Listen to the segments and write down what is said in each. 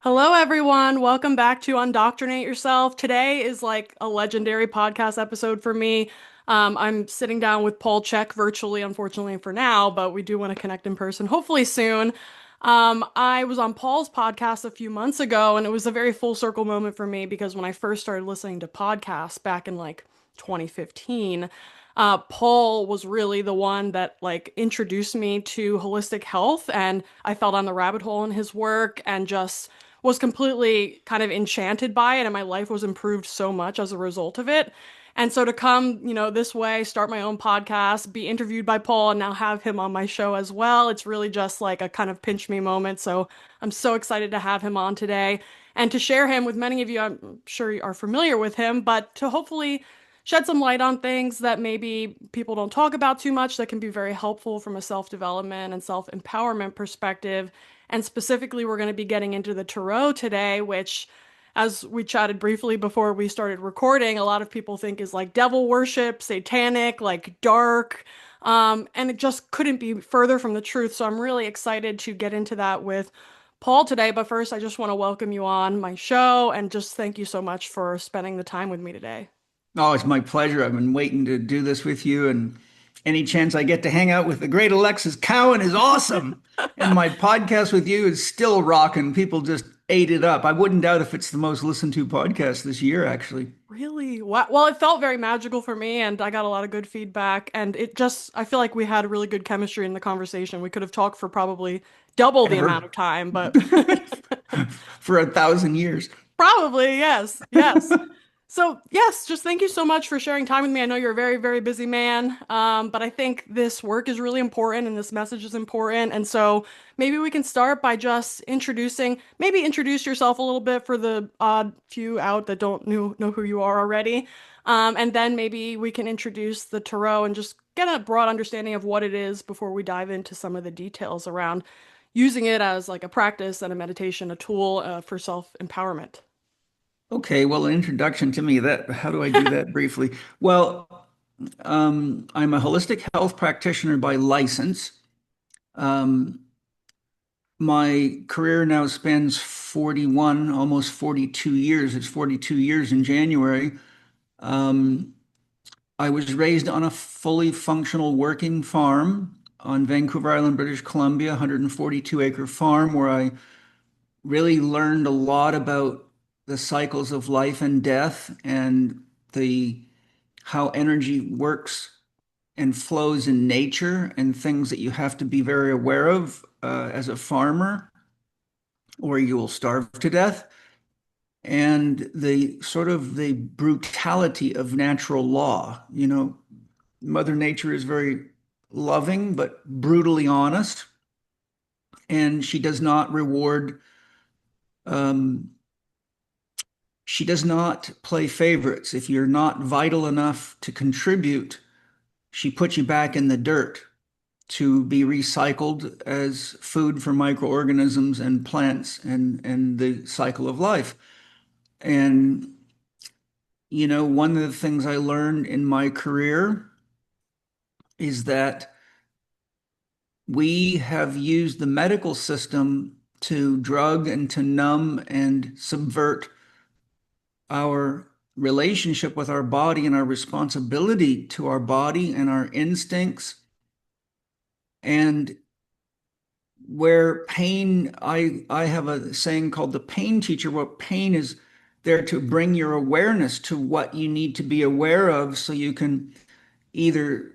Hello, everyone. Welcome back to Undoctrinate Yourself. Today is like a legendary podcast episode for me. I'm sitting down with Paul Chek virtually, unfortunately for now, but we do want to connect in person, hopefully soon. I was on Paul's podcast a few months ago, and it was a very full circle moment for me because when I first started listening to podcasts back in like 2015, Paul was really the one that like introduced me to holistic health, and I fell down the rabbit hole in his work and just was completely kind of enchanted by it, and my life was improved so much as a result of it. And so to come, this way, start my own podcast, be interviewed by Paul, and now have him on my show as well, it's really just like a kind of pinch me moment. So I'm so excited to have him on today and to share him with many of you. I'm sure you are familiar with him, but to hopefully shed some light on things that maybe people don't talk about too much that can be very helpful from a self-development and self-empowerment perspective. And specifically, we're going to be getting into the tarot today, which, as we chatted briefly before we started recording, a lot of people think is like devil worship, satanic, like dark. And it just couldn't be further from the truth. So I'm really excited to get into that with Paul today. But first, I just want to welcome you on my show and just thank you so much for spending the time with me today. Oh, it's my pleasure. I've been waiting to do this with you, and any chance I get to hang out with the great Alexis Cowan is awesome. And my podcast with you is still rocking. People just ate it up. I wouldn't doubt if it's the most listened to podcast this year, actually. Really? Wow. Well, it felt very magical for me, and I got a lot of good feedback. And I feel like we had really good chemistry in the conversation. We could have talked for probably double the amount Ever. of time, but For 1,000 years. probably, yes, yes. So, yes, just thank you so much for sharing time with me. I know you're a very, very busy man, but I think this work is really important and this message is important. And so maybe we can start by just maybe introduce yourself a little bit for the odd few out that don't know who you are already. And then maybe we can introduce the tarot and just get a broad understanding of what it is before we dive into some of the details around using it as like a practice and a meditation, a tool for self-empowerment. Okay, well, an introduction to me. That how do I do that briefly? Well, I'm a holistic health practitioner by license. Um, My career now spans 41, almost 42 years. It's 42 years in January. Um, I was raised on a fully functional working farm on Vancouver Island, British Columbia, 142-acre farm where I really learned a lot about the cycles of life and death and the how energy works and flows in nature and things that you have to be very aware of as a farmer, or you will starve to death, and the sort of the brutality of natural law. Mother Nature is very loving but brutally honest, and um, she does not play favorites. If you're not vital enough to contribute, she puts you back in the dirt to be recycled as food for microorganisms and plants and the cycle of life. And one of the things I learned in my career is that we have used the medical system to drug and to numb and subvert our relationship with our body and our responsibility to our body and our instincts. And where pain, I have a saying called the pain teacher, where pain is there to bring your awareness to what you need to be aware of so you can either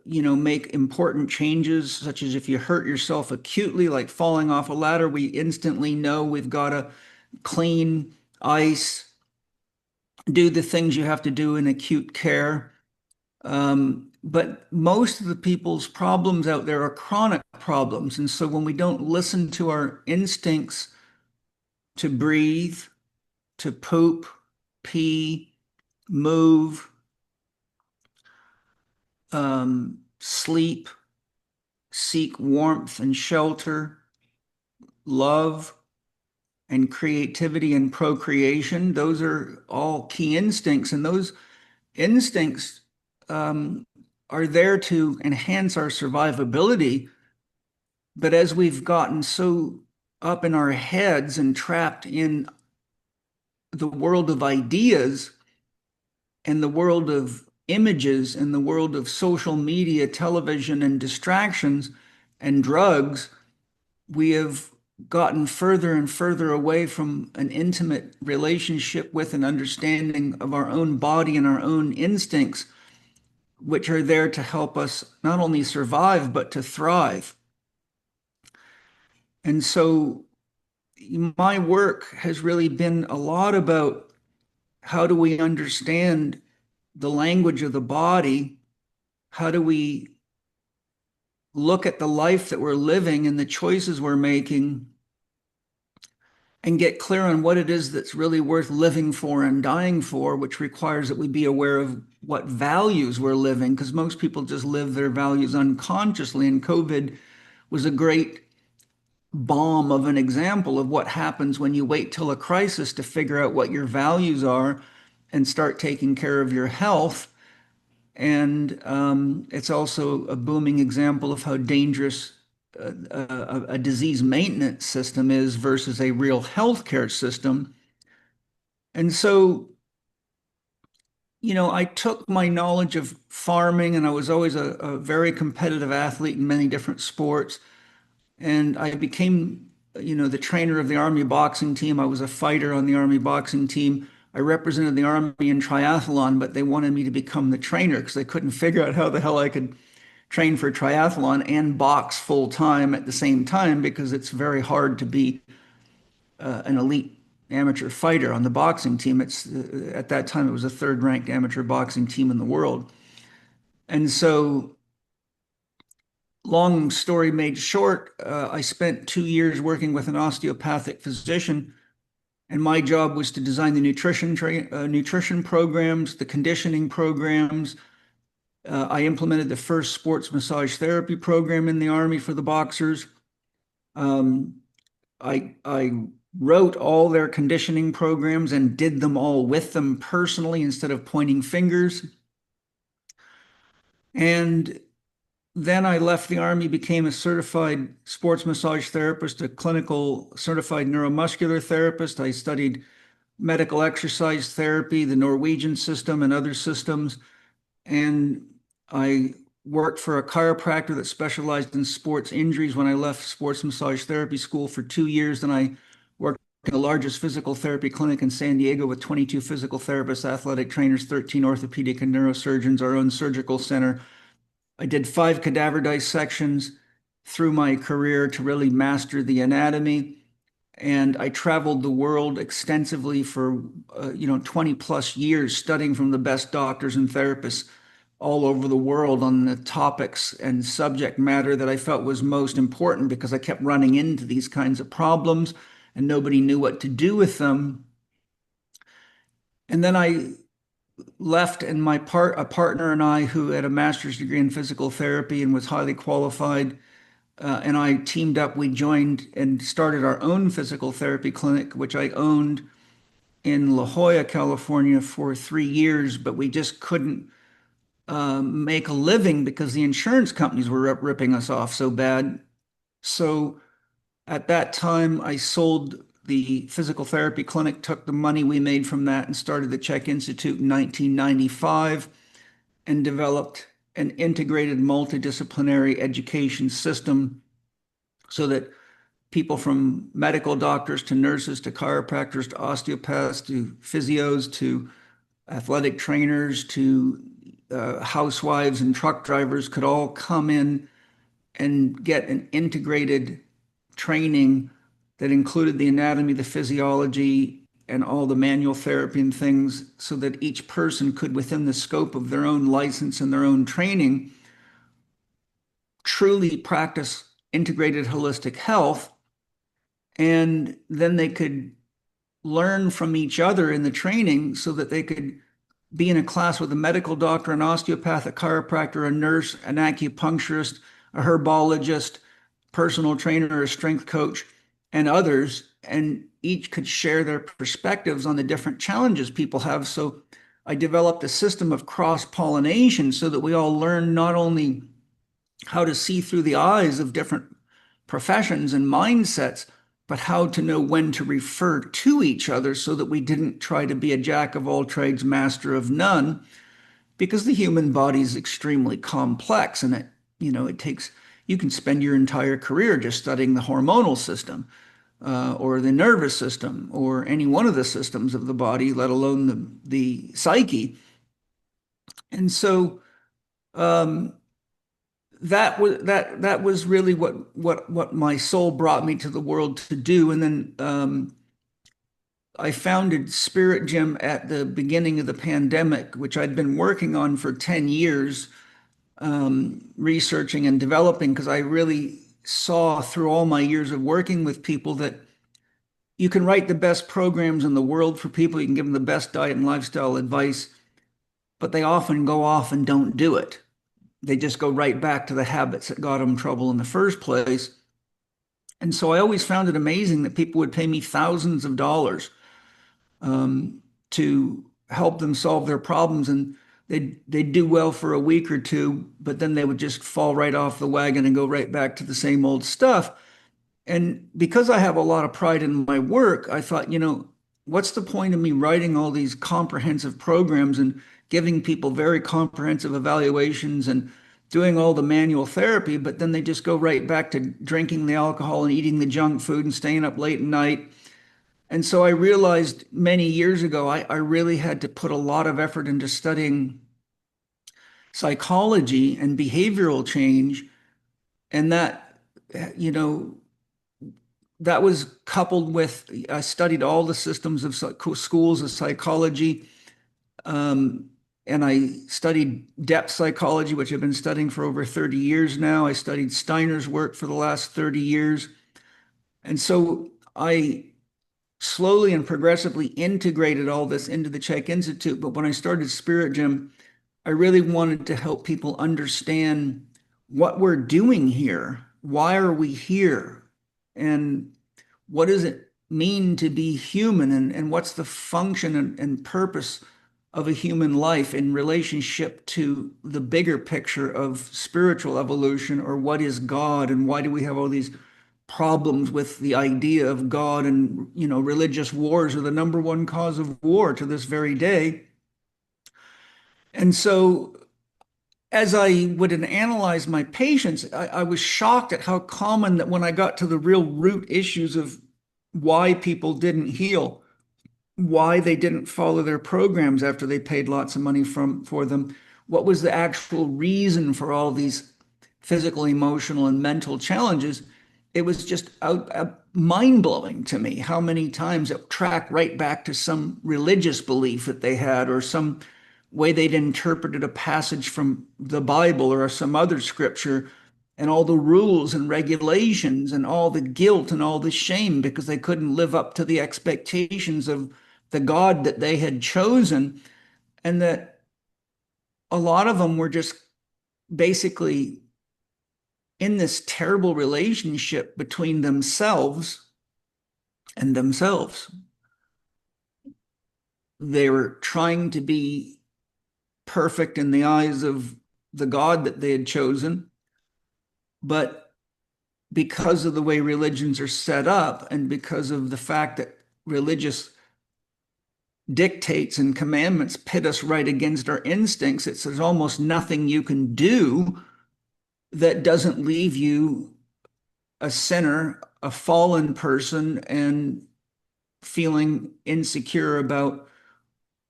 make important changes, such as if you hurt yourself acutely, like falling off a ladder, we instantly know we've got to clean, ice, do the things you have to do in acute care. But most of the people's problems out there are chronic problems. And so when we don't listen to our instincts to breathe, to poop, pee, move, sleep, seek warmth and shelter, love, and creativity and procreation. Those are all key instincts, and those instincts are there to enhance our survivability. But as we've gotten so up in our heads and trapped in the world of ideas and the world of images and the world of social media, television, and distractions and drugs, we have gotten further and further away from an intimate relationship with an understanding of our own body and our own instincts, which are there to help us not only survive, but to thrive. And so my work has really been a lot about how do we understand the language of the body? How do we look at the life that we're living and the choices we're making and get clear on what it is that's really worth living for and dying for, which requires that we be aware of what values we're living, because most people just live their values unconsciously. And COVID was a great bomb of an example of what happens when you wait till a crisis to figure out what your values are and start taking care of your health. And it's also a booming example of how dangerous a disease maintenance system is versus a real healthcare system. And so, I took my knowledge of farming, and I was always a very competitive athlete in many different sports. And I became, the trainer of the Army boxing team. I was a fighter on the Army boxing team. I represented the Army in triathlon, but they wanted me to become the trainer because they couldn't figure out how the hell I could train for triathlon and box full time at the same time because it's very hard to be an elite amateur fighter on the boxing team. It's at that time it was a third ranked amateur boxing team in the world. And so long story made short, I spent 2 years working with an osteopathic physician, and my job was to design the nutrition programs, the conditioning programs. I implemented the first sports massage therapy program in the Army for the boxers. Um, I wrote all their conditioning programs and did them all with them personally instead of pointing fingers. And then I left the Army, became a certified sports massage therapist, a clinical certified neuromuscular therapist. I studied medical exercise therapy, the Norwegian system, and other systems. And I worked for a chiropractor that specialized in sports injuries when I left sports massage therapy school for 2 years. Then I worked in the largest physical therapy clinic in San Diego with 22 physical therapists, athletic trainers, 13 orthopedic and neurosurgeons, our own surgical center. I did 5 cadaver dissections through my career to really master the anatomy. And I traveled the world extensively for 20 plus years studying from the best doctors and therapists all over the world on the topics and subject matter that I felt was most important because I kept running into these kinds of problems and nobody knew what to do with them. And then I left, and a partner and I, who had a master's degree in physical therapy and was highly qualified, and I teamed up. We joined and started our own physical therapy clinic, which I owned in La Jolla, California for 3 years, but we just couldn't make a living because the insurance companies were ripping us off so bad. So at that time, I sold the physical therapy clinic, took the money we made from that, and started the Chek Institute in 1995 and developed an integrated multidisciplinary education system so that people from medical doctors to nurses to chiropractors to osteopaths to physios to athletic trainers to housewives and truck drivers could all come in and get an integrated training that included the anatomy, the physiology, and all the manual therapy and things so that each person could, within the scope of their own license and their own training, truly practice integrated holistic health. And then they could learn from each other in the training so that they could be in a class with a medical doctor, an osteopath, a chiropractor, a nurse, an acupuncturist, a herbologist, personal trainer, a strength coach, and others, and each could share their perspectives on the different challenges people have. So I developed a system of cross-pollination so that we all learn not only how to see through the eyes of different professions and mindsets, but how to know when to refer to each other so that we didn't try to be a jack of all trades, master of none, because the human body is extremely complex and it takes, you can spend your entire career just studying the hormonal system or the nervous system or any one of the systems of the body, let alone the psyche. And so um, that was really what my soul brought me to the world to do. And then I founded Spirit Gym at the beginning of the pandemic, which I'd been working on for 10 years, researching and developing, because I really saw through all my years of working with people that you can write the best programs in the world for people, you can give them the best diet and lifestyle advice, but they often go off and don't do it. They just go right back to the habits that got them in trouble in the first place. And so I always found it amazing that people would pay me thousands of dollars to help them solve their problems. And they'd do well for a week or two, but then they would just fall right off the wagon and go right back to the same old stuff. And because I have a lot of pride in my work, I thought, what's the point of me writing all these comprehensive programs and giving people very comprehensive evaluations and doing all the manual therapy, but then they just go right back to drinking the alcohol and eating the junk food and staying up late at night. And so I realized many years ago, I really had to put a lot of effort into studying psychology and behavioral change. And you know, that was coupled with, I studied all the systems of schools of psychology. And I studied depth psychology, which I've been studying for over 30 years now. I studied Steiner's work for the last 30 years. And so I slowly and progressively integrated all this into the Chek Institute. But when I started Spirit Gym, I really wanted to help people understand what we're doing here. Why are we here? And what does it mean to be human? And what's the function and purpose of a human life in relationship to the bigger picture of spiritual evolution, or what is God, and why do we have all these problems with the idea of God? And religious wars are the number one cause of war to this very day. And so as I would analyze my patients, I was shocked at how common that when I got to the real root issues of why people didn't heal, why they didn't follow their programs after they paid lots of money for them, what was the actual reason for all these physical, emotional, and mental challenges, it was just mind-blowing to me how many times it tracked right back to some religious belief that they had, or some way they'd interpreted a passage from the Bible or some other scripture, and all the rules and regulations and all the guilt and all the shame because they couldn't live up to the expectations of the God that they had chosen. And that a lot of them were just basically in this terrible relationship between themselves and themselves. They were trying to be perfect in the eyes of the God that they had chosen, but because of the way religions are set up, and because of the fact that religious dictates and commandments pit us right against our instincts, there's almost nothing you can do that doesn't leave you a sinner, a fallen person, and feeling insecure about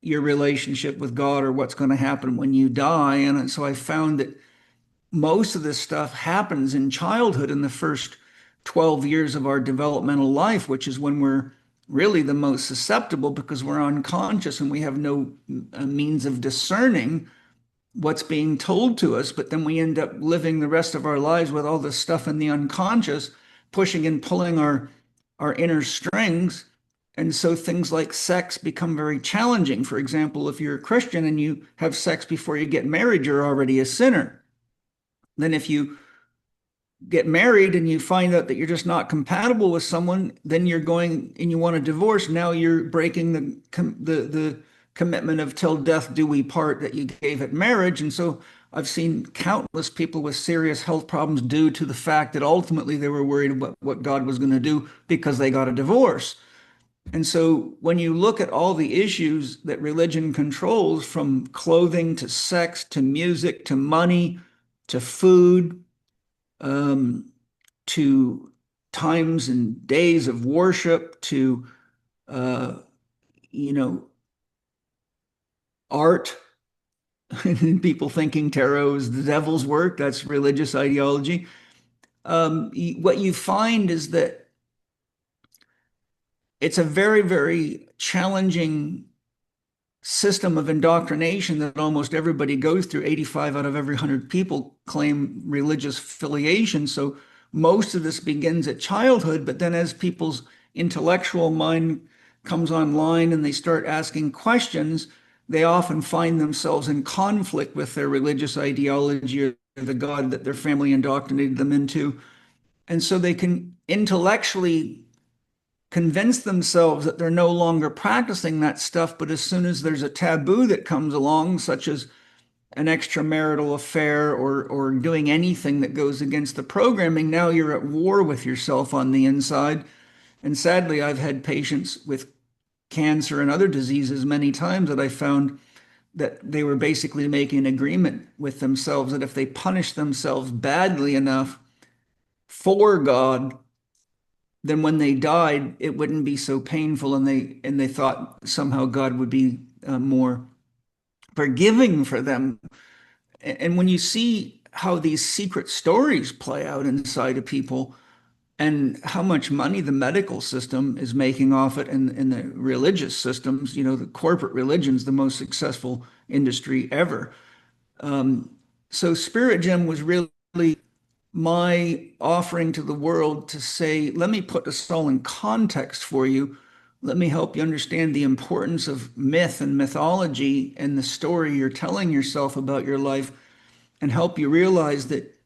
your relationship with God or what's going to happen when you die. And so I found that most of this stuff happens in childhood, in the first 12 years of our developmental life, which is when we're really the most susceptible, because we're unconscious and we have no means of discerning what's being told to us. But then we end up living the rest of our lives with all this stuff in the unconscious, pushing and pulling our inner strings. And so things like sex become very challenging. For example, if you're a Christian and you have sex before you get married, you're already a sinner. Then if you get married and you find out that you're just not compatible with someone, then you're going and you want a divorce. Now you're breaking the commitment of till death do we part that you gave at marriage. And so I've seen countless people with serious health problems due to the fact that ultimately they were worried about what God was going to do because they got a divorce. And so when you look at all the issues that religion controls, from clothing to sex to music to money to food, um, to times and days of worship to uh, you know art, people thinking tarot is the devil's work, that's religious ideology. What you find is that it's a very, very challenging system of indoctrination that almost everybody goes through. 85 out of every 100 people claim religious affiliation. So most of this begins at childhood, but then as people's intellectual mind comes online and they start asking questions, they often find themselves in conflict with their religious ideology or the God that their family indoctrinated them into. And so they can intellectually convince themselves that they're no longer practicing that stuff, but as soon as there's a taboo that comes along, such as an extramarital affair or doing anything that goes against the programming, now you're at war with yourself on the inside. And sadly, I've had patients with cancer and other diseases many times that I found that they were basically making an agreement with themselves that if they punished themselves badly enough for God, then when they died, it wouldn't be so painful, and they thought somehow God would be more forgiving for them. And when you see how these secret stories play out inside of people, and how much money the medical system is making off it, and the religious systems, the corporate religion's the most successful industry ever. Um, so Spirit Gem was really my offering to the world to say, let me put this all in context for you. Let me help you understand the importance of myth and mythology and the story you're telling yourself about your life, and help you realize that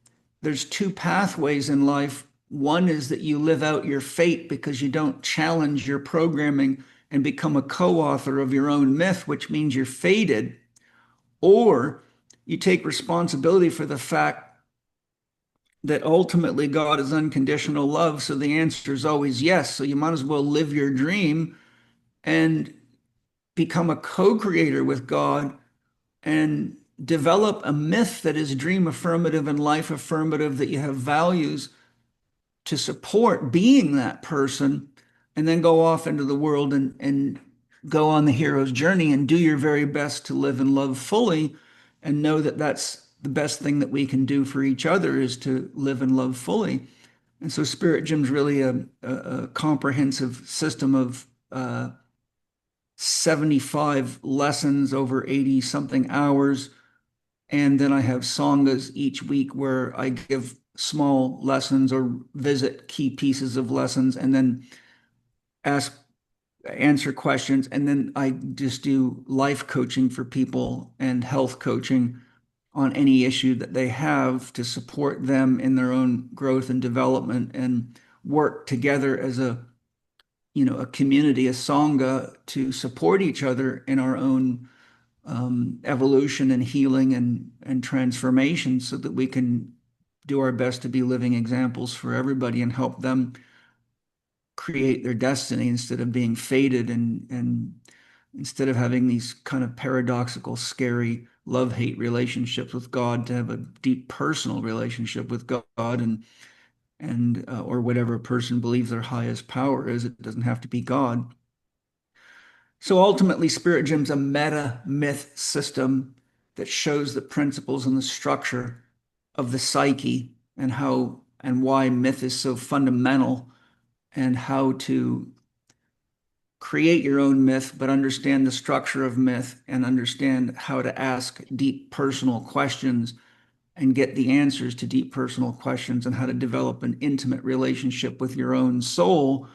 there's two pathways in life. One is that you live out your fate because you don't challenge your programming and become a co-author of your own myth, which means you're fated, or you take responsibility for the fact that ultimately God is unconditional love. So the answer is always yes. So you might as well live your dream and become a co-creator with God and develop a myth that is dream affirmative and life affirmative, that you have values to support being that person, and then go off into the world and go on the hero's journey and do your very best to live and love fully, and know that that's the best thing that we can do for each other, is to live and love fully. And so Spirit Gym's really a comprehensive system of 75 lessons over 80 something hours. And then I have sanghas each week where I give small lessons or visit key pieces of lessons, and then ask, answer questions. And then I just do life coaching for people and health coaching on any issue that they have, to support them in their own growth and development, and work together as a community, a sangha, to support each other in our own evolution and healing and transformation, so that we can do our best to be living examples for everybody and help them create their destiny instead of being fated, and instead of having these kind of paradoxical, scary love-hate relationships with God, to have a deep personal relationship with God, and or whatever a person believes their highest power is. It doesn't have to be God. So ultimately, Spirit Gym's a meta myth system that shows the principles and the structure of the psyche, and how and why myth is so fundamental, and how to create your own myth, but understand the structure of myth and understand how to ask deep personal questions and get the answers to deep personal questions, and how to develop an intimate relationship with your own soul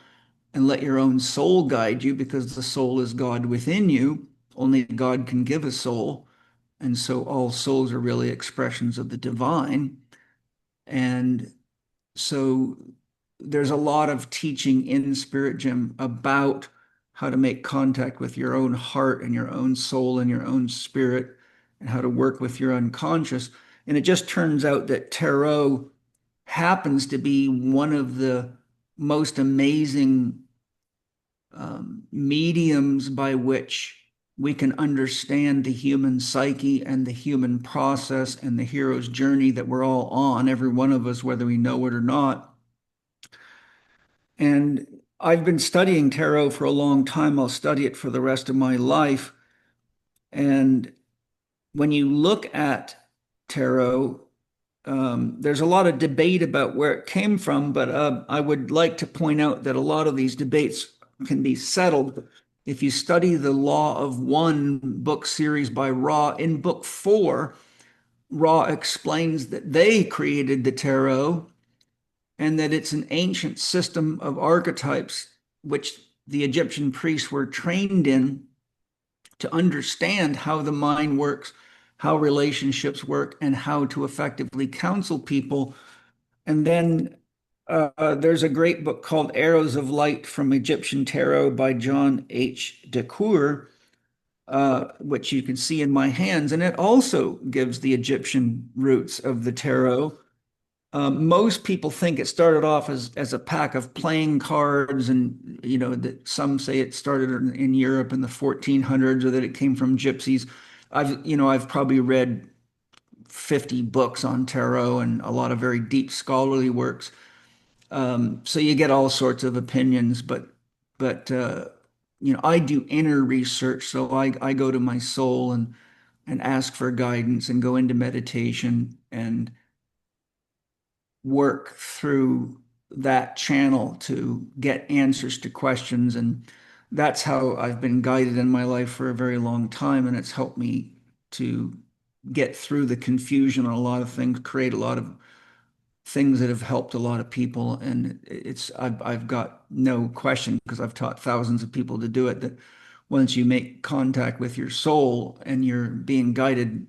and let your own soul guide you, because the soul is God within you. Only God can give a soul. And so all souls are really expressions of the divine. And so there's a lot of teaching in Spirit Gym about how to make contact with your own heart and your own soul and your own spirit, and how to work with your unconscious. And it just turns out that tarot happens to be one of the most amazing mediums by which we can understand the human psyche and the human process and the hero's journey that we're all on, every one of us, whether we know it or not. And I've been studying tarot for a long time. I'll study it for the rest of my life. And when you look at tarot, there's a lot of debate about where it came from, but I would like to point out that a lot of these debates can be settled if you study the Law of One book series by Ra. In book 4, Ra explains that they created the tarot and that it's an ancient system of archetypes which the Egyptian priests were trained in to understand how the mind works, how relationships work, and how to effectively counsel people. And then there's a great book called Arrows of Light from Egyptian Tarot by John H. DeCoeur, which you can see in my hands. And it also gives the Egyptian roots of the tarot. Most people think it started off as a pack of playing cards, and that some say it started in Europe in the 1400s, or that it came from gypsies. I've probably read 50 books on tarot and a lot of very deep scholarly works. So you get all sorts of opinions, but I do inner research, so I go to my soul and ask for guidance and go into meditation and work through that channel to get answers to questions. And that's how I've been guided in my life for a very long time. And it's helped me to get through the confusion on a lot of things, create a lot of things that have helped a lot of people. And I've got no question, because I've taught thousands of people to do it, that once you make contact with your soul and you're being guided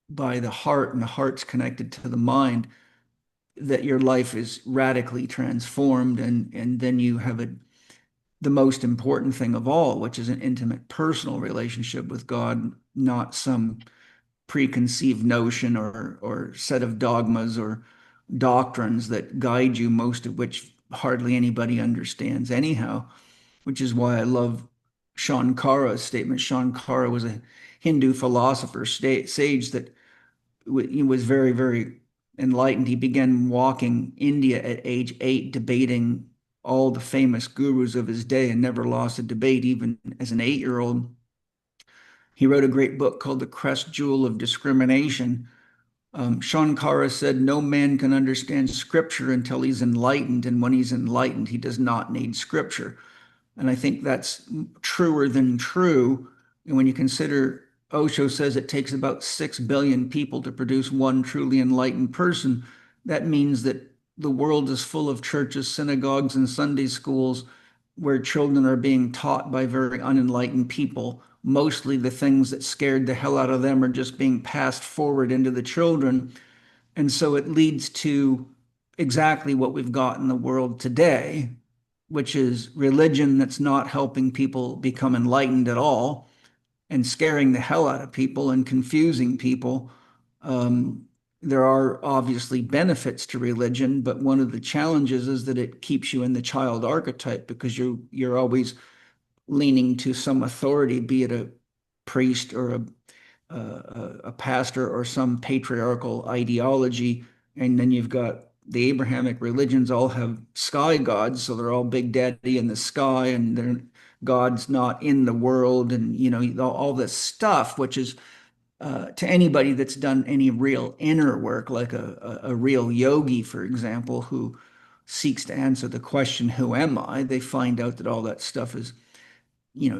by the heart, and the heart's connected to the mind, that your life is radically transformed, and then you have the most important thing of all, which is an intimate personal relationship with God, not some preconceived notion or set of dogmas or doctrines that guide you, most of which hardly anybody understands anyhow, which is why I love Shankara's statement. Shankara was a Hindu philosopher, sage that he was very, very enlightened. He began walking India at age 8, debating all the famous gurus of his day, and never lost a debate, even as an 8-year-old. He wrote a great book called The Crest Jewel of Discrimination. Shankara said, "No man can understand scripture until he's enlightened, and when he's enlightened, he does not need scripture." And I think that's truer than true. And when you consider Osho says it takes about 6 billion people to produce one truly enlightened person, that means that the world is full of churches, synagogues, and Sunday schools where children are being taught by very unenlightened people. Mostly the things that scared the hell out of them are just being passed forward into the children. And so it leads to exactly what we've got in the world today, which is religion that's not helping people become enlightened at all, and scaring the hell out of people and confusing people. Um, there are obviously benefits to religion, but one of the challenges is that it keeps you in the child archetype, because you're always leaning to some authority, be it a priest or a pastor or some patriarchal ideology. And then you've got the Abrahamic religions all have sky gods, so they're all Big Daddy in the sky, and they're God's not in the world, and all this stuff, which is to anybody that's done any real inner work, like a real yogi, for example, who seeks to answer the question, "Who am I?" They find out that all that stuff is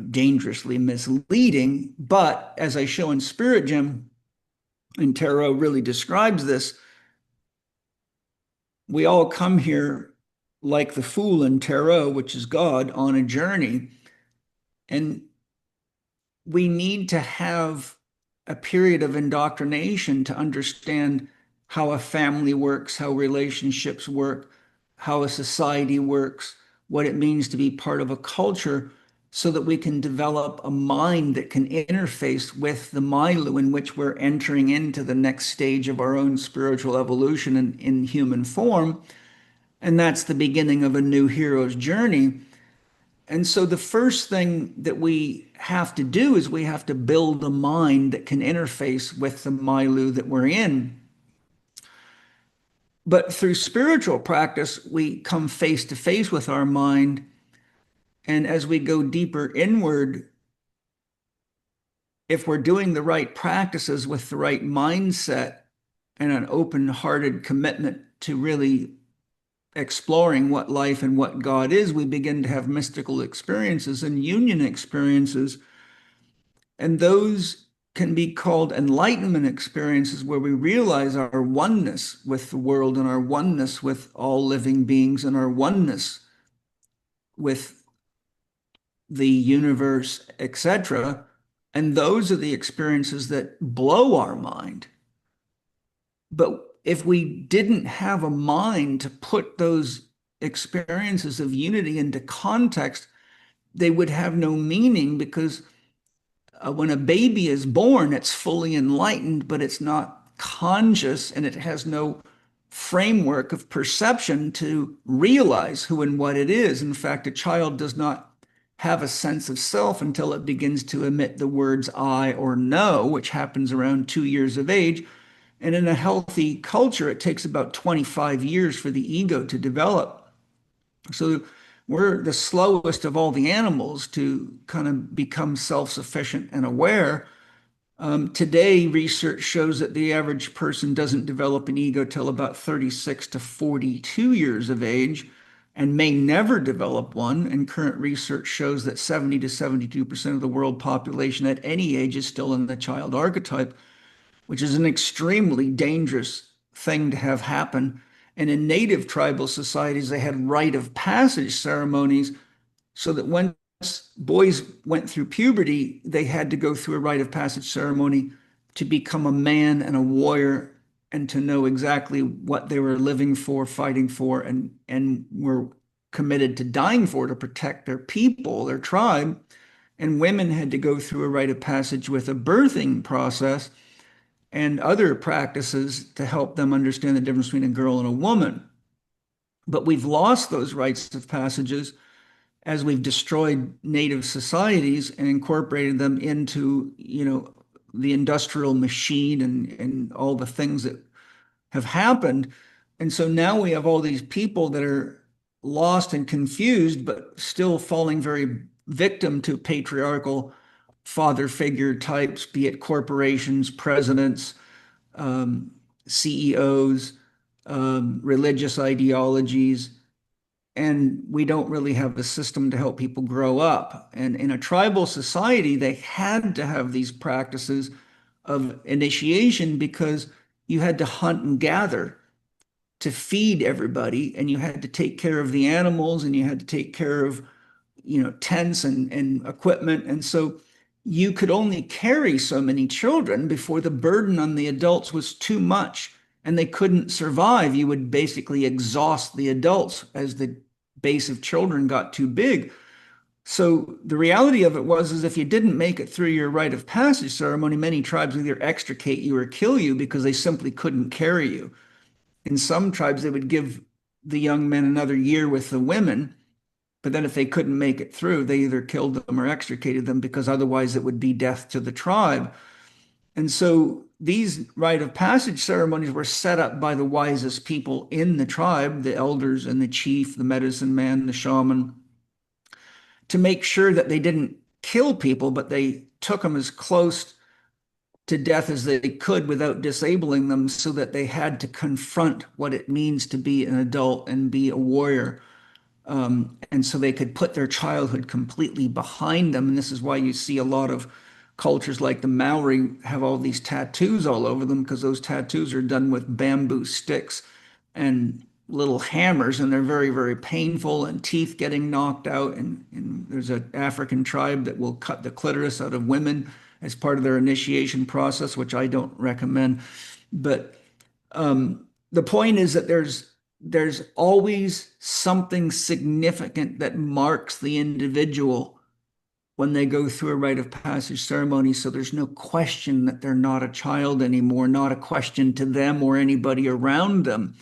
dangerously misleading. But as I show in Spirit Gem, and Tarot really describes this, we all come here like the fool in Tarot, which is God, on a journey. And we need to have a period of indoctrination to understand how a family works, how relationships work, how a society works, what it means to be part of a culture, so that we can develop a mind that can interface with the Milu in which we're entering into the next stage of our own spiritual evolution in human form. And that's the beginning of a new hero's journey. And so the first thing that we have to do is we have to build a mind that can interface with the Milu that we're in. But through spiritual practice, we come face to face with our mind. And as we go deeper inward, if we're doing the right practices with the right mindset and an open-hearted commitment to really exploring what life and what God is, we begin to have mystical experiences and union experiences. And those can be called enlightenment experiences where we realize our oneness with the world and our oneness with all living beings and our oneness with the universe, etc. And those are the experiences that blow our mind. But if we didn't have a mind to put those experiences of unity into context, they would have no meaning because when a baby is born, it's fully enlightened, but it's not conscious and it has no framework of perception to realize who and what it is. In fact, a child does not have a sense of self until it begins to emit the words I or no, which happens around 2 years of age. And in a healthy culture, it takes about 25 years for the ego to develop. So we're the slowest of all the animals to kind of become self-sufficient and aware. Today, research shows that the average person doesn't develop an ego till about 36 to 42 years of age and may never develop one. And current research shows that 70 to 72% of the world population at any age is still in the child archetype, which is an extremely dangerous thing to have happen. And in native tribal societies, they had rite of passage ceremonies so that once boys went through puberty, they had to go through a rite of passage ceremony to become a man and a warrior and to know exactly what they were living for, fighting for, and were committed to dying for to protect their people, their tribe. And women had to go through a rite of passage with a birthing process and other practices to help them understand the difference between a girl and a woman. But we've lost those rites of passages as we've destroyed native societies and incorporated them into, the industrial machine and all the things that have happened. And so now we have all these people that are lost and confused, but still falling very victim to patriarchal father figure types, be it corporations, presidents, um, CEOs, religious ideologies, and we don't really have a system to help people grow up. And in a tribal society, they had to have these practices of initiation because you had to hunt and gather to feed everybody, and you had to take care of the animals, and you had to take care of, tents and equipment. And so you could only carry so many children before the burden on the adults was too much and they couldn't survive. You would basically exhaust the adults as the base of children got too big. So the reality of it was is if you didn't make it through your rite of passage ceremony, many tribes would either extricate you or kill you because they simply couldn't carry you. In some tribes, they would give the young men another year with the women, but then if they couldn't make it through, they either killed them or extricated them because otherwise it would be death to the tribe. And so these rite of passage ceremonies were set up by the wisest people in the tribe, the elders and the chief, the medicine man, the shaman, to make sure that they didn't kill people, but they took them as close to death as they could without disabling them so that they had to confront what it means to be an adult and be a warrior. And so they could put their childhood completely behind them. And this is why you see a lot of cultures like the Maori have all these tattoos all over them because those tattoos are done with bamboo sticks and little hammers, and they're very, very painful, and teeth getting knocked out. And there's an African tribe that will cut the clitoris out of women as part of their initiation process, which I don't recommend. But the point is that there's always something significant that marks the individual when they go through a rite of passage ceremony. So there's no question that they're not a child anymore, not a question to them or anybody around them.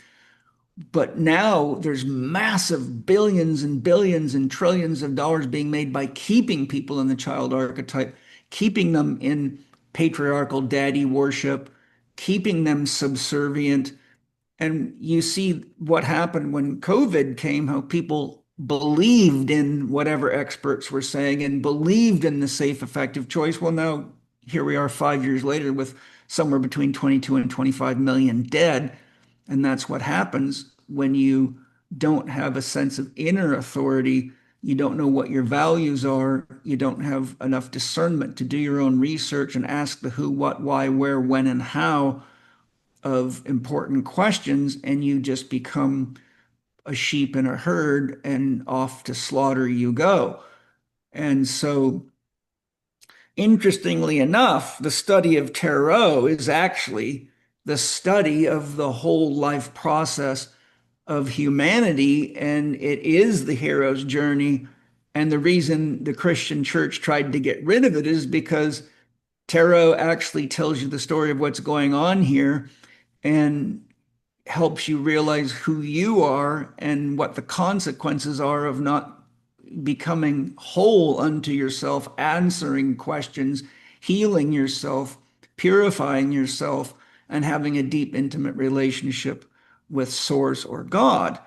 But now there's massive billions and billions and trillions of dollars being made by keeping people in the child archetype, keeping them in patriarchal daddy worship, keeping them subservient. And you see what happened when COVID came, how people believed in whatever experts were saying and believed in the safe, effective choice. Well, now here we are 5 years later with somewhere between 22 and 25 million dead. And that's what happens when you don't have a sense of inner authority. You don't know what your values are. You don't have enough discernment to do your own research and ask the who, what, why, where, when, and how of important questions, and you just become a sheep in a herd and off to slaughter you go. And so, interestingly enough, the study of tarot is actually the study of the whole life process of humanity, and it is the hero's journey. And the reason the Christian church tried to get rid of it is because tarot actually tells you the story of what's going on here and helps you realize who you are and what the consequences are of not becoming whole unto yourself, answering questions, healing yourself, purifying yourself, and having a deep, intimate relationship with Source or God.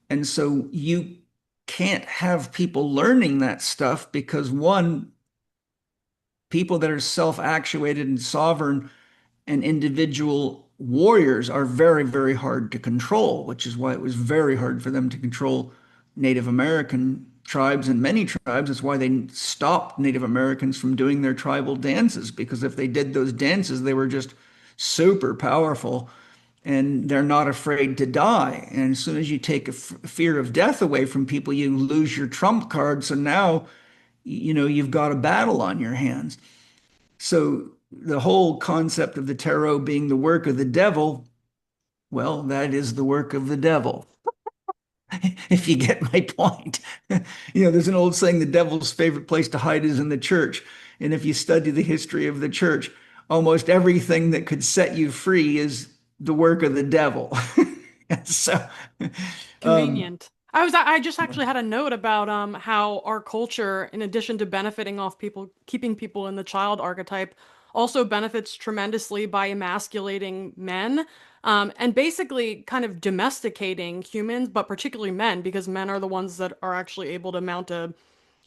And so you can't have people learning that stuff because, one, people that are self actuated and sovereign and individual warriors are very, very hard to control, which is why it was very hard for them to control Native American tribes and many tribes. It's why they stopped Native Americans from doing their tribal dances, because if they did those dances, they were just super powerful and they're not afraid to die. And as soon as you take a fear of death away from people, you lose your trump card. So now, you've got a battle on your hands. So the whole concept of the tarot being the work of the devil, well, that is the work of the devil, if you get my point. There's an old saying, the devil's favorite place to hide is in the church. And if you study the history of the church, almost everything that could set you free is the work of the devil. So, um, Convenient. I just actually had a note about how our culture, in addition to benefiting off people, keeping people in the child archetype, also benefits tremendously by emasculating men, and basically kind of domesticating humans, but particularly men, because men are the ones that are actually able to mount a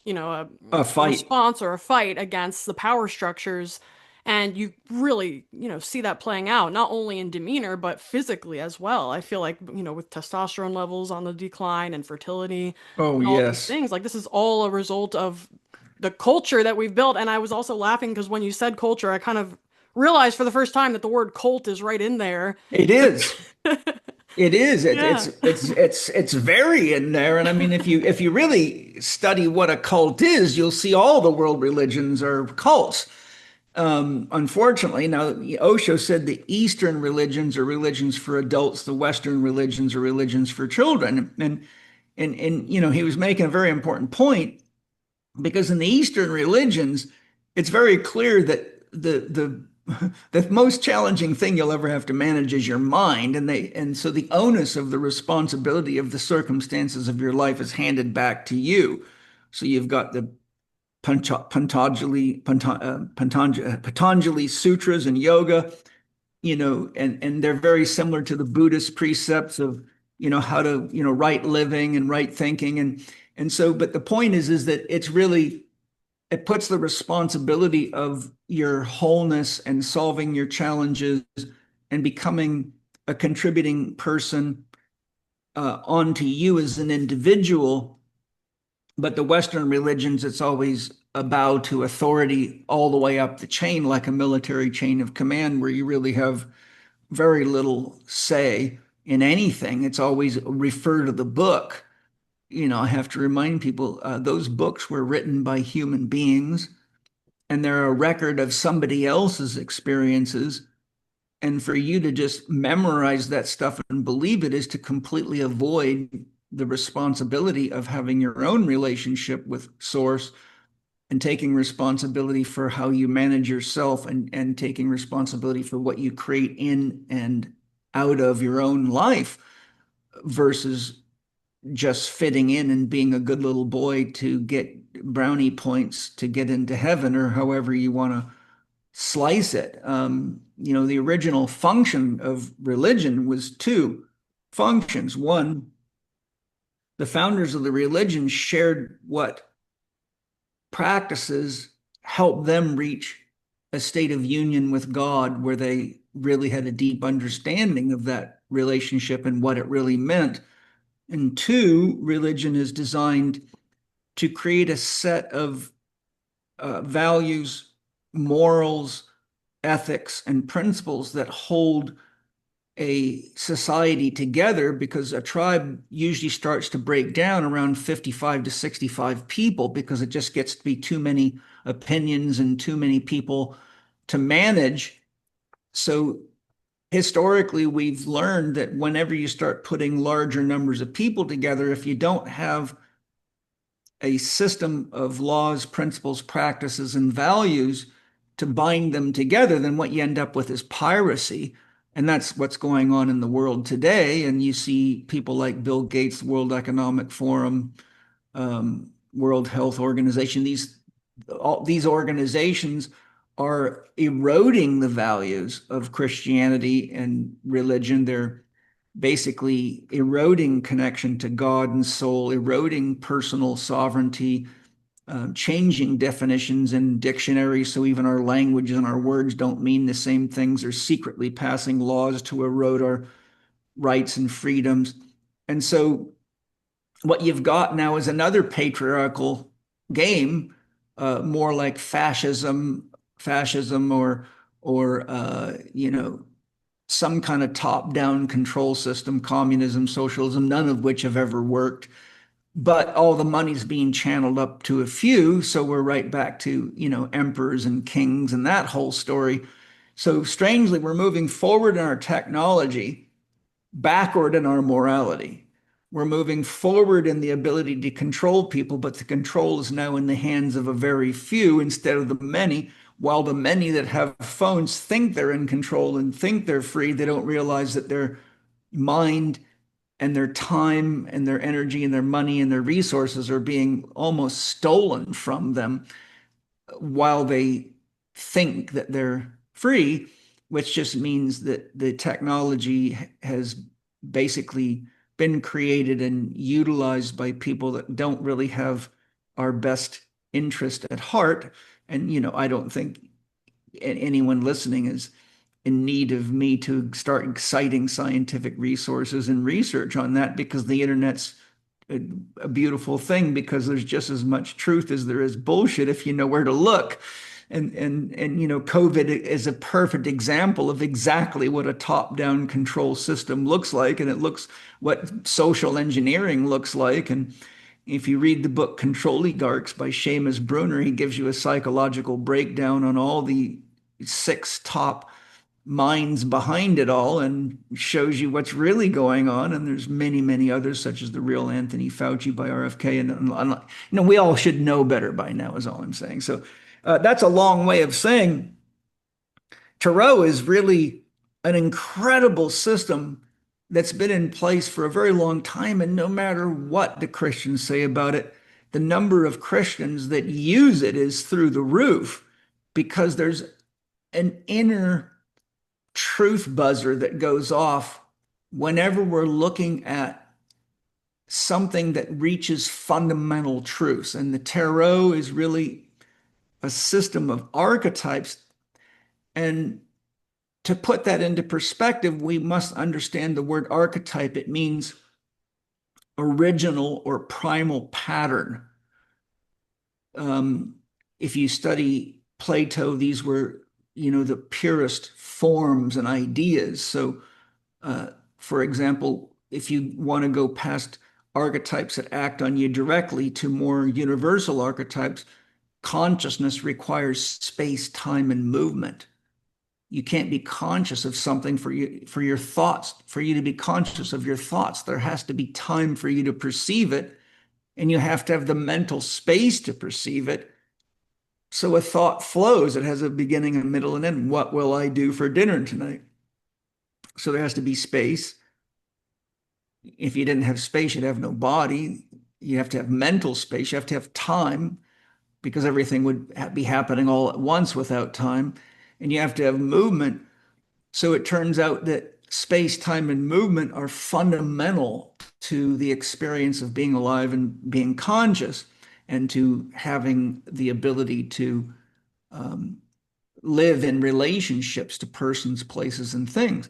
a fight. response or a fight against the power structures. And you really, see that playing out, not only in demeanor, but physically as well. I feel like, with testosterone levels on the decline and fertility Oh, and all these yes. things, like this is all a result of the culture that we've built. And I was also laughing because when you said culture, I kind of realized for the first time that the word cult is right in there. It is. It is. It, Yeah. it's it's very in there. And I mean, if you really study what a cult is, you'll see all the world religions are cults. Unfortunately, now Osho said the Eastern religions are religions for adults, the Western religions are religions for children. And he was making a very important point, because in the Eastern religions, it's very clear that the the most challenging thing you'll ever have to manage is your mind, and so the onus of the responsibility of the circumstances of your life is handed back to you. So you've got the Patanjali sutras and yoga, and they're very similar to the Buddhist precepts of how to right living and right thinking, and so, but the point is that it puts the responsibility of your wholeness and solving your challenges and becoming a contributing person onto you as an individual. But the Western religions, it's always a bow to authority all the way up the chain, like a military chain of command, where you really have very little say in anything. It's always refer to the book. I have to remind people, those books were written by human beings, and they're a record of somebody else's experiences. And for you to just memorize that stuff and believe it is to completely avoid the responsibility of having your own relationship with Source and taking responsibility for how you manage yourself, and taking responsibility for what you create in and out of your own life versus just fitting in and being a good little boy to get brownie points to get into heaven, or however you want to slice it. The original function of religion was two functions. One, the founders of the religion shared what practices help them reach a state of union with God where they really had a deep understanding of that relationship and what it really meant. And two, religion is designed to create a set of values, morals, ethics, and principles that hold a society together, because a tribe usually starts to break down around 55 to 65 people because it just gets to be too many opinions and too many people to manage. So historically, we've learned that whenever you start putting larger numbers of people together, if you don't have a system of laws, principles, practices, and values to bind them together, then what you end up with is piracy. And that's what's going on in the world today. And you see people like Bill Gates, the World Economic Forum, World Health Organization, these organizations are eroding the values of Christianity and religion. They're basically eroding connection to God and soul, eroding personal sovereignty, changing definitions in dictionaries so even our language and our words don't mean the same things. They're secretly passing laws to erode our rights and freedoms. And so what you've got now is another patriarchal game, more like fascism, or some kind of top-down control system, communism, socialism, none of which have ever worked. But all the money's being channeled up to a few, so we're right back to, emperors and kings and that whole story. So strangely, we're moving forward in our technology, backward in our morality. We're moving forward in the ability to control people, but the control is now in the hands of a very few instead of the many. While the many that have phones think they're in control and think they're free, they don't realize that their mind and their time and their energy and their money and their resources are being almost stolen from them while they think that they're free, which just means that the technology has basically been created and utilized by people that don't really have our best interest at heart. And, I don't think anyone listening is in need of me to start citing scientific resources and research on that, because the internet's a beautiful thing, because there's just as much truth as there is bullshit if you know where to look. And COVID is a perfect example of exactly what a top-down control system looks like, and it looks what social engineering looks like. And if you read the book Control Oligarchs by Seamus Bruner, he gives you a psychological breakdown on all the 6 top minds behind it all and shows you what's really going on. And there's many, many others, such as the real Anthony Fauci by RFK. And we all should know better by now, is all I'm saying. So that's a long way of saying Tarot is really an incredible system that's been in place for a very long time. And no matter what the Christians say about it, the number of Christians that use it is through the roof, because there's an inner truth buzzer that goes off whenever we're looking at something that reaches fundamental truths. And the tarot is really a system of archetypes. And to put that into perspective, we must understand the word archetype. It means original or primal pattern. If you study Plato, these were, the purest forms and ideas. So, for example, if you want to go past archetypes that act on you directly to more universal archetypes, consciousness requires space, time, and movement. You can't be conscious of something for your thoughts. For you to be conscious of your thoughts, there has to be time for you to perceive it, and you have to have the mental space to perceive it. So a thought flows. It has a beginning, a middle, and end. What will I do for dinner tonight? So there has to be space. If you didn't have space, you'd have no body. You have to have mental space. You have to have time because everything would be happening all at once without time. And you have to have movement. So it turns out that space, time, and movement are fundamental to the experience of being alive and being conscious and to having the ability to um, live in relationships to persons, places, and things.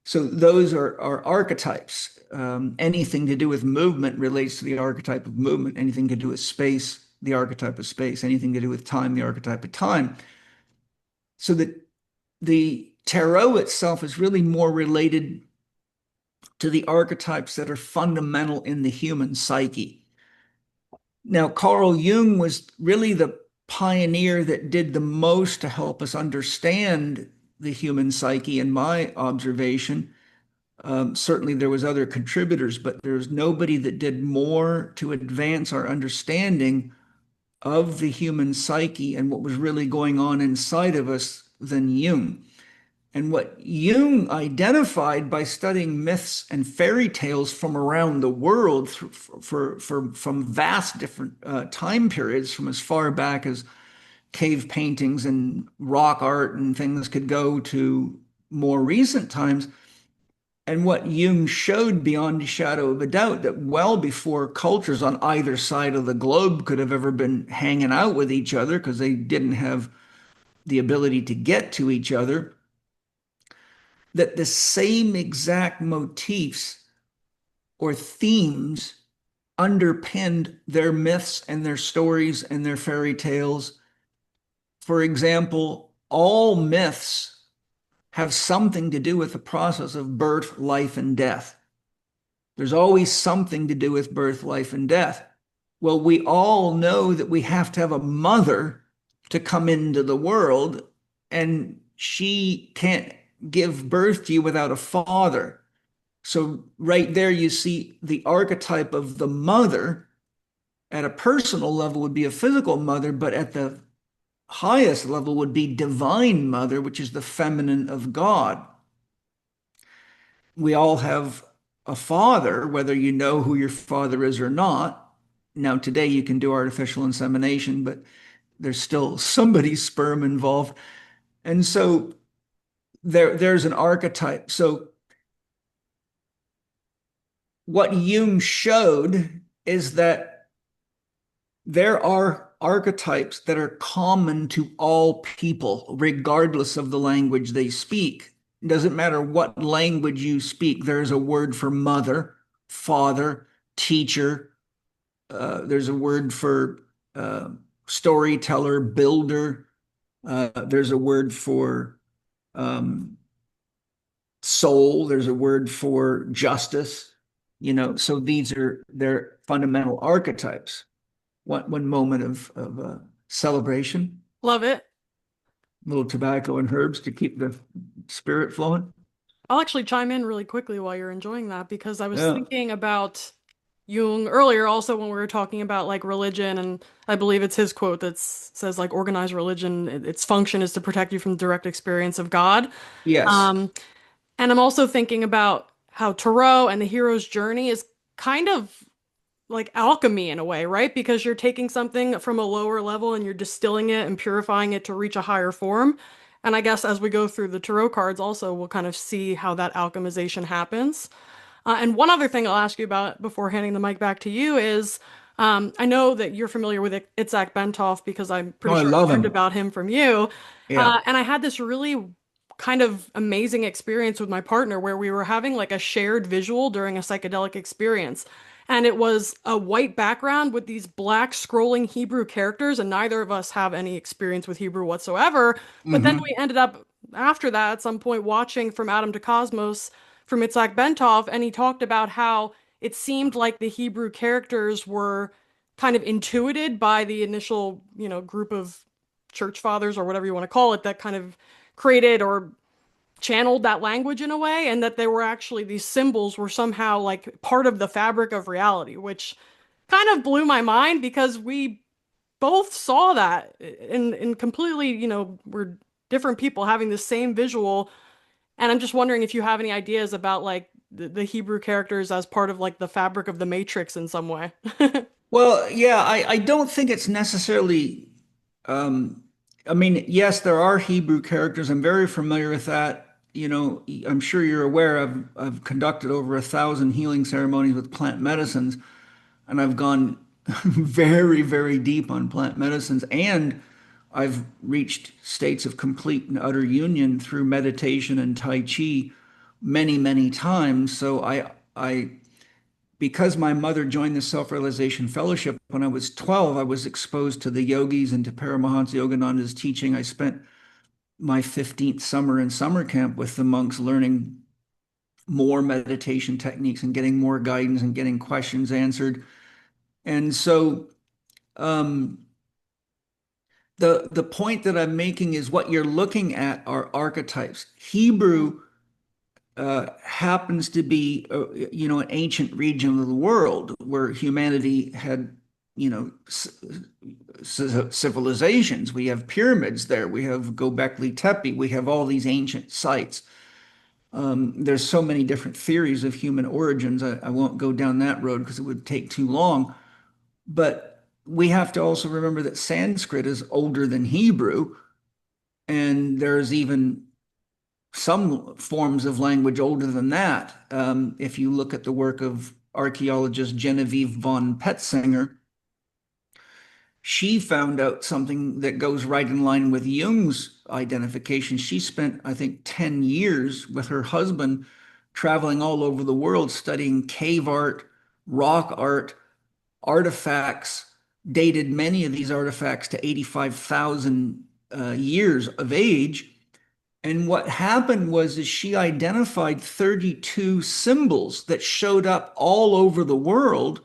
So those are archetypes. Anything to do with movement relates to the archetype of movement. Anything to do with space, the archetype of space. Anything to do with time, the archetype of time. So that the tarot itself is really more related to the archetypes that are fundamental in the human psyche. Now, Carl Jung was really the pioneer that did the most to help us understand the human psyche, in my observation. Certainly, there was other contributors, but there's nobody that did more to advance our understanding of the human psyche and what was really going on inside of us than Jung. And what Jung identified by studying myths and fairy tales from around the world from vast different time periods, from as far back as cave paintings and rock art and things could go to more recent times. And what Jung showed beyond a shadow of a doubt that well before cultures on either side of the globe could have ever been hanging out with each other because they didn't have the ability to get to each other, that the same exact motifs or themes underpinned their myths and their stories and their fairy tales. For example, all myths have something to do with the process of birth, life, and death. There's always something to do with birth, life, and death. Well, we all know that we have to have a mother to come into the world, and she can't give birth to you without a father. So, right there, you see the archetype of the mother at a personal level would be a physical mother, but at the highest level would be divine mother, which is the feminine of God. We all have a father, whether you know who your father is or not. Now, today you can do artificial insemination, but there's still somebody's sperm involved. And so there's an archetype. So what Jung showed is that there are archetypes that are common to all people, regardless of the language they speak. It doesn't matter what language you speak, there's a word for mother, father, teacher. There's a word for uh, storyteller, builder. There's a word for um, soul. There's a word for justice. So these are their fundamental archetypes. One moment of celebration, Love it. a little tobacco and herbs to keep the spirit flowing. I'll actually chime in really quickly while you're enjoying that because I was Yeah. thinking about Jung earlier also when we were talking about like religion, and I believe it's his quote that says like organized religion, its function is to protect you from the direct experience of God. Yes. Um, and I'm also thinking about how Tarot and the hero's journey is kind of like alchemy in a way, right? Because you're taking something from a lower level and you're distilling it and purifying it to reach a higher form. And I guess as we go through the tarot cards, also, we'll kind of see how that alchemization happens. And one other thing I'll ask you about before handing the mic back to you is I know that you're familiar with Itzhak Bentov because I'm Oh, pretty I sure love I learned him. about him from you. Yeah. And I had this really kind of amazing experience with my partner where we were having like a shared visual during a psychedelic experience. And it was a white background with these black scrolling Hebrew characters, and neither of us have any experience with Hebrew whatsoever. But then Hmm. we ended up after that at some point watching From Atom to Cosmos from Itzhak Bentov, and he talked about how it seemed like the Hebrew characters were kind of intuited by the initial, group of church fathers or whatever you want to call it that kind of created or channeled that language in a way, and that they were actually these symbols were somehow like part of the fabric of reality, which kind of blew my mind because we both saw that and completely, we're different people having the same visual. And I'm just wondering if you have any ideas about like the Hebrew characters as part of like the fabric of the Matrix in some way. Well, yeah, I don't think it's necessarily, um, I mean, yes, there are Hebrew characters. I'm very familiar with that. I'm sure you're aware I've conducted over 1,000 healing ceremonies with plant medicines, and I've gone very, very deep on plant medicines, and I've reached states of complete and utter union through meditation and Tai Chi many, many times. So because my mother joined the Self-Realization Fellowship when I was 12, I was exposed to the yogis and to Paramahansa Yogananda's teaching. I spent my 15th summer in summer camp with the monks learning more meditation techniques and getting more guidance and getting questions answered. And so um, the point that I'm making is what you're looking at are archetypes. Hebrew happens to be, an ancient region of the world where humanity had, civilizations. We have pyramids there. We have Göbekli Tepe. We have all these ancient sites. There's so many different theories of human origins. I won't go down that road because it would take too long. But we have to also remember that Sanskrit is older than Hebrew, and there's even some forms of language older than that. If you look at the work of archaeologist Genevieve von Petzinger, she found out something that goes right in line with Jung's identification. She spent, I think, 10 years with her husband traveling all over the world studying cave art, rock art, artifacts, dated many of these artifacts to 85,000 years of age. And what happened was is she identified 32 symbols that showed up all over the world.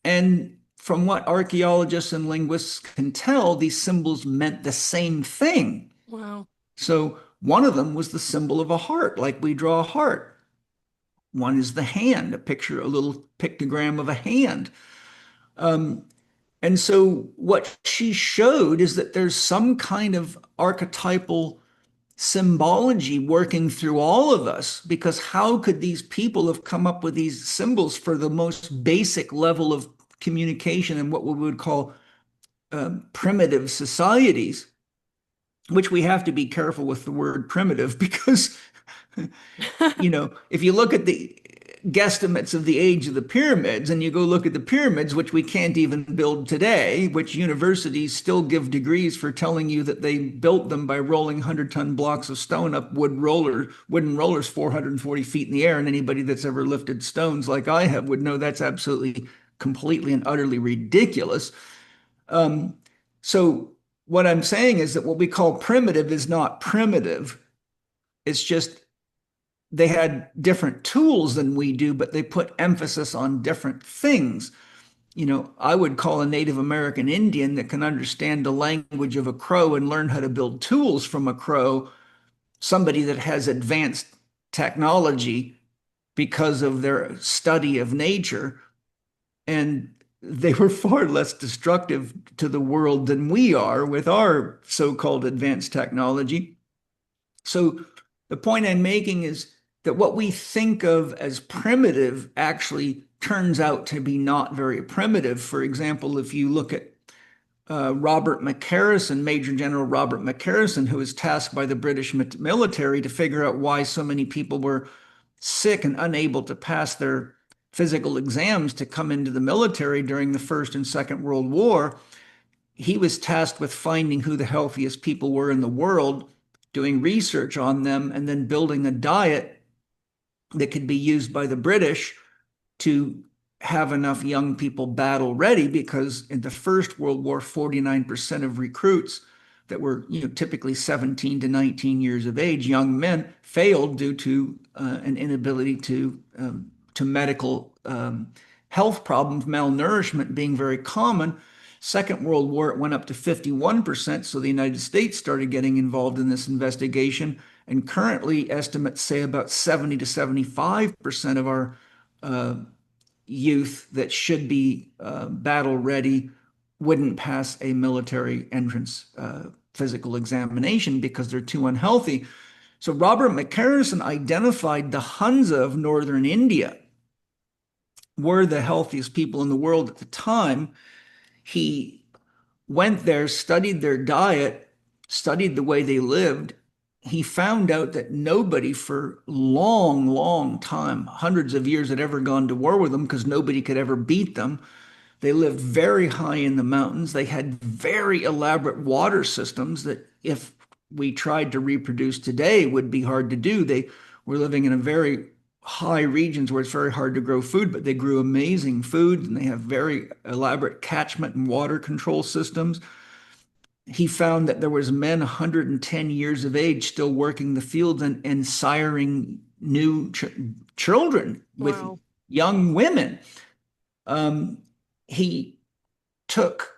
And from what archaeologists and linguists can tell, these symbols meant the same thing. Wow. So one of them was the symbol of a heart, like we draw a heart. One is the hand, a picture, a little pictogram of a hand. Um, and so what she showed is that there's some kind of archetypal symbology working through all of us, because how could these people have come up with these symbols for the most basic level of communication in what we would call primitive societies, which we have to be careful with the word primitive because if you look at the guesstimates of the age of the pyramids and you go look at the pyramids, which we can't even build today, which universities still give degrees for telling you that they built them by rolling 100-ton blocks of stone up wooden rollers 440 feet in the air. And anybody that's ever lifted stones like I have would know that's absolutely, completely and utterly ridiculous. So what I'm saying is that what we call primitive is not primitive. It's just they had different tools than we do, but they put emphasis on different things. I would call a Native American Indian that can understand the language of a crow and learn how to build tools from a crow, somebody that has advanced technology because of their study of nature. And they were far less destructive to the world than we are with our so-called advanced technology. So the point I'm making is that what we think of as primitive actually turns out to be not very primitive. For example, if you look at Robert McCarrison, Major General Robert McCarrison, who was tasked by the British military to figure out why so many people were sick and unable to pass their physical exams to come into the military during the First and Second World War, he was tasked with finding who the healthiest people were in the world, doing research on them, and then building a diet that could be used by the British to have enough young people battle ready, because in the First World War, 49% of recruits that were typically 17 to 19 years of age, young men, failed due to an inability to medical health problems, malnourishment being very common. Second World War, it went up to 51%. So the United States started getting involved in this investigation. And currently, estimates say about 70 to 75% of our youth that should be battle ready wouldn't pass a military entrance physical examination because they're too unhealthy. So Robert McCarrison identified the Hunza of northern India were the healthiest people in the world at the time. He went there, studied their diet, studied the way they lived. He found out that nobody for long, long time, hundreds of years, had ever gone to war with them because nobody could ever beat them. They lived very high in the mountains. They had very elaborate water systems that, if we tried to reproduce today, would be hard to do. They were living in a very high regions where it's very hard to grow food, but they grew amazing food and they have very elaborate catchment and water control systems. He found that there was men 110 years of age still working the fields and siring new children with Wow. young women. Um, he took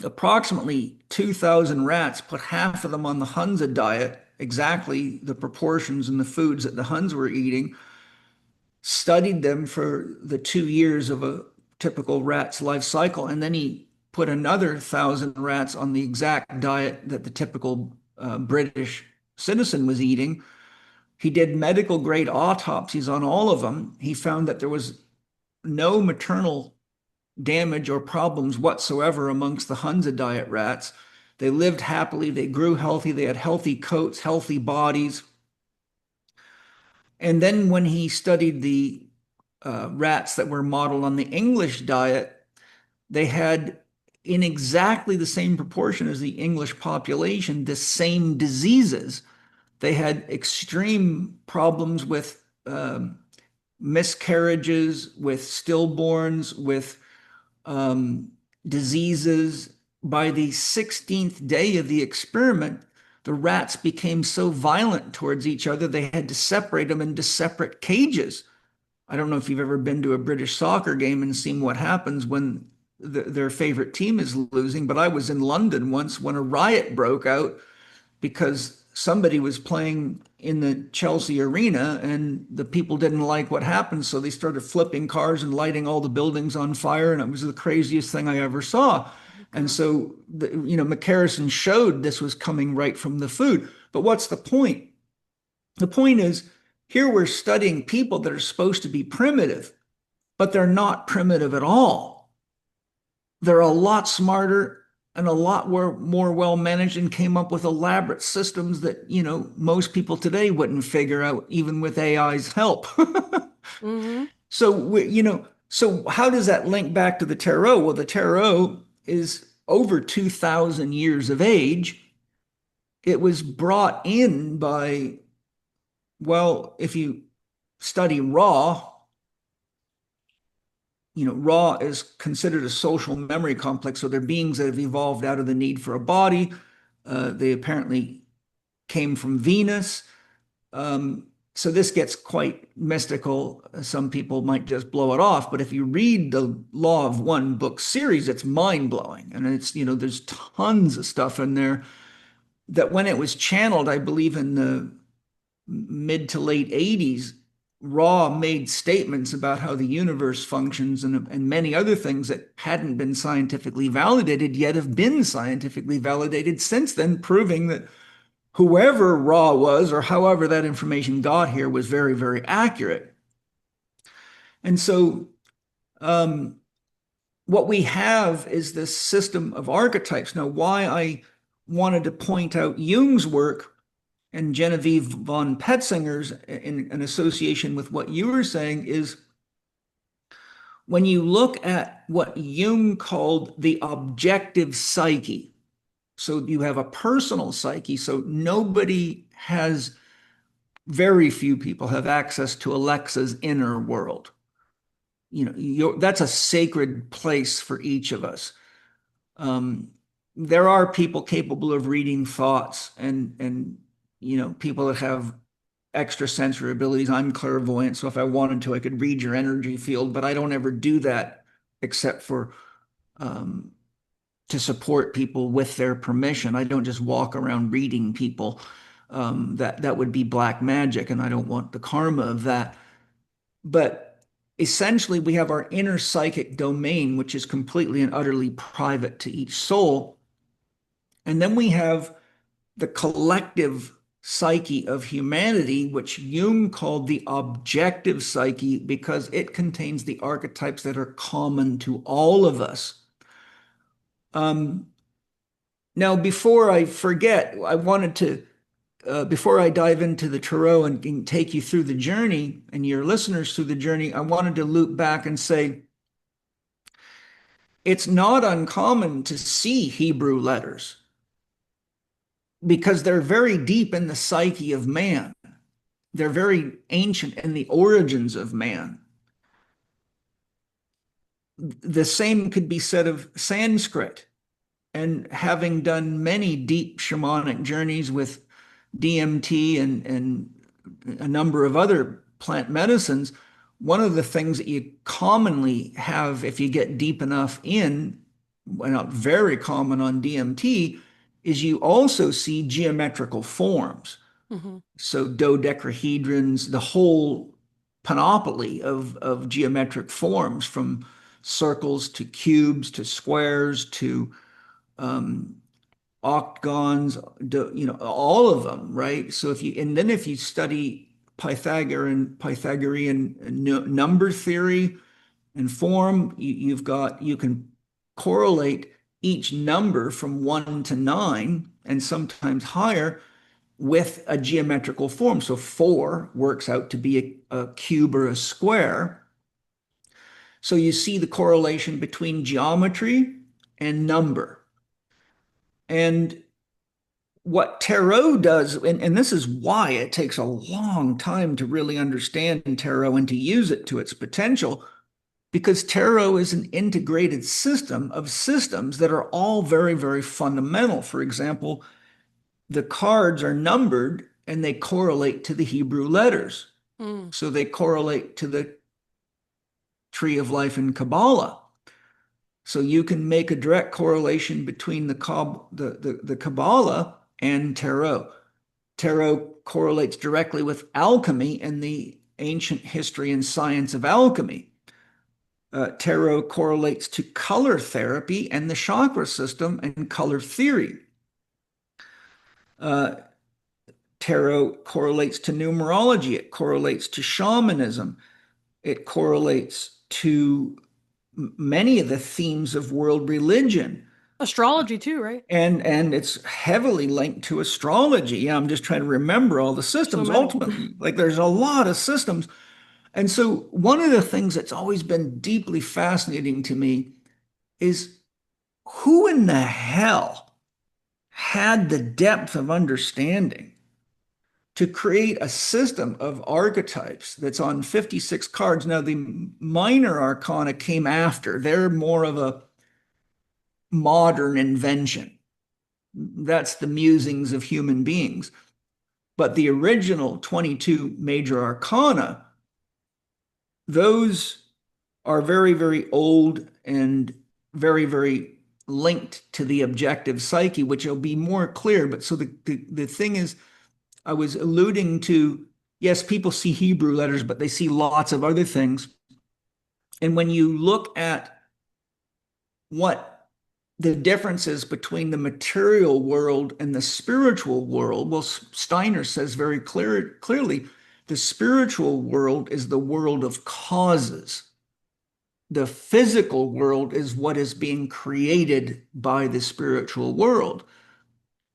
approximately 2,000 rats, put half of them on the Hunza diet, exactly the proportions and the foods that the Huns were eating, studied them for the 2 years of a typical rat's life cycle, and then he put another 1,000 rats on the exact diet that the typical British citizen was eating. He did medical grade autopsies on all of them. He found that there was no maternal damage or problems whatsoever amongst the Hunza diet rats. They lived happily, they grew healthy, they had healthy coats, healthy bodies. And then when he studied the rats that were modeled on the English diet, they had, in exactly the same proportion as the English population, the same diseases. They had extreme problems with miscarriages, with stillborns, with diseases. By the 16th day of the experiment, the rats became so violent towards each other, they had to separate them into separate cages. I don't know if you've ever been to a British soccer game and seen what happens when their favorite team is losing, but I was in London once when a riot broke out because somebody was playing in the Chelsea arena and the people didn't like what happened. So they started flipping cars and lighting all the buildings on fire. And it was the craziest thing I ever saw. And God. so, McCarrison showed this was coming right from the food. But what's the point? The point is, here we're studying people that are supposed to be primitive, but they're not primitive at all. They're a lot smarter and a lot more well managed and came up with elaborate systems that, most people today wouldn't figure out, even with AI's help. Mm-hmm. So how does that link back to the tarot? Well, the tarot is over 2,000 years of age. It was brought in by, well, if you study Ra, Ra is considered a social memory complex. So they're beings that have evolved out of the need for a body. They apparently came from Venus. So this gets quite mystical. Some people might just blow it off, but if you read the Law of One book series, it's mind blowing. And there's tons of stuff in there that when it was channeled, I believe in the mid to late 80s, Ra made statements about how the universe functions and many other things that hadn't been scientifically validated yet have been scientifically validated since then, proving that whoever Ra was or however that information got here was very, very accurate. And so what we have is this system of archetypes. Now, why I wanted to point out Jung's work and Genevieve von Petzinger's in an association with what you were saying is when you look at what Jung called the objective psyche. So you have a personal psyche. So very few people have access to Alexa's inner world. That's a sacred place for each of us. Um, there are people capable of reading thoughts and people that have extrasensory abilities. I'm clairvoyant, so if I wanted to, I could read your energy field, but I don't ever do that except for um, to support people with their permission. I don't just walk around reading people. That would be black magic, and I don't want the karma of that. But essentially we have our inner psychic domain, which is completely and utterly private to each soul. And then we have the collective psyche of humanity, which Jung called the objective psyche because it contains the archetypes that are common to all of us. Um, Now, before I forget, I wanted to, before I dive into the tarot and take you through the journey and your listeners through the journey, I wanted to loop back and say it's not uncommon to see Hebrew letters because they're very deep in the psyche of man. They're very ancient in the origins of man. The same could be said of Sanskrit. And having done many deep shamanic journeys with DMT and a number of other plant medicines, one of the things that you commonly have if you get deep enough in, well, not very common on DMT, is you also see geometrical forms. Hmm. So dodecahedrons, the whole panoply of geometric forms from circles to cubes to squares to um, octagons, all of them, right? So and then if you study Pythagorean number theory and form, you can correlate each number from 1 to 9 and sometimes higher with a geometrical form. So 4 works out to be a cube or a square. So you see the correlation between geometry and number. And what tarot does, and this is why it takes a long time to really understand tarot and to use it to its potential, because tarot is an integrated system of systems that are all very, very fundamental. For example, the cards are numbered and they correlate to the Hebrew letters. Mm. So they correlate to the tree of life in Kabbalah. So you can make a direct correlation between the Kabbalah and tarot. Tarot correlates directly with alchemy and the ancient history and science of alchemy. Tarot correlates to color therapy and the chakra system and color theory. Uh, Tarot correlates to numerology. It correlates to shamanism. It correlates to many of the themes of world religion. Astrology too, right? And it's heavily linked to astrology. Yeah, I'm just trying to remember all the So systems. many. Ultimately, like there's a lot of systems. And so one of the things that's always been deeply fascinating to me is who in the hell had the depth of understanding to create a system of archetypes that's on 56 cards. Now, the minor arcana came after. They're more of a modern invention. That's the musings of human beings. But the original 22 major arcana, those are very, very old and very, very linked to the objective psyche, which will be more clear. But so the thing is, I was alluding to, yes, people see Hebrew letters, but they see lots of other things. And when you look at what the differences between the material world and the spiritual world, well, Steiner says very clearly, the spiritual world is the world of causes. The physical world is what is being created by the spiritual world.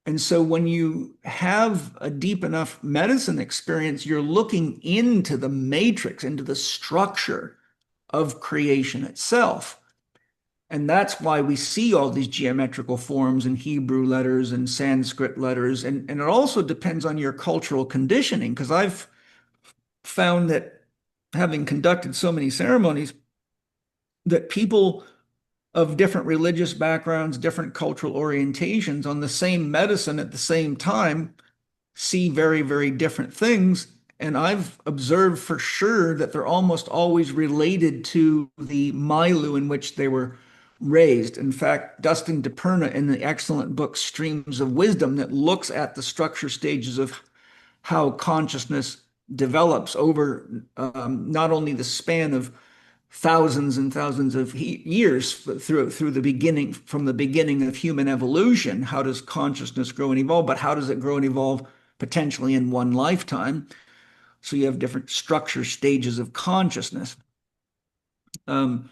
And so when you have a deep enough medicine experience, you're looking into the matrix, into the structure of creation itself. And that's why we see all these geometrical forms in Hebrew letters and Sanskrit letters. And it also depends on your cultural conditioning, because I've found that having conducted so many ceremonies, that people of different religious backgrounds, different cultural orientations on the same medicine at the same time see very, very different things. And I've observed for sure that they're almost always related to the milieu in which they were raised. In fact, Dustin DePerna in the excellent book Streams of Wisdom that looks at the structure stages of how consciousness develops over not only the span of thousands and thousands of years through the beginning, from the beginning of human evolution. How does consciousness grow and evolve? But how does it grow and evolve potentially in one lifetime? So you have different structure stages of consciousness. Um,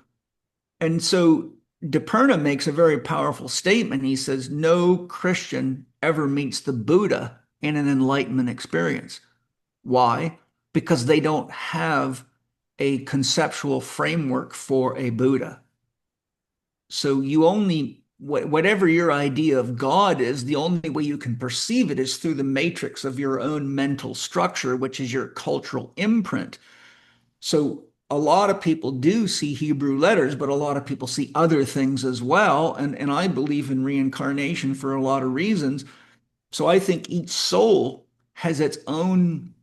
and so DePerna makes a very powerful statement. He says, no Christian ever meets the Buddha in an enlightenment experience. Why? Because they don't have a conceptual framework for a Buddha. So you only, whatever your idea of God is, the only way you can perceive it is through the matrix of your own mental structure, which is your cultural imprint. So a lot of people do see Hebrew letters, but a lot of people see other things as well. And I believe in reincarnation for a lot of reasons. So I think each soul has its own,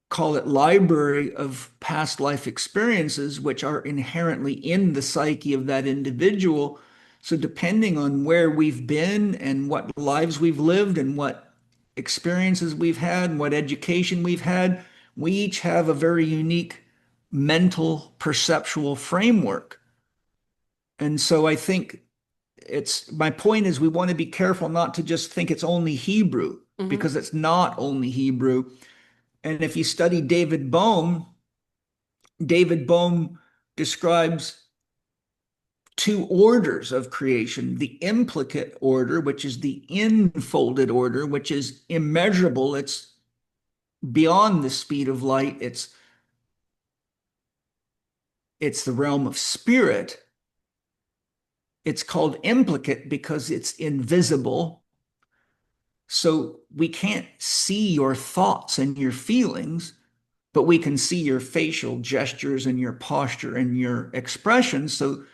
call it, library of past life experiences, which are inherently in the psyche of that individual. So depending on where we've been and what lives we've lived and what experiences we've had and what education we've had, we each have a very unique mental perceptual framework. And so I think it's, my point is, we want to be careful not to just think it's only Hebrew, Hmm. because it's not only Hebrew. And if you study David Bohm describes two orders of creation: the implicate order, which is the infolded order, which is immeasurable. It's beyond the speed of light. It's the realm of spirit. It's called implicate because it's invisible. So we can't see your thoughts and your feelings, but we can see your facial gestures and your posture and your expressions. So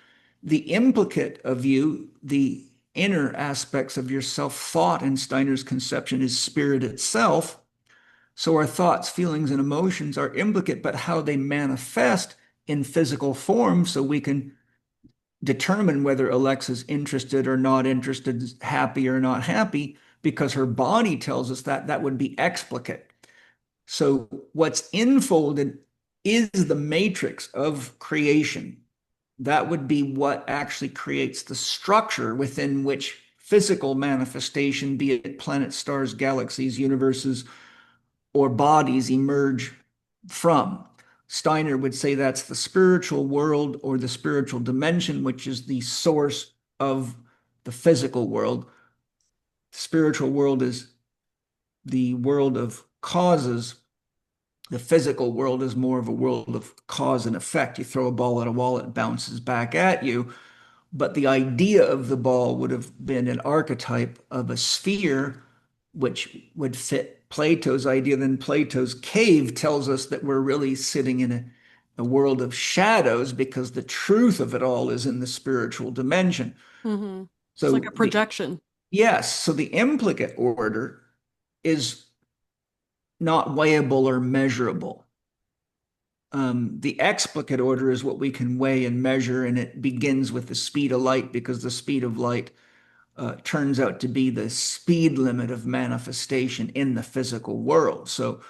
the implicate of you, the inner aspects of your self-thought in Steiner's conception, is spirit itself. So our thoughts, feelings, and emotions are implicate, but how they manifest in physical form, so we can determine whether Alexa's interested or not interested, happy or not happy, because her body tells us that, that would be explicate. So what's infolded is the matrix of creation. That would be what actually creates the structure within which physical manifestation, be it planets, stars, galaxies, universes, or bodies, emerge from. Steiner would say that's the spiritual world or the spiritual dimension, which is the source of the physical world. The spiritual world is the world of causes. The physical world is more of a world of cause and effect. You throw a ball at a wall, it bounces back at you. But the idea of the ball would have been an archetype of a sphere, which would fit Plato's idea. Then Plato's cave tells us that we're really sitting in a world of shadows, because the truth of it all is in the spiritual dimension. Hmm. It's like a So projection. yes, so the implicate order is not weighable or measurable. The explicate order is what we can weigh and measure, and it begins with the speed of light, because the speed of light turns out to be the speed limit of manifestation in the physical world. So,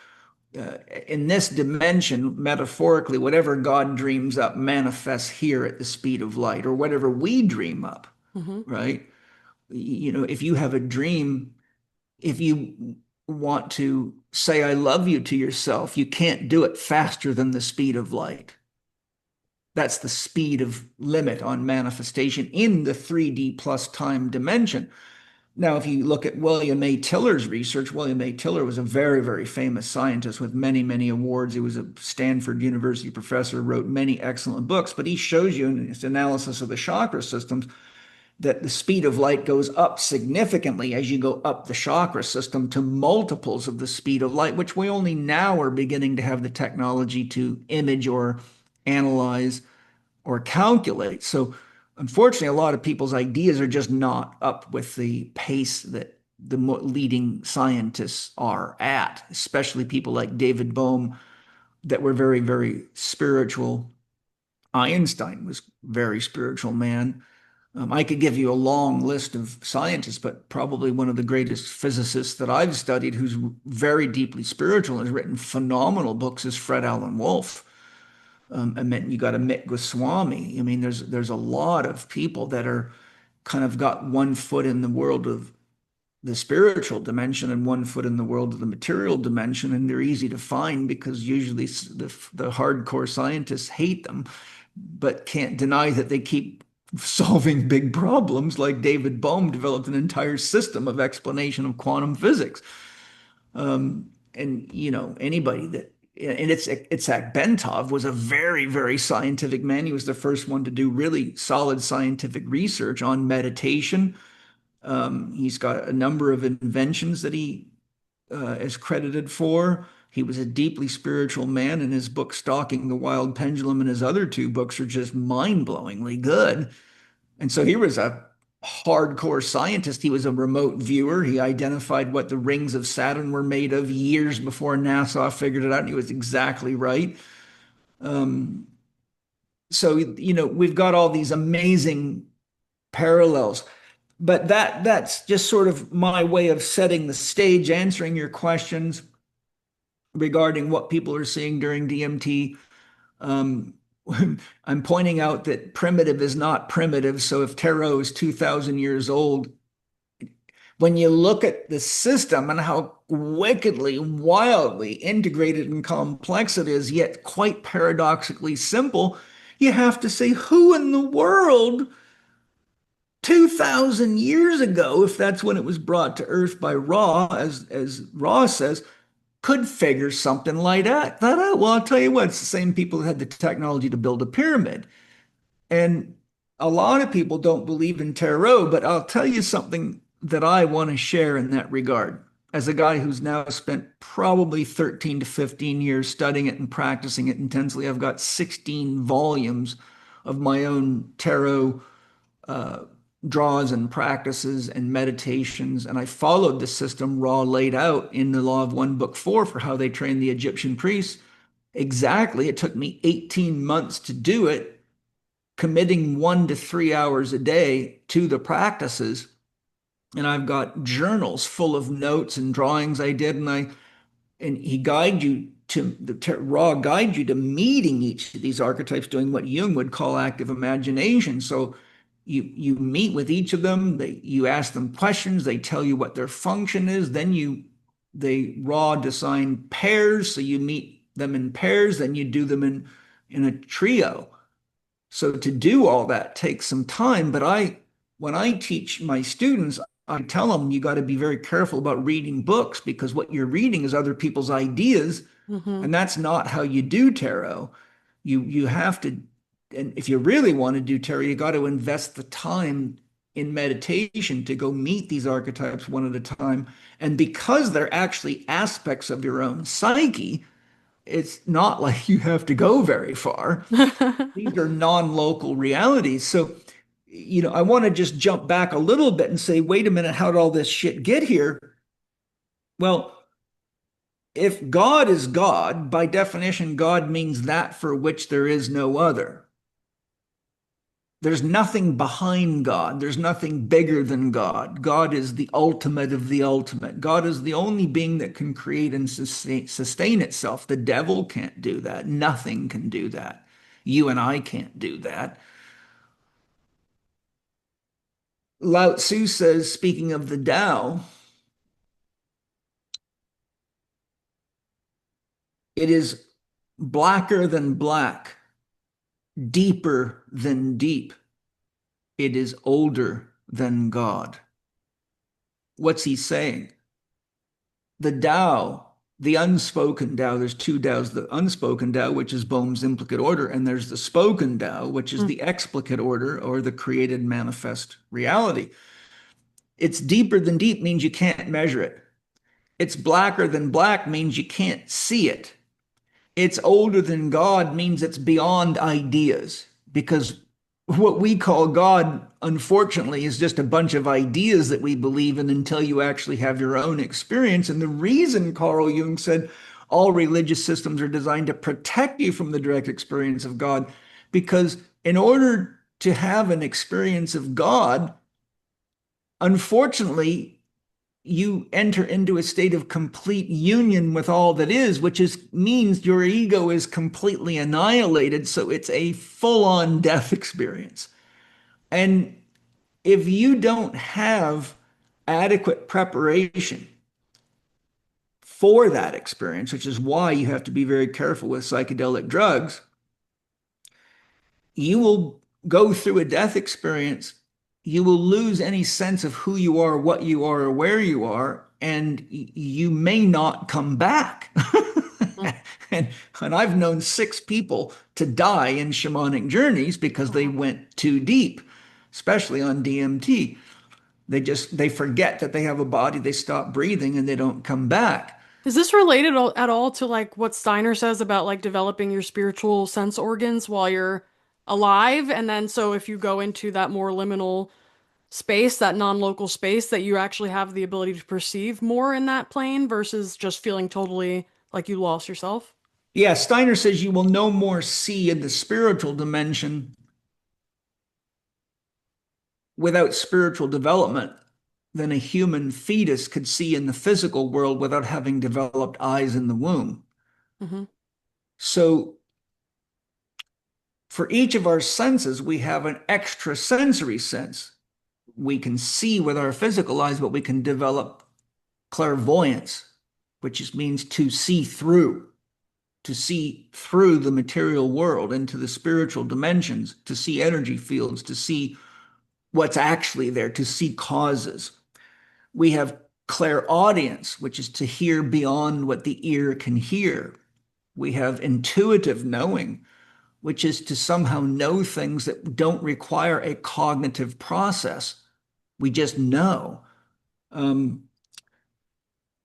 in this dimension, metaphorically, whatever God dreams up manifests here at the speed of light, or whatever we dream up, Hmm. right? You know, if you have a dream, if you want to say, I love you to yourself, you can't do it faster than the speed of light. That's the speed of limit on manifestation in the 3D plus time dimension. Now, if you look at William A. Tiller's research, William A. Tiller was a very, very famous scientist with many, many awards. He was a Stanford University professor, wrote many excellent books, but he shows you in his analysis of the chakra systems that the speed of light goes up significantly as you go up the chakra system to multiples of the speed of light, which we only now are beginning to have the technology to image or analyze or calculate. So, unfortunately, a lot of people's ideas are just not up with the pace that the leading scientists are at, especially people like David Bohm, that were very, very spiritual. Einstein was a very spiritual man. I could give you a long list of scientists, but probably one of the greatest physicists that I've studied, who's very deeply spiritual and has written phenomenal books, is Fred Allen Wolf. I mean, you got Amit Goswami. I mean, there's a lot of people that are kind of got one foot in the world of the spiritual dimension and one foot in the world of the material dimension, and they're easy to find because usually the hardcore scientists hate them, but can't deny that they keep solving big problems. Like David Bohm developed an entire system of explanation of quantum physics. And anybody that and Itzhak Bentov was a very, very scientific man. He was the first one to do really solid scientific research on meditation. He's got a number of inventions that he is credited for. He was a deeply spiritual man, and his book Stalking the Wild Pendulum and his other two books are just mind-blowingly good. And so he was a hardcore scientist. He was a remote viewer. He identified what the rings of Saturn were made of years before NASA figured it out, and he was exactly right. Um, so, we've got all these amazing parallels. But that's just sort of my way of setting the stage, answering your questions regarding what people are seeing during DMT. Um, I'm pointing out that primitive is not primitive. So if tarot is 2,000 years old, when you look at the system and how wickedly, wildly integrated and complex it is, yet quite paradoxically simple, you have to say, who in the world 2,000 years ago, if that's when it was brought to Earth by Ra, as Ra says, could figure something like that out? Well, I'll tell you what, it's the same people that had the technology to build a pyramid. And a lot of people don't believe in tarot, but I'll tell you something that I want to share in that regard. As a guy who's now spent probably 13 to 15 years studying it and practicing it intensely, I've got 16 volumes of my own tarot uh, draws and practices and meditations. And I followed the system Ra laid out in the Law of One, Book 4 for how they trained the Egyptian priests. Exactly. It took me 18 months to do it, committing 1 to 3 hours a day to the practices. And I've got journals full of notes and drawings I did, and he guide you to the Ra guide you to meeting each of these archetypes, doing what Jung would call active imagination. So you meet with each of them, you ask them questions, they tell you what their function is, then they Ra design pairs, so you meet them in pairs, then you do them in a trio. So to do all that takes some time, but when I teach my students, I tell them you got to be very careful about reading books because what you're reading is other people's ideas, Hmm. and that's not how you do tarot. You have to, and if you really want to do tarot, you got to invest the time in meditation to go meet these archetypes one at a time. And because they're actually aspects of your own psyche, it's not like you have to go very far. These are non-local realities. So, I want to just jump back a little bit and say, wait a minute, how did all this shit get here? Well, if God is God, by definition, God means that for which there is no other. There's nothing behind God. There's nothing bigger than God. God is the ultimate of the ultimate. God is the only being that can create and sustain itself. The devil can't do that. Nothing can do that. You and I can't do that. Lao Tzu says, speaking of the Tao, it is blacker than black, deeper than deep. It is older than God. What's he saying? The Tao, the unspoken Tao, there's two Taos, the unspoken Tao, which is Bohm's implicate order, and there's the spoken Tao, which is the explicate order or the created manifest reality. It's deeper than deep means you can't measure it. It's blacker than black means you can't see it. It's older than God means it's beyond ideas because what we call God, unfortunately, is just a bunch of ideas that we believe in until you actually have your own experience. And the reason Carl Jung said all religious systems are designed to protect you from the direct experience of God, because in order to have an experience of God, unfortunately, you enter into a state of complete union with all that is, which is means your ego is completely annihilated. So it's a full-on death experience. And if you don't have adequate preparation for that experience, which is why you have to be very careful with psychedelic drugs, you will go through a death experience. You will lose any sense of who you are, what you are, or where you are, and you may not come back. Mm. and, and I've known 6 people to die in shamanic journeys because they Wow. went too deep, especially on DMT. They forget that they have a body, they stop breathing, and they don't come back. Is this related at all to like what Steiner says about like developing your spiritual sense organs while you're alive? And then so if you go into that more liminal space, that non-local space, that you actually have the ability to perceive more in that plane versus just feeling totally like you lost yourself? Yeah, Steiner says you will no more see in the spiritual dimension without spiritual development than a human fetus could see in the physical world without having developed eyes in the womb. Hmm. So, for each of our senses, we have an extrasensory sense. We can see with our physical eyes, but we can develop clairvoyance, which just means to see through the material world into the spiritual dimensions, to see energy fields, to see what's actually there, to see causes. We have clairaudience, which is to hear beyond what the ear can hear. We have intuitive knowing, which is to somehow know things that don't require a cognitive process. We just know. Um,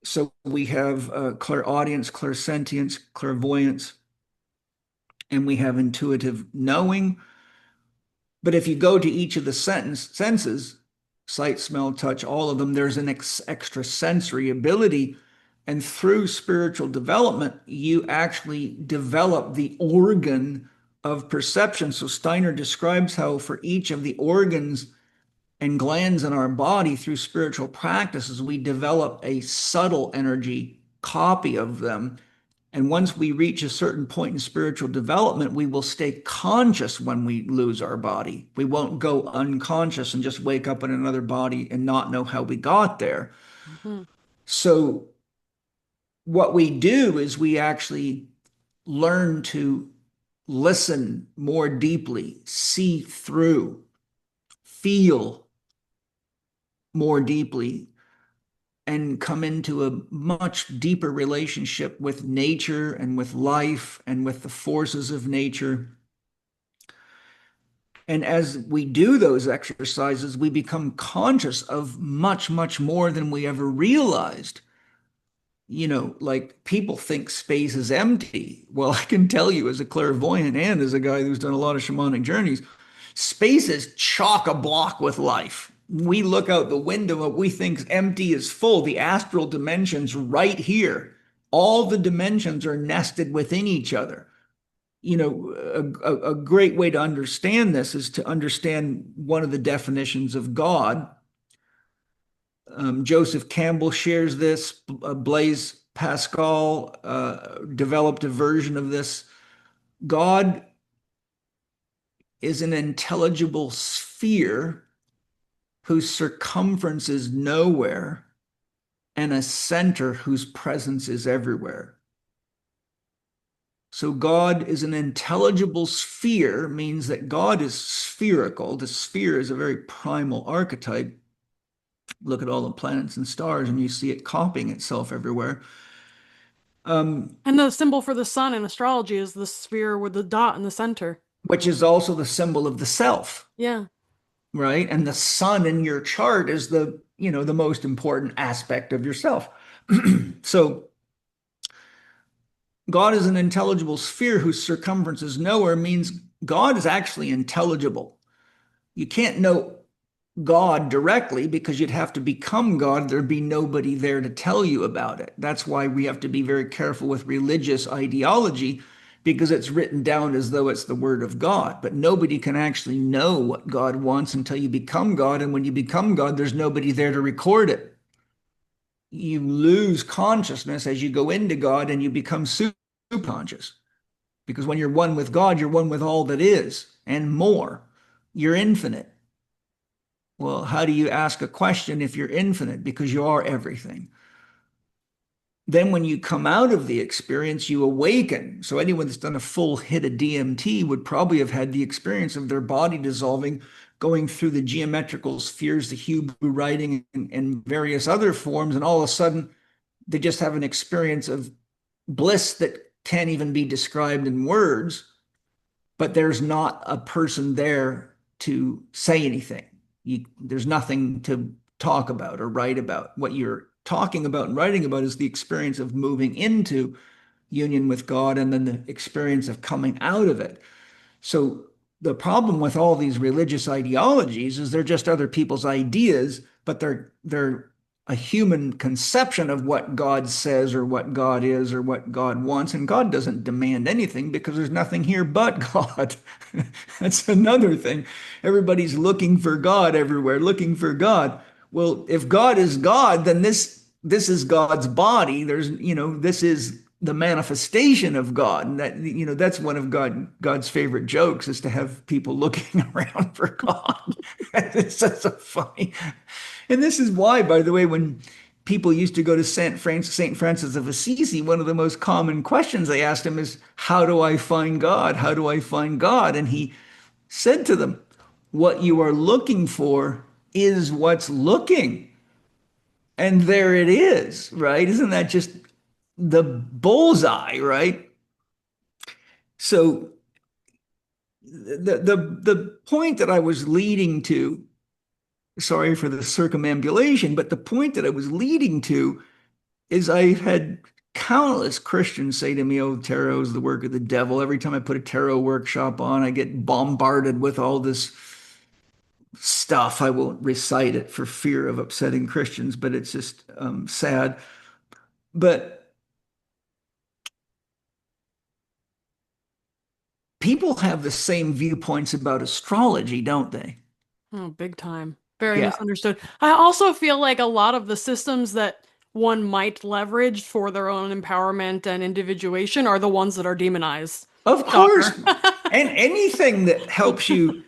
so we have clairaudience, clairsentience, clairvoyance, and we have intuitive knowing. But if you go to each of the senses, sight, smell, touch, all of them, there's an extra sensory ability. And through spiritual development, you actually develop the organ of perception. So Steiner describes how for each of the organs and glands in our body through spiritual practices, we develop a subtle energy copy of them. And once we reach a certain point in spiritual development, we will stay conscious when we lose our body. We won't go unconscious and just wake up in another body and not know how we got there. Hmm. So, what we do is we actually learn to listen more deeply, see through, feel more deeply, and come into a much deeper relationship with nature and with life and with the forces of nature. And as we do those exercises, we become conscious of much, much more than we ever realized. Like people think space is empty. Well, I can tell you as a clairvoyant and as a guy who's done a lot of shamanic journeys, space is chock a block with life. We look out the window, what we think is empty is full. The astral dimensions right here. All the dimensions are nested within each other. A great way to understand this is to understand one of the definitions of God. Joseph Campbell shares this. Blaise Pascal developed a version of this. God is an intelligible sphere whose circumference is nowhere and a center whose presence is everywhere. So God is an intelligible sphere, means that God is spherical. The sphere is a very primal archetype. Look at all the planets and stars and you see it copying itself everywhere. And the symbol for the sun in astrology is the sphere with the dot in the center. Which is also the symbol of the self, Yeah. right? And the sun in your chart is the most important aspect of yourself. So God is an intelligible sphere whose circumference is nowhere means God is actually intelligible. You can't know God directly because you'd have to become God. There'd be nobody there to tell you about it. That's why we have to be very careful with religious ideology because it's written down as though it's the word of God. But nobody can actually know what God wants until you become God. And when you become God, there's nobody there to record it. you lose consciousness as you go into God and you become superconscious. Because when you're one with God, you're one with all that is and more. You're infinite. Well, how do you ask a question if you're infinite? Because you are everything. Then when you come out of the experience, you awaken. So anyone that's done a full hit of DMT would probably have had the experience of their body dissolving, going through the geometrical spheres, the Hebrew writing, and various other forms, and all of a sudden they just have an experience of bliss that can't even be described in words, but there's not a person there to say anything. There's nothing to talk about or write about. What you're talking about and writing about is the experience of moving into union with God and then the experience of coming out of it. So the problem with all these religious ideologies is they're just other people's ideas, but they're a human conception of what God says or what God is or what God wants. And God doesn't demand anything because there's nothing here but God. That's another thing. Everybody's looking for God everywhere, looking for God. Well, if God is God, then this is God's body. This is the manifestation of God. And that's one of God's favorite jokes is to have people looking around for God. It's just so funny. And this is why, by the way, when people used to go to St. Francis of Assisi, one of the most common questions they asked him is, how do I find God? How do I find God? And he said to them, what you are looking for is what's looking. And there it is, right? Isn't that just the bullseye, right? So the point that I was leading to, sorry for the circumambulation, but the point that I was leading to is I've had countless Christians say to me, oh, tarot is the work of the devil. Every time I put a tarot workshop on, I get bombarded with all this stuff. I won't recite it for fear of upsetting Christians, but it's just sad. But people have the same viewpoints about astrology, don't they? Oh, big time. Very Yeah. misunderstood. I also feel like a lot of the systems that one might leverage for their own empowerment and individuation are the ones that are demonized. Of course. Shocker. And anything that helps you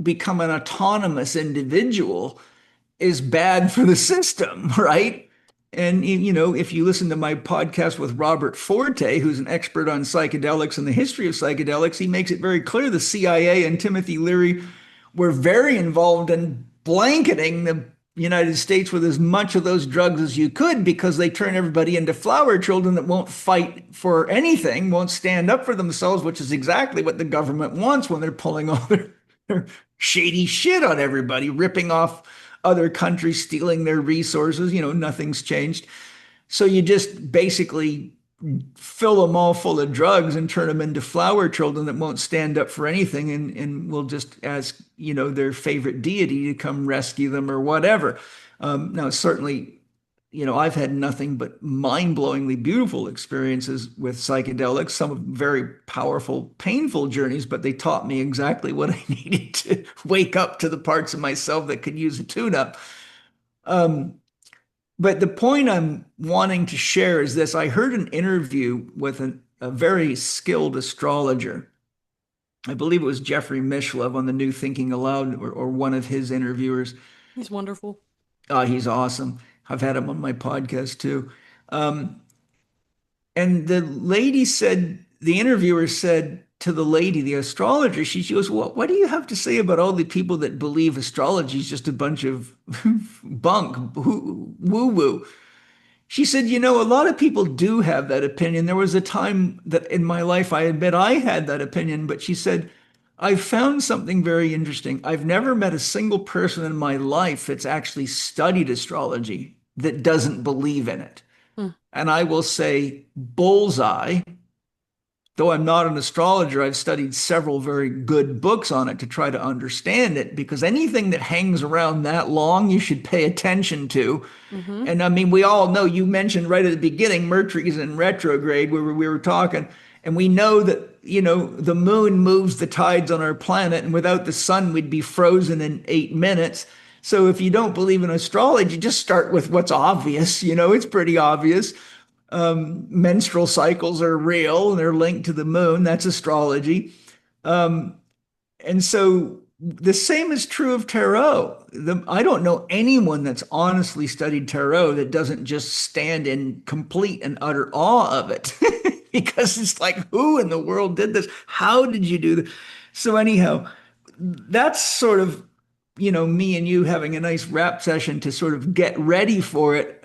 become an autonomous individual is bad for the system, right? And if you listen to my podcast with Robert Forte, who's an expert on psychedelics and the history of psychedelics, he makes it very clear the CIA and Timothy Leary were very involved in blanketing the United States with as much of those drugs as you could because they turn everybody into flower children that won't fight for anything, won't stand up for themselves, which is exactly what the government wants when they're pulling all their shady shit on everybody, ripping off other countries, stealing their resources. Nothing's changed. So you just basically fill them all full of drugs and turn them into flower children that won't stand up for anything and will just ask, their favorite deity to come rescue them or whatever. Now, certainly, I've had nothing but mind-blowingly beautiful experiences with psychedelics, some very powerful, painful journeys, but they taught me exactly what I needed to wake up to the parts of myself that could use a tune-up. But the point I'm wanting to share is this. I heard an interview with a very skilled astrologer. I believe it was Jeffrey Mishlove on the New Thinking Aloud or one of his interviewers. He's wonderful. He's awesome. I've had him on my podcast too. Um, and the interviewer said to the lady, the astrologer, she goes, what do you have to say about all the people that believe astrology is just a bunch of bunk, woo-woo? She said, a lot of people do have that opinion. There was a time that in my life, I admit I had that opinion, but she said, I found something very interesting. I've never met a single person in my life that's actually studied astrology that doesn't believe in it. Hmm. And I will say, bullseye. Though I'm not an astrologer, I've studied several very good books on it to try to understand it because anything that hangs around that long, you should pay attention to. Mm-hmm. And I mean, we all know, you mentioned right at the beginning, Mercury's in retrograde where we were talking, and we know that, the moon moves the tides on our planet, and without the sun, we'd be frozen in 8 minutes. So if you don't believe in astrology, just start with what's obvious. It's pretty obvious. Menstrual cycles are real and they're linked to the moon. That's astrology. Um, and so the same is true of tarot. I don't know anyone that's honestly studied tarot that doesn't just stand in complete and utter awe of it. Because it's like, who in the world did this? How did you do this? So anyhow, that's sort of, me and you having a nice rap session to sort of get ready for it.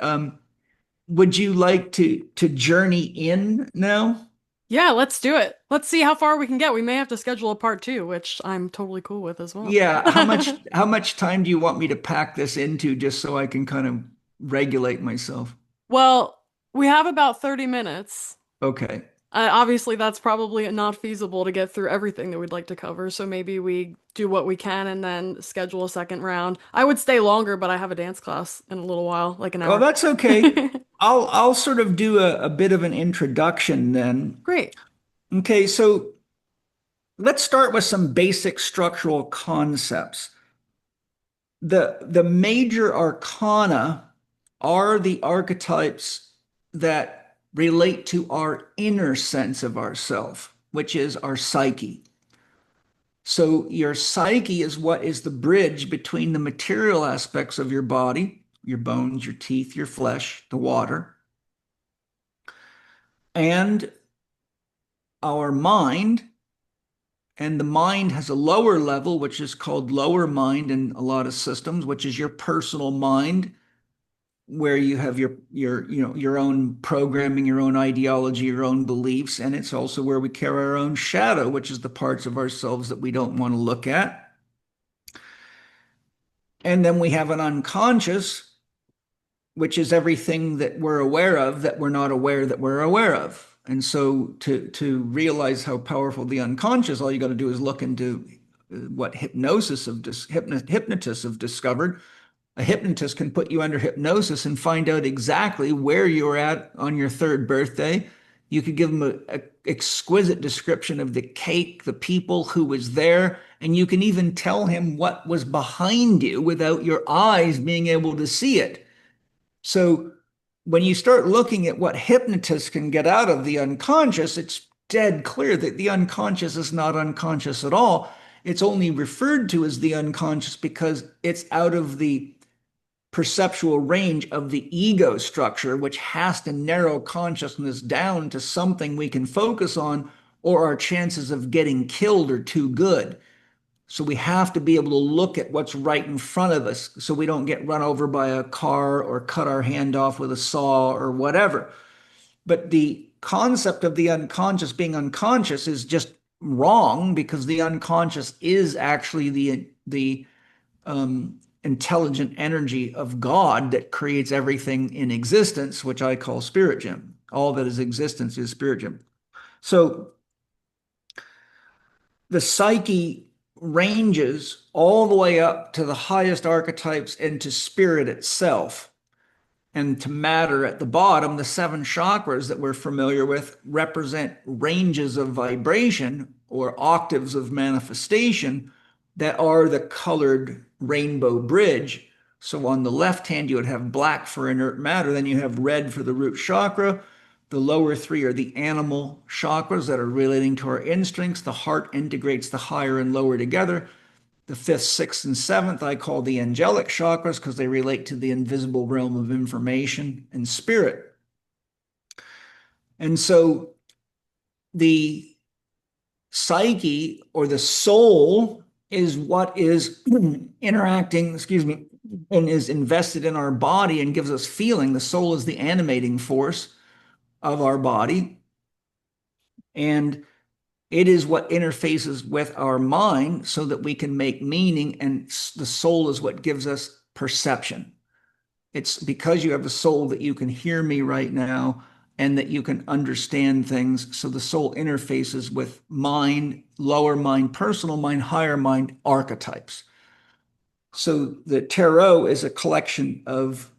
Would you like to journey in now? Yeah, let's do it. Let's see how far we can get. We may have to schedule a part two, which I'm totally cool with as well. Yeah, how much time do you want me to pack this into just so I can kind of regulate myself? Well, we have about 30 minutes. Okay. Obviously, that's probably not feasible to get through everything that we'd like to cover, so maybe we do what we can and then schedule a second round. I would stay longer, but I have a dance class in a little while, like an Oh, hour. that's okay. I'll sort of do a bit of an introduction then. Great. Okay, so let's start with some basic structural concepts. The major arcana are the archetypes that relate to our inner sense of ourself, which is our psyche. So your psyche is what is the bridge between the material aspects of your body, your bones, your teeth, your flesh, the water, and our mind. And the mind has a lower level, which is called lower mind in a lot of systems, which is your personal mind, where you have your own programming, your own ideology, your own beliefs, and it's also where we carry our own shadow, which is the parts of ourselves that we don't want to look at. And then we have an unconscious, which is everything that we're aware of that we're not aware that we're aware of. And so to realize how powerful the unconscious, all you got to do is look into what hypnotists have discovered. A hypnotist can put you under hypnosis and find out exactly where you're at on your third birthday. You could give them a exquisite description of the cake, the people who was there, and you can even tell him what was behind you without your eyes being able to see it. So when you start looking at what hypnotists can get out of the unconscious, it's dead clear that the unconscious is not unconscious at all. It's only referred to as the unconscious because it's out of the perceptual range of the ego structure, which has to narrow consciousness down to something we can focus on, or our chances of getting killed are too good. So we have to be able to look at what's right in front of us so we don't get run over by a car or cut our hand off with a saw or whatever. But the concept of the unconscious being unconscious is just wrong because the unconscious is actually the intelligent energy of God that creates everything in existence, which I call spirit gem. All that is existence is spirit gem. So the psyche ranges all the way up to the highest archetypes and to spirit itself. And to matter at the bottom, the seven chakras that we're familiar with represent ranges of vibration or octaves of manifestation that are the colored rainbow bridge. So on the left hand, you would have black for inert matter, then you have red for the root chakra. The lower three are the animal chakras that are relating to our instincts. The heart integrates the higher and lower together. The fifth, sixth, and seventh I call the angelic chakras because they relate to the invisible realm of information and spirit. And so the psyche or the soul is what is interacting, excuse me, and is invested in our body and gives us feeling. The soul is the animating force of our body. And it is what interfaces with our mind so that we can make meaning, and the soul is what gives us perception. It's because you have a soul that you can hear me right now and that you can understand things. So the soul interfaces with mind, lower mind, personal mind, higher mind, archetypes. So the tarot is a collection of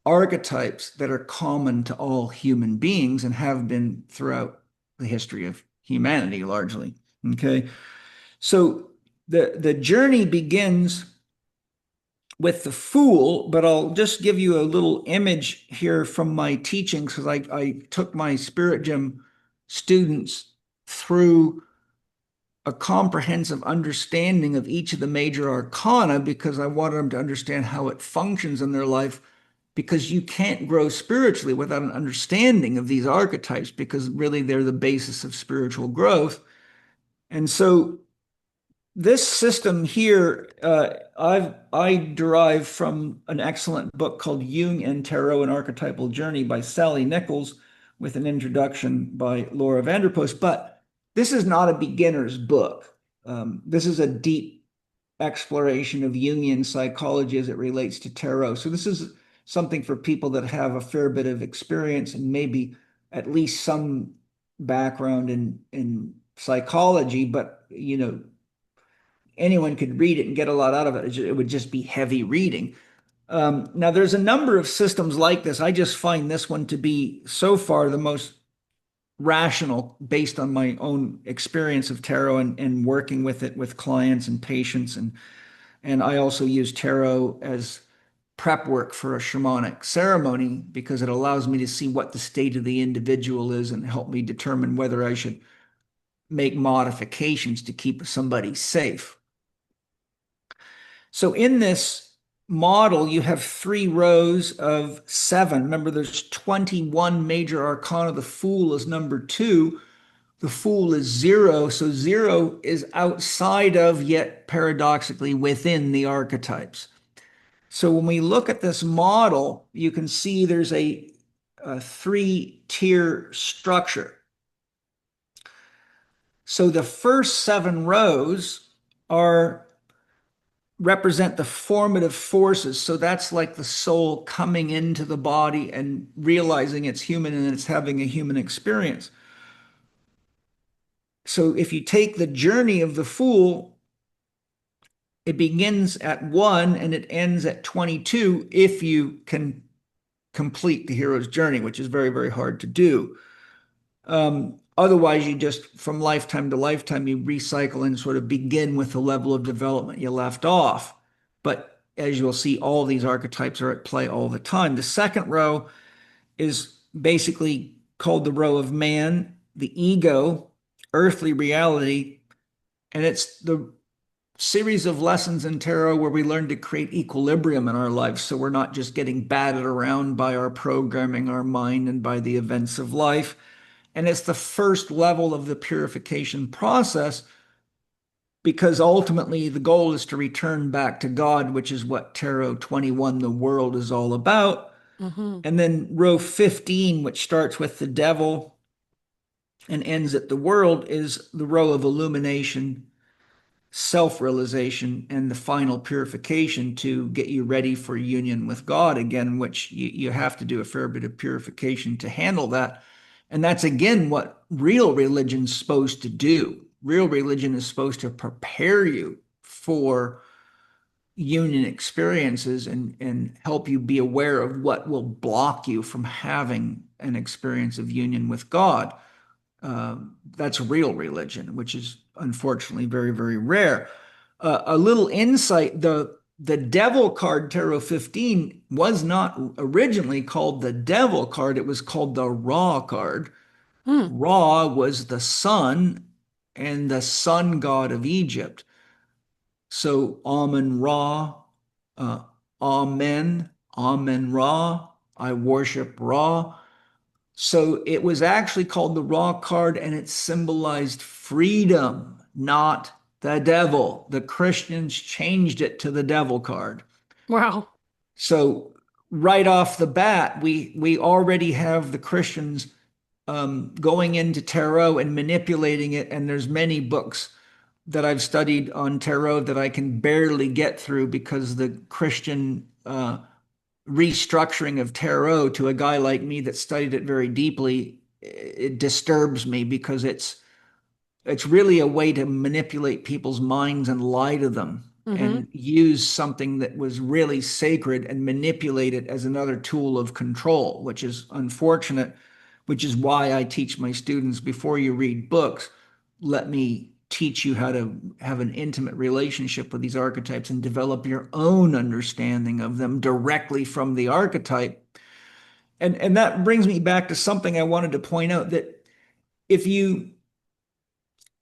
archetypes that are common to all human beings and have been throughout the history of humanity largely. Okay. So the journey begins with the Fool, but I'll just give you a little image here from my teachings because I took my Spirit Gym students through a comprehensive understanding of each of the major arcana because I wanted them to understand how it functions in their life. Because you can't grow spiritually without an understanding of these archetypes, because really they're the basis of spiritual growth. And so this system here, I derive from an excellent book called Jung and Tarot: An Archetypal Journey by Sally Nichols, with an introduction by Laura Vanderpost. But this is not a beginner's book. This is a deep exploration of Jungian psychology as it relates to tarot. So this is something for people that have a fair bit of experience and maybe at least some background in psychology, but anyone could read it and get a lot out of it. It would just be heavy reading. Now, there's a number of systems like this. I just find this one to be so far the most rational based on my own experience of tarot and working with it with clients and patients. And I also use tarot as prep work for a shamanic ceremony because it allows me to see what the state of the individual is and help me determine whether I should make modifications to keep somebody safe. So in this model, you have 3 rows of 7. Remember, there's 21 major arcana. The Fool is number 2. The Fool is 0. So 0 is outside of, yet paradoxically within the archetypes. So when we look at this model, you can see there's a 3-tier structure. So the first 7 rows represent the formative forces. So that's like the soul coming into the body and realizing it's human and it's having a human experience. So if you take the journey of the Fool, it begins at 1 and it ends at 22 if you can complete the hero's journey, which is very, very hard to do. Otherwise, you just, from lifetime to lifetime, you recycle and sort of begin with the level of development you left off. But as you'll see, all these archetypes are at play all the time. The second row is basically called the row of man, the ego, earthly reality, and it's the series of lessons in tarot where we learn to create equilibrium in our lives so we're not just getting battered around by our programming, our mind, and by the events of life. And it's the first level of the purification process because ultimately the goal is to return back to God, which is what Tarot 21, the world, is all about. Mm-hmm. And then row 15, which starts with the devil and ends at the world, is the row of illumination, self-realization, and the final purification to get you ready for union with God again, which you have to do a fair bit of purification to handle that. And that's again what real religion's supposed to do. Real religion is supposed to prepare you for union experiences and help you be aware of what will block you from having an experience of union with God. That's real religion, which is unfortunately very, very rare. A little insight, the devil card, Tarot 15, was not originally called the devil card. It was called the Ra card. Mm. Ra was the sun and the sun god of Egypt. So Amen Ra, uh, Amen, Amen Ra, I worship Ra. So it was actually called the Ra card and it symbolized freedom, not the devil. The Christians changed it to the devil card. Wow. So right off the bat, we already have the Christians going into tarot and manipulating it. And there's many books that I've studied on tarot that I can barely get through because the Christian restructuring of tarot to a guy like me that studied it very deeply, it disturbs me because it's really a way to manipulate people's minds and lie to them Mm-hmm. and use something that was really sacred and manipulate it as another tool of control, which is unfortunate, which is why I teach my students before you read books, let me teach you how to have an intimate relationship with these archetypes and develop your own understanding of them directly from the archetype. And that brings me back to something I wanted to point out, that if you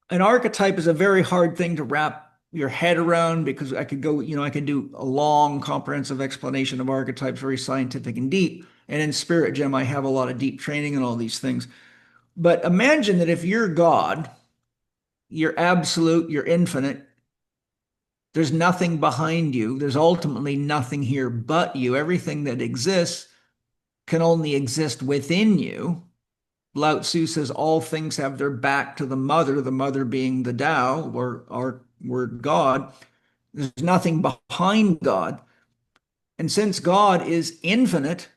an archetype is a very hard thing to wrap your head around, because I could go, I could do a long, comprehensive explanation of archetypes, very scientific and deep. And in Spirit Gem, I have a lot of deep training and all these things. But imagine that if you're God, you're absolute, you're infinite, there's nothing behind you, there's ultimately nothing here but you. Everything that exists can only exist within you. Lao Tzu says all things have their back to the mother being the Tao, or our word God. There's nothing behind God. And since God is infinite,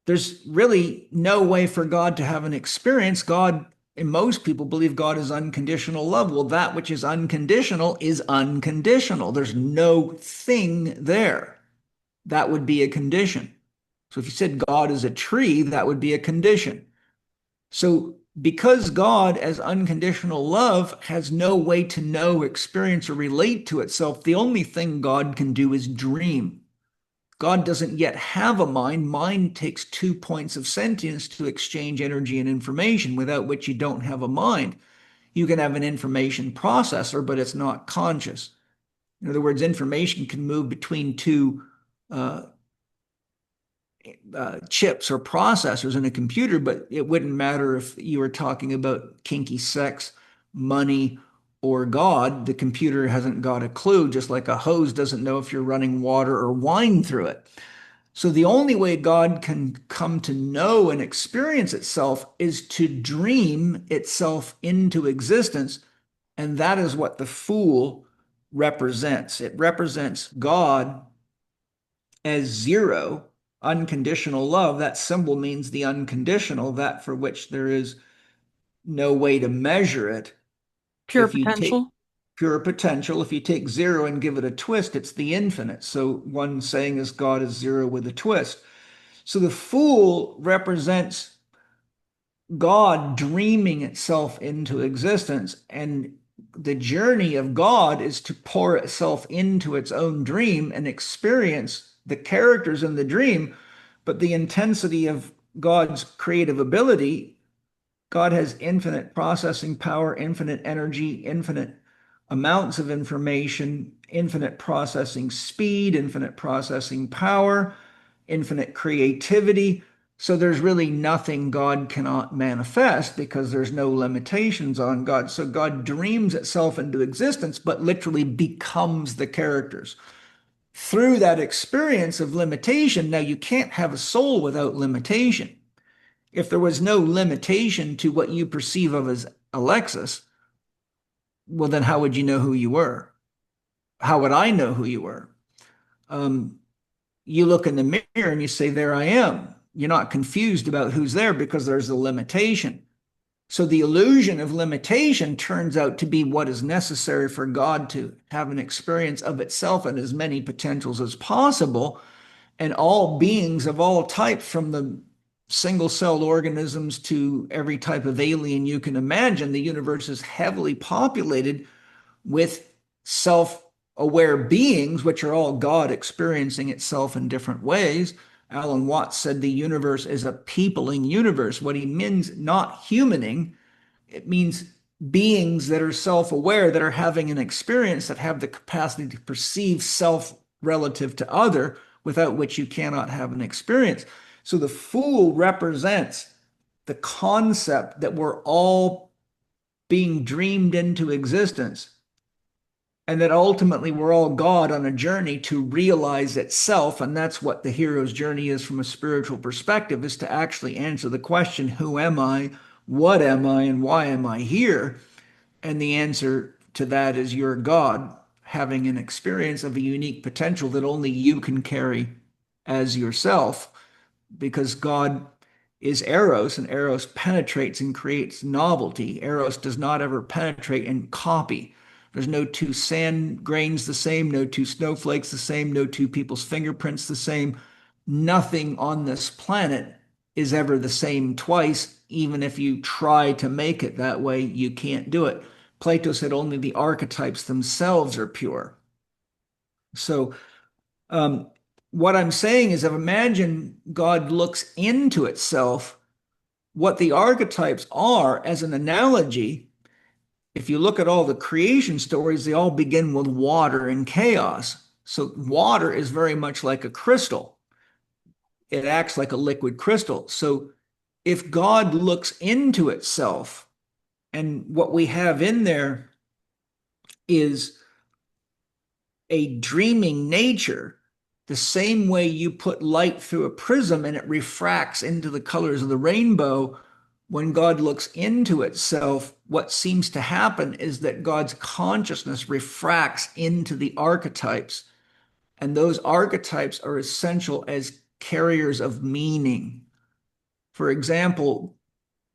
there's really no way for God to have an experience. God, and most people believe God is unconditional love. Well, that which is unconditional is unconditional. There's no thing there. That would be a condition. So if you said God is a tree, that would be a condition. So because God, as unconditional love, has no way to know, experience, or relate to itself, the only thing God can do is dream. God doesn't yet have a mind. Mind takes 2 points of sentience to exchange energy and information, without which you don't have a mind. You can have an information processor, but it's not conscious. In other words, information can move between two uh, chips or processors in a computer, but it wouldn't matter if you were talking about kinky sex, money, or God. The computer hasn't got a clue, just like a hose doesn't know if you're running water or wine through it. So the only way God can come to know and experience itself is to dream itself into existence. And that is what the Fool represents. It represents God as zero, unconditional love. That symbol means the unconditional, that for which there is no way to measure it. Pure If you take potential. pure potential, if you take zero and give it a twist, it's the infinite. So one saying is God is zero with a twist. So the Fool represents God dreaming itself into existence. And the journey of God is to pour itself into its own dream and experience the characters in the dream. But the intensity of God's creative ability, God has infinite processing power, infinite energy, infinite amounts of information, infinite processing speed, infinite processing power, infinite creativity. So there's really nothing God cannot manifest, because there's no limitations on God. So God dreams itself into existence, but literally becomes the characters. Through that experience of limitation, now you can't have a soul without limitation. If there was no limitation to what you perceive of as Alexis, well, then how would you know who you were? How would I know who you were? Um, you look in the mirror and you say, there I am. You're not confused about who's there, because there's a limitation. So the illusion of limitation turns out to be what is necessary for God to have an experience of itself and as many potentials as possible. And all beings of all types, from the single-celled organisms to every type of alien you can imagine, the universe is heavily populated with self-aware beings, which are all God experiencing itself in different ways. Alan Watts said the universe is a peopling universe. What he means, not humaning, it means beings that are self-aware, that are having an experience, that have the capacity to perceive self relative to other, without which you cannot have an experience. So the Fool represents the concept that we're all being dreamed into existence, and that ultimately we're all God on a journey to realize itself. And that's what the hero's journey is from a spiritual perspective, is to actually answer the question, who am I, what am I, and why am I here? And the answer to that is you're God, having an experience of a unique potential that only you can carry as yourself, because God is Eros, and Eros penetrates and creates novelty. Eros does not ever penetrate and copy. There's no two sand grains the same, no two snowflakes the same, no two people's fingerprints the same. Nothing on this planet is ever the same twice. Even if you try to make it that way, you can't do it. Plato said only the archetypes themselves are pure. So, um, what I'm saying is, if imagine God looks into itself, what the archetypes are as an analogy. If you look at all the creation stories, they all begin with water and chaos. So, water is very much like a crystal, it acts like a liquid crystal. So, if God looks into itself, and what we have in there is a dreaming nature, the same way you put light through a prism and it refracts into the colors of the rainbow, when God looks into itself, what seems to happen is that God's consciousness refracts into the archetypes. And those archetypes are essential as carriers of meaning. For example,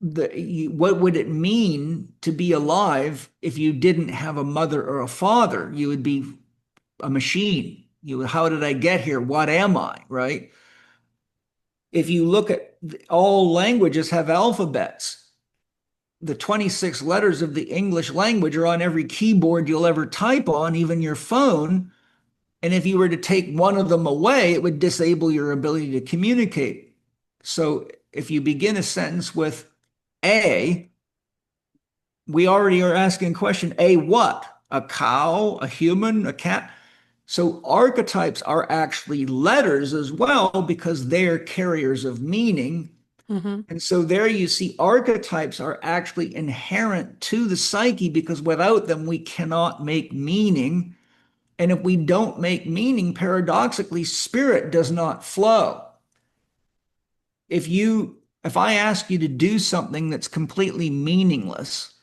what would it mean to be alive if you didn't have a mother or a father? You would be a machine. How did I get here? What am I? Right? If you look at all languages have alphabets. The 26 letters of the English language are on every keyboard you'll ever type on, even your phone. And if you were to take one of them away, it would disable your ability to communicate. So if you begin a sentence with A, we already are asking a question, A what? A cow, a human, a cat? So archetypes are actually letters as well because they're carriers of meaning. Mm-hmm. And so there you see archetypes are actually inherent to the psyche because without them, we cannot make meaning. And if we don't make meaning, paradoxically, spirit does not flow. If I ask you to do something that's completely meaningless,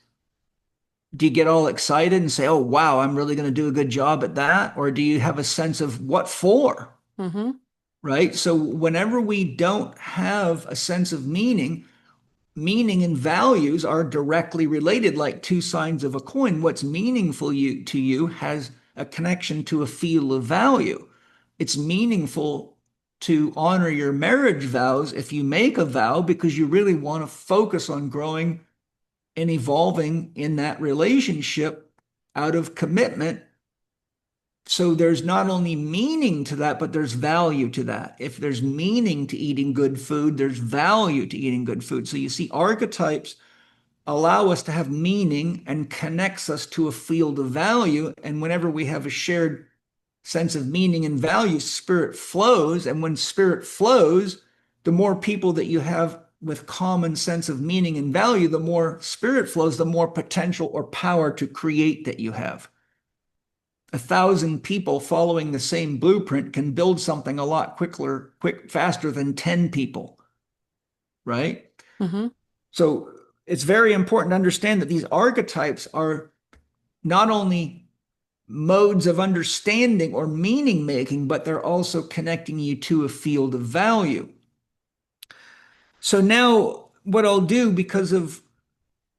do you get all excited and say, oh, wow, I'm really going to do a good job at that? Or do you have a sense of what for? Mm-hmm. Right? So whenever we don't have a sense of meaning, meaning and values are directly related, like two sides of a coin. What's meaningful to you has a connection to a field of value. It's meaningful to honor your marriage vows if you make a vow because you really want to focus on growing and evolving in that relationship out of commitment. So there's not only meaning to that, but there's value to that. If there's meaning to eating good food, there's value to eating good food. So you see, archetypes allow us to have meaning and connects us to a field of value. And whenever we have a shared sense of meaning and value, spirit flows. And when spirit flows, the more people that you have with common sense of meaning and value, the more spirit flows, the more potential or power to create that you have. 1,000 people following the same blueprint can build something a lot faster than 10 people, right? Mm-hmm. So it's very important to understand that these archetypes are not only modes of understanding or meaning making, but they're also connecting you to a field of value. So now what I'll do because of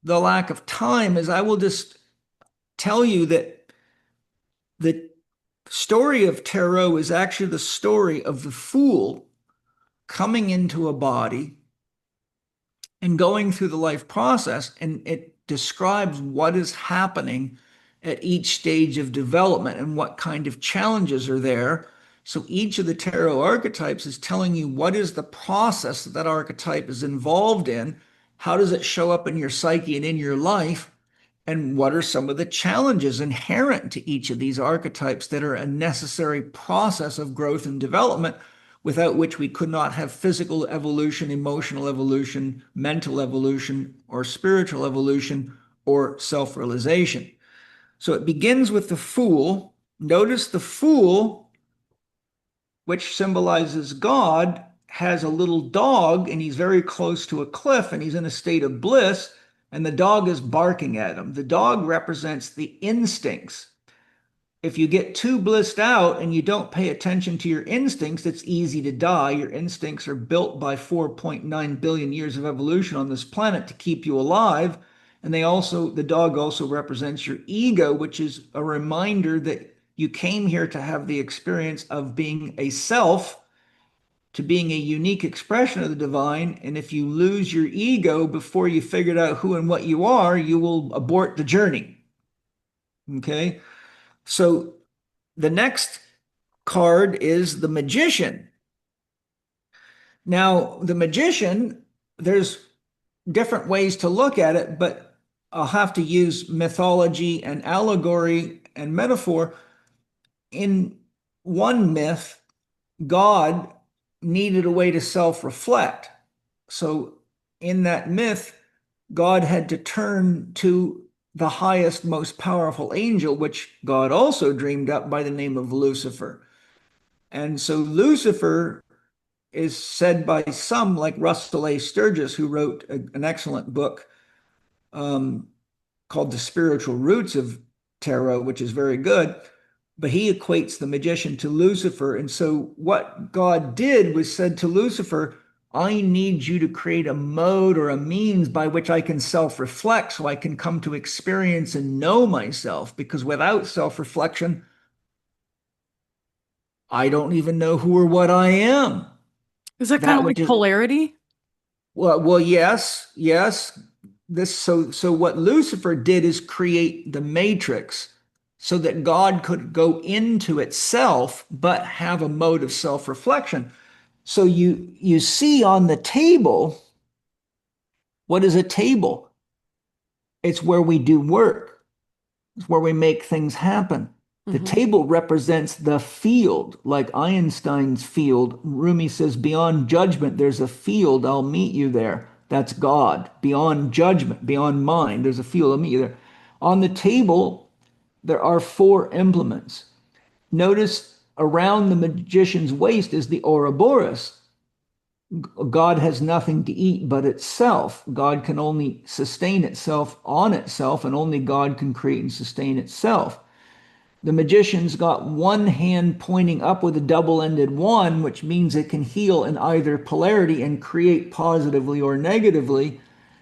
the lack of time is I will just tell you that the story of tarot is actually the story of the fool coming into a body and going through the life process, and it describes what is happening at each stage of development and what kind of challenges are there. So each of the tarot archetypes is telling you what is the process that archetype is involved in, how does it show up in your psyche and in your life, and what are some of the challenges inherent to each of these archetypes that are a necessary process of growth and development, without which we could not have physical evolution, emotional evolution, mental evolution, or spiritual evolution, or self-realization. So it begins with the Fool. Notice the Fool, which symbolizes God, has a little dog and he's very close to a cliff and he's in a state of bliss and the dog is barking at him. The dog represents the instincts. If you get too blissed out and you don't pay attention to your instincts, it's easy to die. Your instincts are built by 4.9 billion years of evolution on this planet to keep you alive. And the dog also represents your ego, which is a reminder that you came here to have the experience of being a self, to being a unique expression of the divine. And if you lose your ego before you figured out who and what you are, you will abort the journey. Okay. So the next card is the magician. Now, the magician, there's different ways to look at it, but I'll have to use mythology and allegory and metaphor. In one myth, God needed a way to self-reflect. So in that myth, God had to turn to the highest, most powerful angel, which God also dreamed up by the name of Lucifer. And so Lucifer is said by some, like Russell A. Sturgis, who wrote an excellent book um, called The Spiritual Roots of Tarot, which is very good. But he equates the magician to Lucifer. And so what God did was said to Lucifer, I need you to create a mode or a means by which I can self-reflect so I can come to experience and know myself. Because without self-reflection, I don't even know who or what I am. Is that kind That of which like is polarity? well, yes, yes. So what Lucifer did is create the matrix so that God could go into itself, but have a mode of self-reflection. So you see on the table, what is a table? It's where we do work. It's where we make things happen. The Hmm. table represents the field, like Einstein's field. Rumi says, beyond judgment, there's a field. I'll meet you there. That's God. Beyond judgment, beyond mind, there's a field. I'll meet you there. On the table, there are four implements. Notice around the magician's waist is the Ouroboros. God has nothing to eat but itself. God can only sustain itself on itself, and only God can create and sustain itself. The magician's got one hand pointing up with a double-ended wand, which means it can heal in either polarity and create positively or negatively,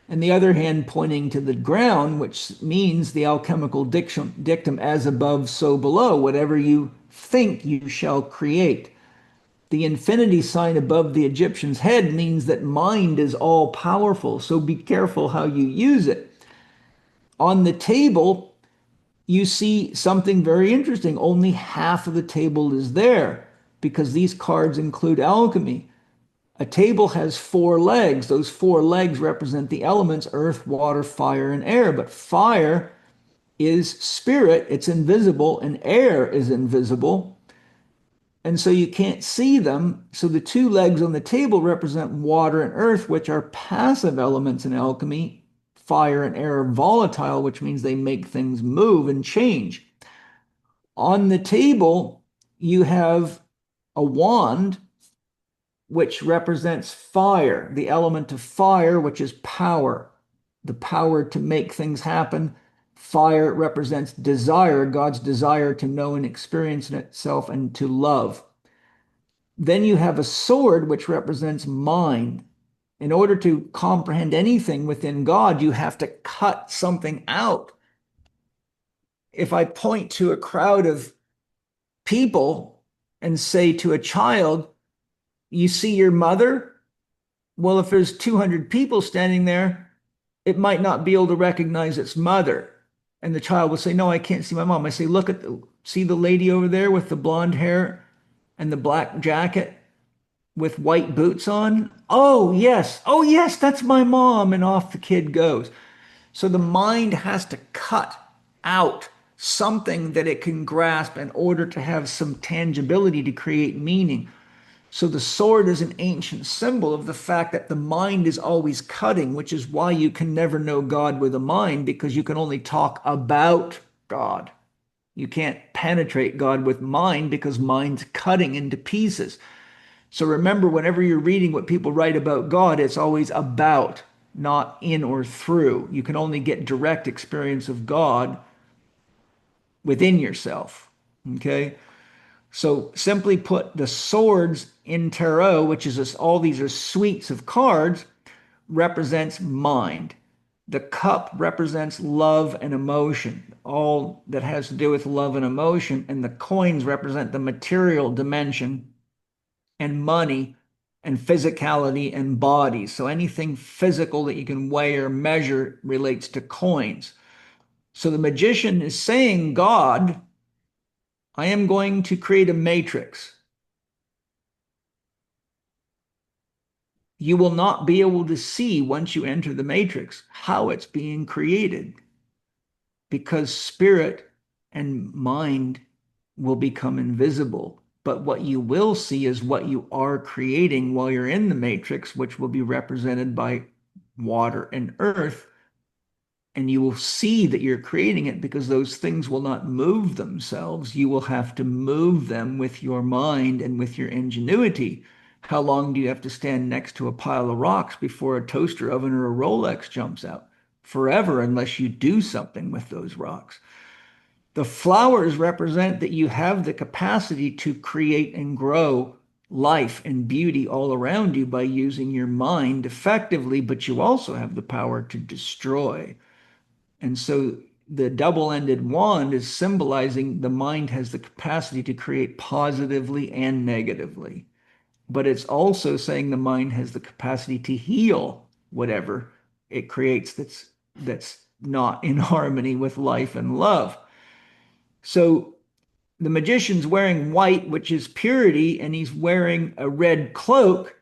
and the other hand pointing to the ground, which means the alchemical dictum, as above, so below. Whatever you think, you shall create. The infinity sign above the Egyptian's head means that mind is all powerful, so be careful how you use it. On the table, you see something very interesting. Only half of the table is there because these cards include alchemy. A table has four legs. Those four legs represent the elements earth, water, fire, and air. But fire is spirit, it's invisible, and air is invisible. And so you can't see them. So the two legs on the table represent water and earth, which are passive elements in alchemy. Fire and air are volatile, which means they make things move and change. On the table, you have a wand, which represents fire, the element of fire, which is power, the power to make things happen. Fire represents desire, God's desire to know and experience in itself and to love. Then you have a sword, which represents mind. In order to comprehend anything within God, you have to cut something out. If I point to a crowd of people and say to a child, you see your mother? Well, if there's 200 people standing there, it might not be able to recognize its mother. And the child will say, no, I can't see my mom. I say, see the lady over there with the blonde hair and the black jacket with white boots on? Oh, yes, that's my mom. And off the kid goes. So the mind has to cut out something that it can grasp in order to have some tangibility to create meaning. So the sword is an ancient symbol of the fact that the mind is always cutting, which is why you can never know God with a mind, because you can only talk about God. You can't penetrate God with mind because mind's cutting into pieces. So remember, whenever you're reading what people write about God, it's always about, not in or through. You can only get direct experience of God within yourself. Okay? So simply put, the swords in tarot, which is all these are suites of cards, represents mind. The cup represents love and emotion, all that has to do with love and emotion. And the coins represent the material dimension and money and physicality and body. So anything physical that you can weigh or measure relates to coins. So the magician is saying, God, I am going to create a matrix. You will not be able to see once you enter the matrix how it's being created because spirit and mind will become invisible. But what you will see is what you are creating while you're in the matrix, which will be represented by water and earth. And you will see that you're creating it because those things will not move themselves. You will have to move them with your mind and with your ingenuity. How long do you have to stand next to a pile of rocks before a toaster oven or a Rolex jumps out? Forever, unless you do something with those rocks. The flowers represent that you have the capacity to create and grow life and beauty all around you by using your mind effectively, but you also have the power to destroy. And so the double-ended wand is symbolizing the mind has the capacity to create positively and negatively. But it's also saying the mind has the capacity to heal whatever it creates that's not in harmony with life and love. So the magician's wearing white, which is purity, and he's wearing a red cloak,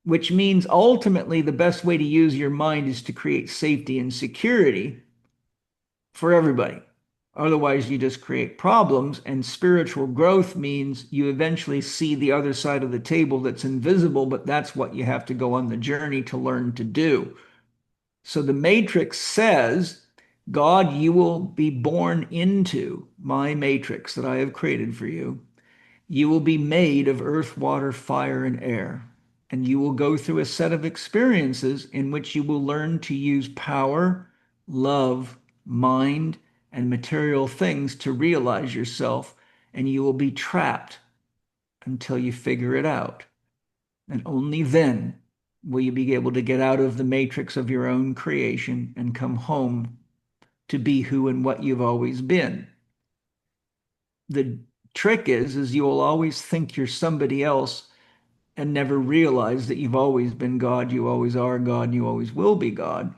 which means ultimately the best way to use your mind is to create safety and security for everybody. Otherwise, you just create problems. And spiritual growth means you eventually see the other side of the table that's invisible, but that's what you have to go on the journey to learn to do. So the matrix says, God, you will be born into my matrix that I have created for you. You will be made of earth, water, fire, and air. And you will go through a set of experiences in which you will learn to use power, love, mind, and material things to realize yourself. And you will be trapped until you figure it out. And only then will you be able to get out of the matrix of your own creation and come home to be who and what you've always been. The trick is you will always think you're somebody else and never realize that you've always been God, you always are God, you always will be God.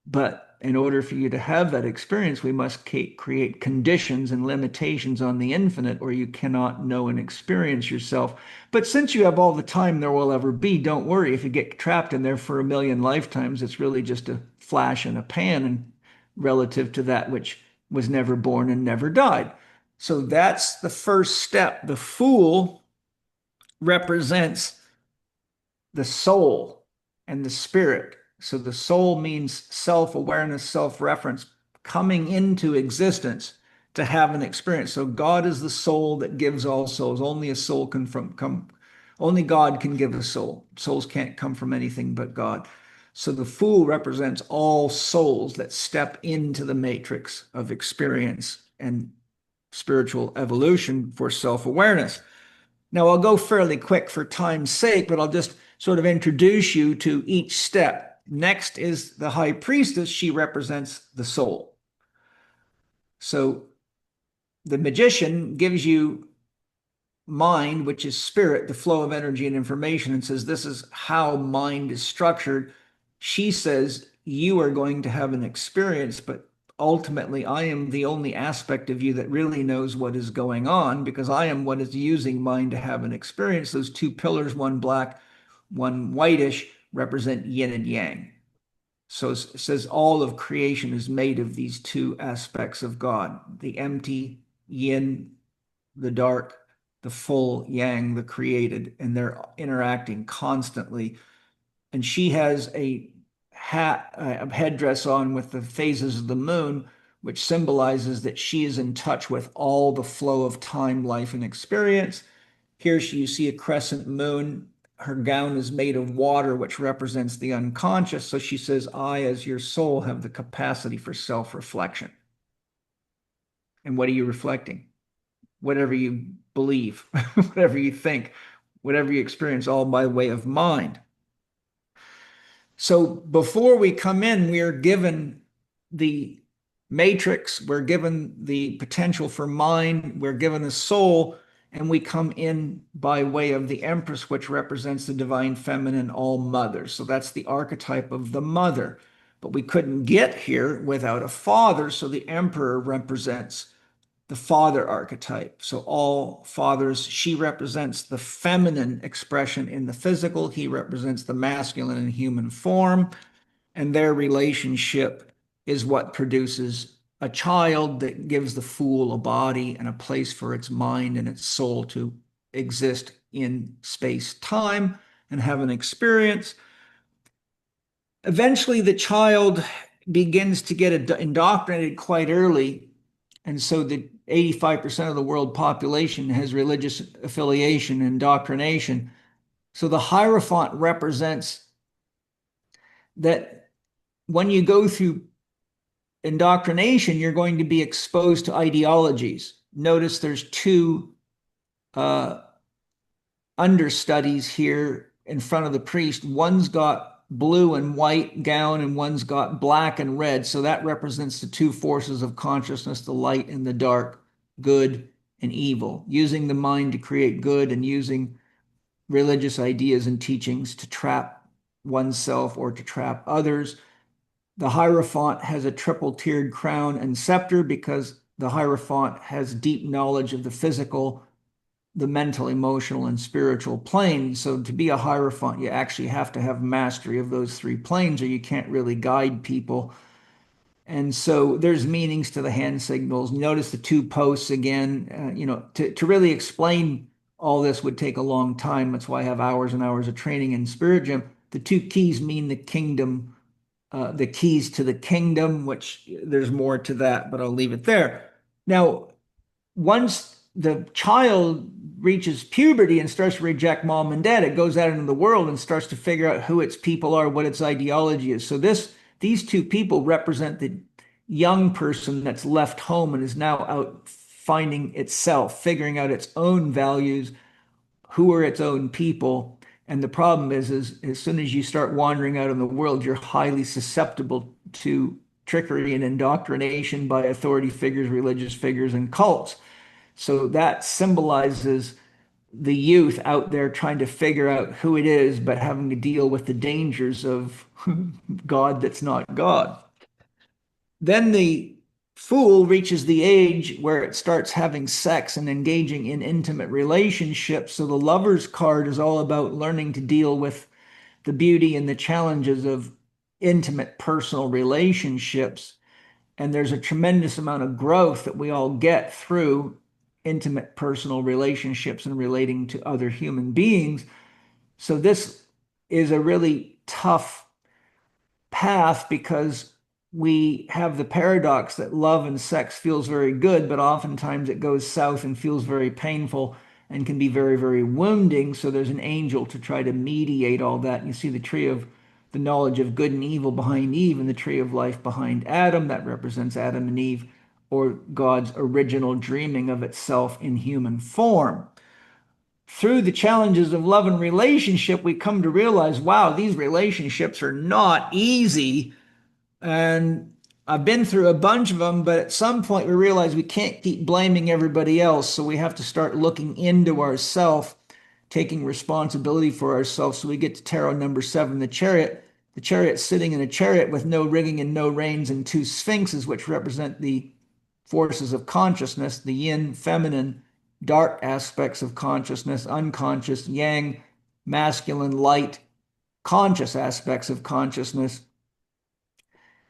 But in order for you to have that experience, we must create conditions and limitations on the infinite, or you cannot know and experience yourself. But since you have all the time there will ever be, don't worry. If you get trapped in there for a million lifetimes, it's really just a flash in a pan and relative to that which was never born and never died. So that's the first step. The fool represents the soul and the spirit. So the soul means self-awareness, self-reference, coming into existence to have an experience. So God is the soul that gives all souls. Only a soul can come, only God can give a soul. Souls can't come from anything but God. So the fool represents all souls that step into the matrix of experience and spiritual evolution for self-awareness. Now, I'll go fairly quick for time's sake, but I'll just sort of introduce you to each step. Next is the high priestess. She represents the soul. So the magician gives you mind, which is spirit, the flow of energy and information, and says, this is how mind is structured. She says, you are going to have an experience, but ultimately, I am the only aspect of you that really knows what is going on because I am what is using mind to have an experience. Those two pillars, one black, one whitish, represent yin and yang. So it says all of creation is made of these two aspects of God, the empty yin, the dark, the full yang, the created, and they're interacting constantly. And she has a headdress on with the phases of the moon, which symbolizes that she is in touch with all the flow of time, life, and experience. Here you see a crescent moon. Her gown is made of water, which represents the unconscious. So she says, I, as your soul, have the capacity for self-reflection. And what are you reflecting? Whatever you believe, whatever you think, whatever you experience, all by way of mind. So before we come in, we are given the matrix, we're given the potential for mind, we're given a soul, and we come in by way of the Empress, which represents the divine feminine all mother. So that's the archetype of the mother. But we couldn't get here without a father. So the emperor represents the father archetype. So all fathers, she represents the feminine expression in the physical, he represents the masculine in human form, and their relationship is what produces a child that gives the fool a body and a place for its mind and its soul to exist in space time and have an experience. Eventually, the child begins to get indoctrinated quite early. And so the 85% of the world population has religious affiliation and indoctrination. So the Hierophant represents that when you go through indoctrination, you're going to be exposed to ideologies. Notice there's two uh, understudies here in front of the priest. One's got blue and white gown, and one's got black and red. So that represents the two forces of consciousness, the light and the dark, good and evil, using the mind to create good and using religious ideas and teachings to trap oneself or to trap others. The Hierophant has a triple tiered crown and scepter because the Hierophant has deep knowledge of the physical, the mental, emotional, and spiritual planes. So to be a Hierophant, you actually have to have mastery of those three planes, or you can't really guide people. And so there's meanings to the hand signals. Notice the two posts again. To really explain all this would take a long time. That's why I have hours and hours of training in Spirit Gym. The two keys mean the kingdom, the keys to the kingdom, which there's more to that, but I'll leave it there. Now, once the child reaches puberty and starts to reject mom and dad, it goes out into the world and starts to figure out who its people are, what its ideology is. So these two people represent the young person that's left home and is now out finding itself, figuring out its own values, who are its own people. And the problem is as soon as you start wandering out in the world, you're highly susceptible to trickery and indoctrination by authority figures, religious figures, and cults. So that symbolizes the youth out there trying to figure out who it is, but having to deal with the dangers of God that's not God. Then the fool reaches the age where it starts having sex and engaging in intimate relationships. So the lover's card is all about learning to deal with the beauty and the challenges of intimate personal relationships. And there's a tremendous amount of growth that we all get through intimate personal relationships and relating to other human beings. So this is a really tough path because we have the paradox that love and sex feels very good, but oftentimes it goes south and feels very painful and can be very, very wounding. So there's an angel to try to mediate all that. And you see the tree of the knowledge of good and evil behind Eve and the tree of life behind Adam. That represents Adam and Eve, or God's original dreaming of itself in human form. Through the challenges of love and relationship, we come to realize, wow, these relationships are not easy. And I've been through a bunch of them, but at some point we realize we can't keep blaming everybody else. So we have to start looking into ourselves, taking responsibility for ourselves. So we get to tarot number 7, the chariot. The chariot sitting in a chariot with no rigging and no reins, and two sphinxes, which represent the forces of consciousness, the yin, feminine, dark aspects of consciousness, unconscious, yang, masculine, light, conscious aspects of consciousness.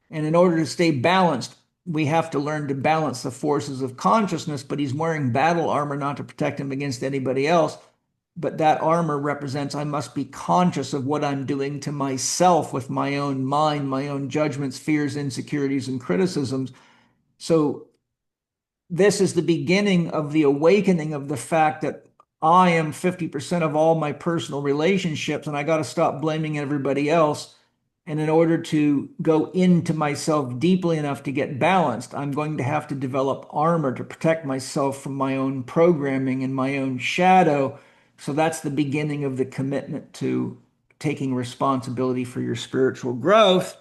And in order to stay balanced, we have to learn to balance the forces of consciousness, but he's wearing battle armor not to protect him against anybody else. But that armor represents I must be conscious of what I'm doing to myself with my own mind, my own judgments, fears, insecurities, and criticisms. So this is the beginning of the awakening of the fact that I am 50% of all my personal relationships, and I got to stop blaming everybody else. And in order to go into myself deeply enough to get balanced, I'm going to have to develop armor to protect myself from my own programming and my own shadow. So that's the beginning of the commitment to taking responsibility for your spiritual growth.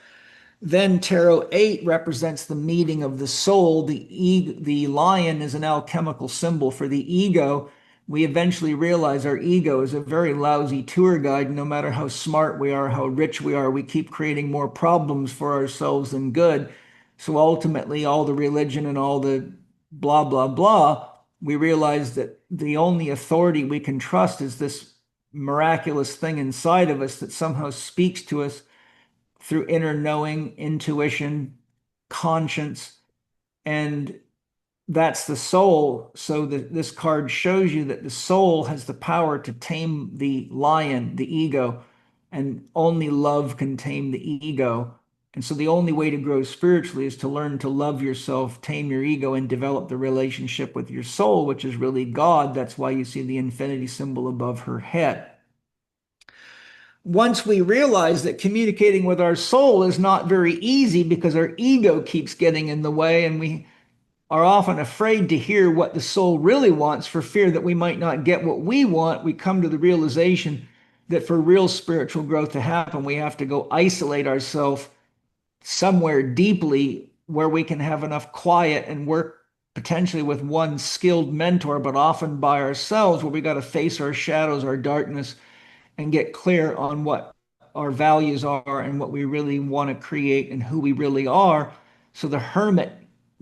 Then tarot 8 represents the meeting of the soul. The lion is an alchemical symbol for the ego. we eventually realize our ego is a very lousy tour guide. No matter how smart we are, how rich we are, we keep creating more problems for ourselves than good. So ultimately, all the religion and all the blah, blah, blah, we realize that the only authority we can trust is this miraculous thing inside of us that somehow speaks to us through inner knowing, intuition, conscience, and that's the soul. So this card shows you that the soul has the power to tame the lion, the ego, and only love can tame the ego. And so the only way to grow spiritually is to learn to love yourself, tame your ego, and develop the relationship with your soul, which is really God. That's why you see the infinity symbol above her head. Once we realize that communicating with our soul is not very easy because our ego keeps getting in the way, and we are often afraid to hear what the soul really wants for fear that we might not get what we want, we come to the realization that for real spiritual growth to happen, we have to go isolate ourselves somewhere deeply where we can have enough quiet and work potentially with one skilled mentor, but often by ourselves, where we got to face our shadows, our darkness, and get clear on what our values are and what we really want to create and who we really are. So the hermit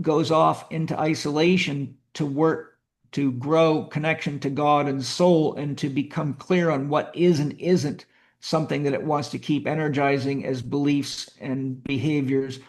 goes off into isolation to work to grow connection to God and soul and to become clear on what is and isn't something that it wants to keep energizing as beliefs and behaviors.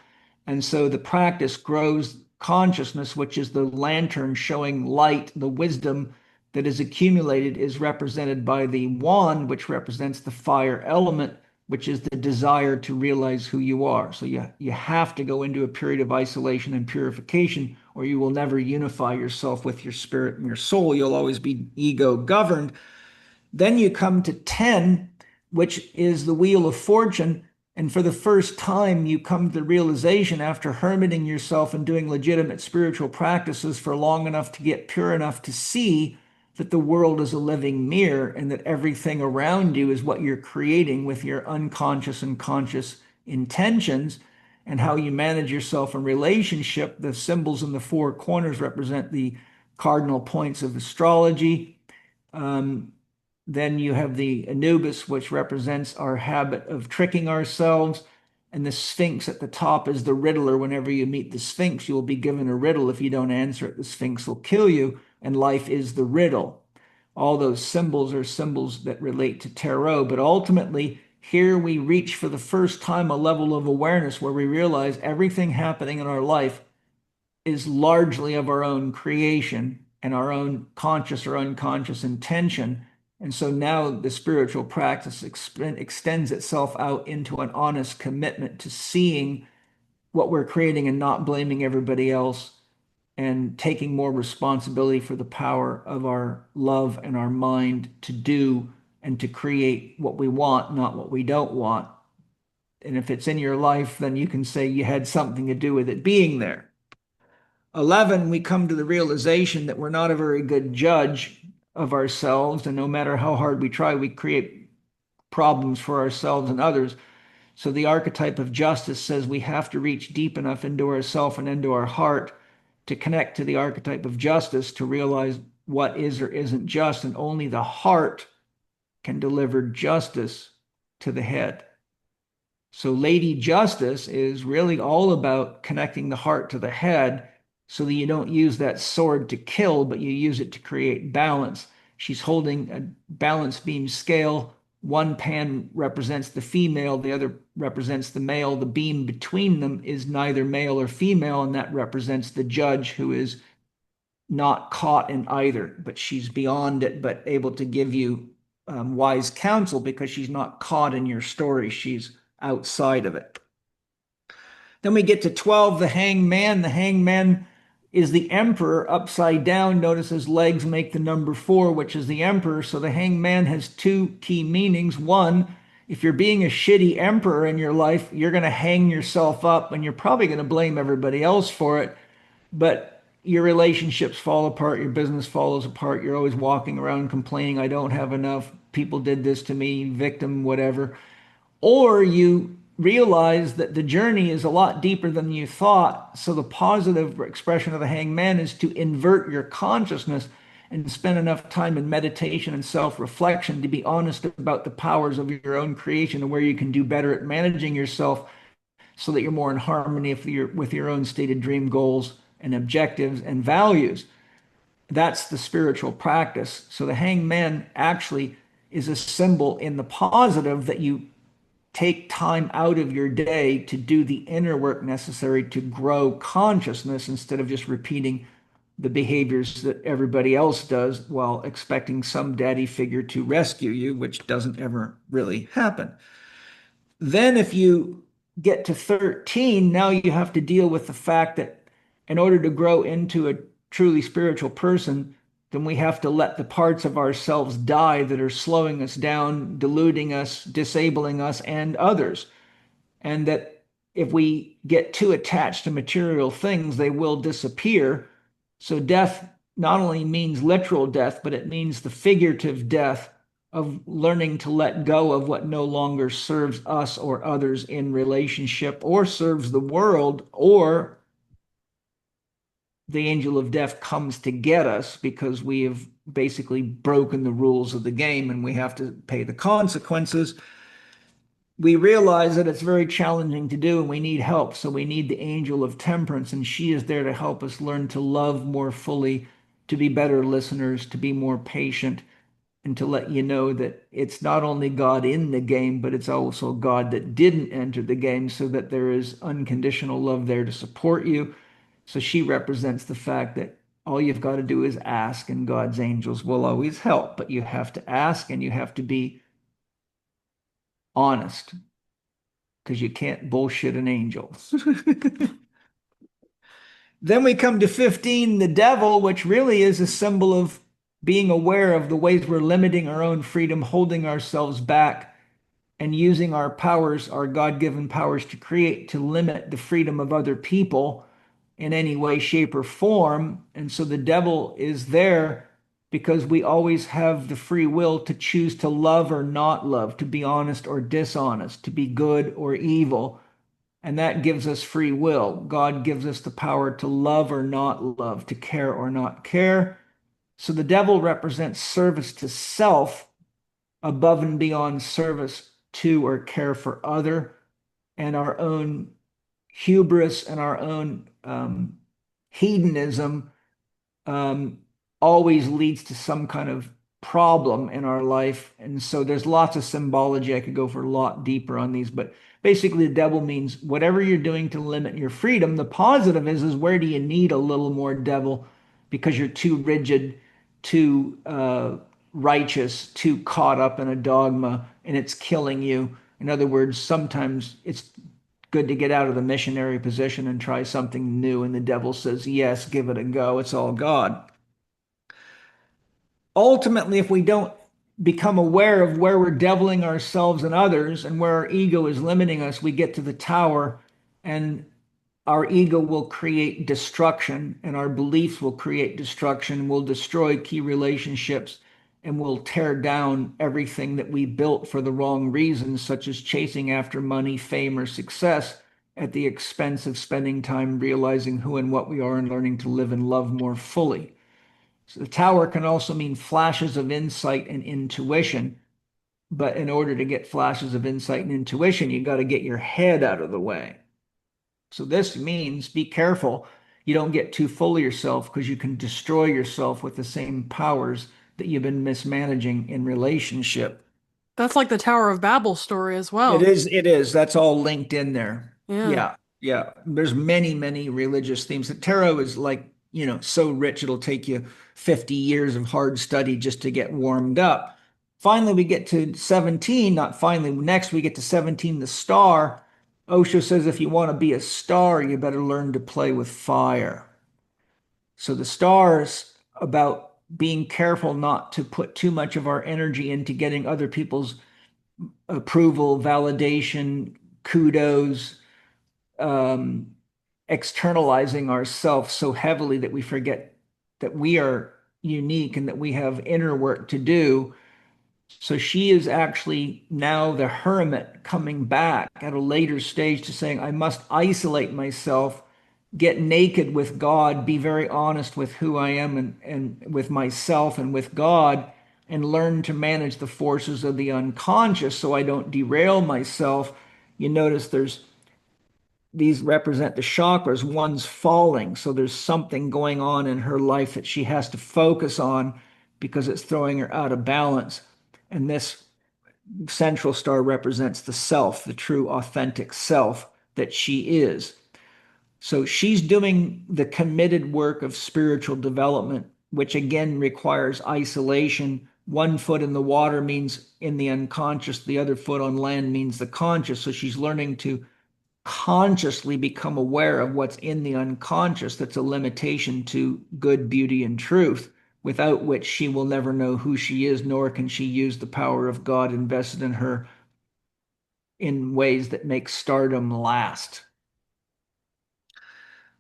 And so the practice grows consciousness, which is the lantern showing light. The wisdom that is accumulated is represented by the wand, which represents the fire element, which is the desire to realize who you are. So you have to go into a period of isolation and purification, or you will never unify yourself with your spirit and your soul. You'll always be ego governed. Then you come to 10, which is the Wheel of Fortune. And for the first time, you come to the realization after hermiting yourself and doing legitimate spiritual practices for long enough to get pure enough to see that the world is a living mirror and that everything around you is what you're creating with your unconscious and conscious intentions, and how you manage yourself in relationship. The symbols in the four corners represent the cardinal points of astrology. Um, then you have the Anubis, which represents our habit of tricking ourselves. And the Sphinx at the top is the riddler. Whenever you meet the Sphinx, you will be given a riddle. If you don't answer it, the Sphinx will kill you. And life is the riddle. All those symbols are symbols that relate to tarot. But ultimately, here we reach for the first time a level of awareness where we realize everything happening in our life is largely of our own creation and our own conscious or unconscious intention. And so now the spiritual practice extends itself out into an honest commitment to seeing what we're creating and not blaming everybody else, and taking more responsibility for the power of our love and our mind to do and to create what we want, not what we don't want. And if it's in your life, then you can say you had something to do with it being there. 11, we come to the realization that we're not a very good judge of ourselves. And no matter how hard we try, we create problems for ourselves and others. So the archetype of justice says we have to reach deep enough into ourself and into our heart to connect to the archetype of justice to realize what is or isn't just. And only the heart can deliver justice to the head. So Lady Justice is really all about connecting the heart to the head so that you don't use that sword to kill, but you use it to create balance. She's holding a balance beam scale. One pan represents the female, the other represents the male. The beam between them is neither male or female, and that represents the judge who is not caught in either, but she's beyond it, but able to give you wise counsel because she's not caught in your story. She's outside of it. Then we get to 12, the hangman. The hangman is the emperor upside down. Notice his legs make the number 4, which is the emperor. So the hangman has two key meanings. One, if you're being a shitty emperor in your life, you're going to hang yourself up and you're probably going to blame everybody else for it. But your relationships fall apart, your business falls apart. You're always walking around complaining, I don't have enough. People did this to me, victim, whatever. Or you realize that the journey is a lot deeper than you thought. So the positive expression of the hangman is to invert your consciousness and spend enough time in meditation and self-reflection to be honest about the powers of your own creation and where you can do better at managing yourself so that you're more in harmony with your own stated dream goals and objectives and values. That's the spiritual practice. So the hangman actually is a symbol in the positive that you take time out of your day to do the inner work necessary to grow consciousness instead of just repeating the behaviors that everybody else does while expecting some daddy figure to rescue you, which doesn't ever really happen. Then, if you get to 13, now you have to deal with the fact that in order to grow into a truly spiritual person, then we have to let the parts of ourselves die that are slowing us down, deluding us, disabling us, and others. And that if we get too attached to material things, they will disappear. So death not only means literal death, but it means the figurative death of learning to let go of what no longer serves us or others in relationship or serves the world, or the angel of death comes to get us because we have basically broken the rules of the game and we have to pay the consequences. We realize that it's very challenging to do and we need help. So we need the angel of temperance, and she is there to help us learn to love more fully, to be better listeners, to be more patient, and to let you know that it's not only God in the game, but it's also God that didn't enter the game, so that there is unconditional love there to support you. So she represents the fact that all you've got to do is ask, and God's angels will always help. But you have to ask and you have to be honest because you can't bullshit an angel. Then we come to 15, the devil, which really is a symbol of being aware of the ways we're limiting our own freedom, holding ourselves back, and using our powers, our God-given powers to create, to limit the freedom of other people in any way, shape, or form. And so the devil is there because we always have the free will to choose to love or not love, to be honest or dishonest, to be good or evil. And that gives us free will. God gives us the power to love or not love, to care or not care. So the devil represents service to self above and beyond service to or care for other, and our own hubris and our own hedonism um, always leads to some kind of problem in our life. And so there's lots of symbology. I could go for a lot deeper on these, but basically the devil means whatever you're doing to limit your freedom. The positive is where do you need a little more devil because you're too rigid, too righteous, too caught up in a dogma, and it's killing you. In other words, sometimes it's good to get out of the missionary position and try something new. And the devil says, yes, give it a go. It's all God. Ultimately, if we don't become aware of where we're deviling ourselves and others and where our ego is limiting us, we get to the tower, and our ego will create destruction and our beliefs will create destruction. We'll destroy key relationships and we'll tear down everything that we built for the wrong reasons, such as chasing after money, fame, or success at the expense of spending time realizing who and what we are and learning to live and love more fully. So the tower can also mean flashes of insight and intuition. But in order to get flashes of insight and intuition, you got to get your head out of the way. So this means be careful you don't get too full of yourself because you can destroy yourself with the same powers that you've been mismanaging in relationship. That's like the Tower of Babel story as It well. is, it is. That's all linked in there. Yeah. Yeah, yeah. There's many, many religious themes. The tarot is like, so rich it'll take you 50 years of hard study just to get warmed up. Finally, we get to 17, not finally, next we get to 17, the star. Osho says if you want to be a star, you better learn to play with fire. So the star is about being careful not to put too much of our energy into getting other people's approval, validation, kudos, um, externalizing ourselves so heavily that we forget that we are unique and that we have inner work to do. So she is actually now the hermit coming back at a later stage to saying, I must isolate myself get naked with God, be very honest with who I am and with myself and with God, and learn to manage the forces of the unconscious so I don't derail myself. You notice there's these represent the chakras. One's falling, so there's something going on in her life that she has to focus on because it's throwing her out of balance. And this central star represents the self, the true authentic self that she is. So she's doing the committed work of spiritual development, which again requires isolation. One foot in the water means in the unconscious, the other foot on land means the conscious. So she's learning to consciously become aware of what's in the unconscious that's a limitation to good, beauty, and truth, without which she will never know who she is, nor can she use the power of God invested in her in ways that make stardom last.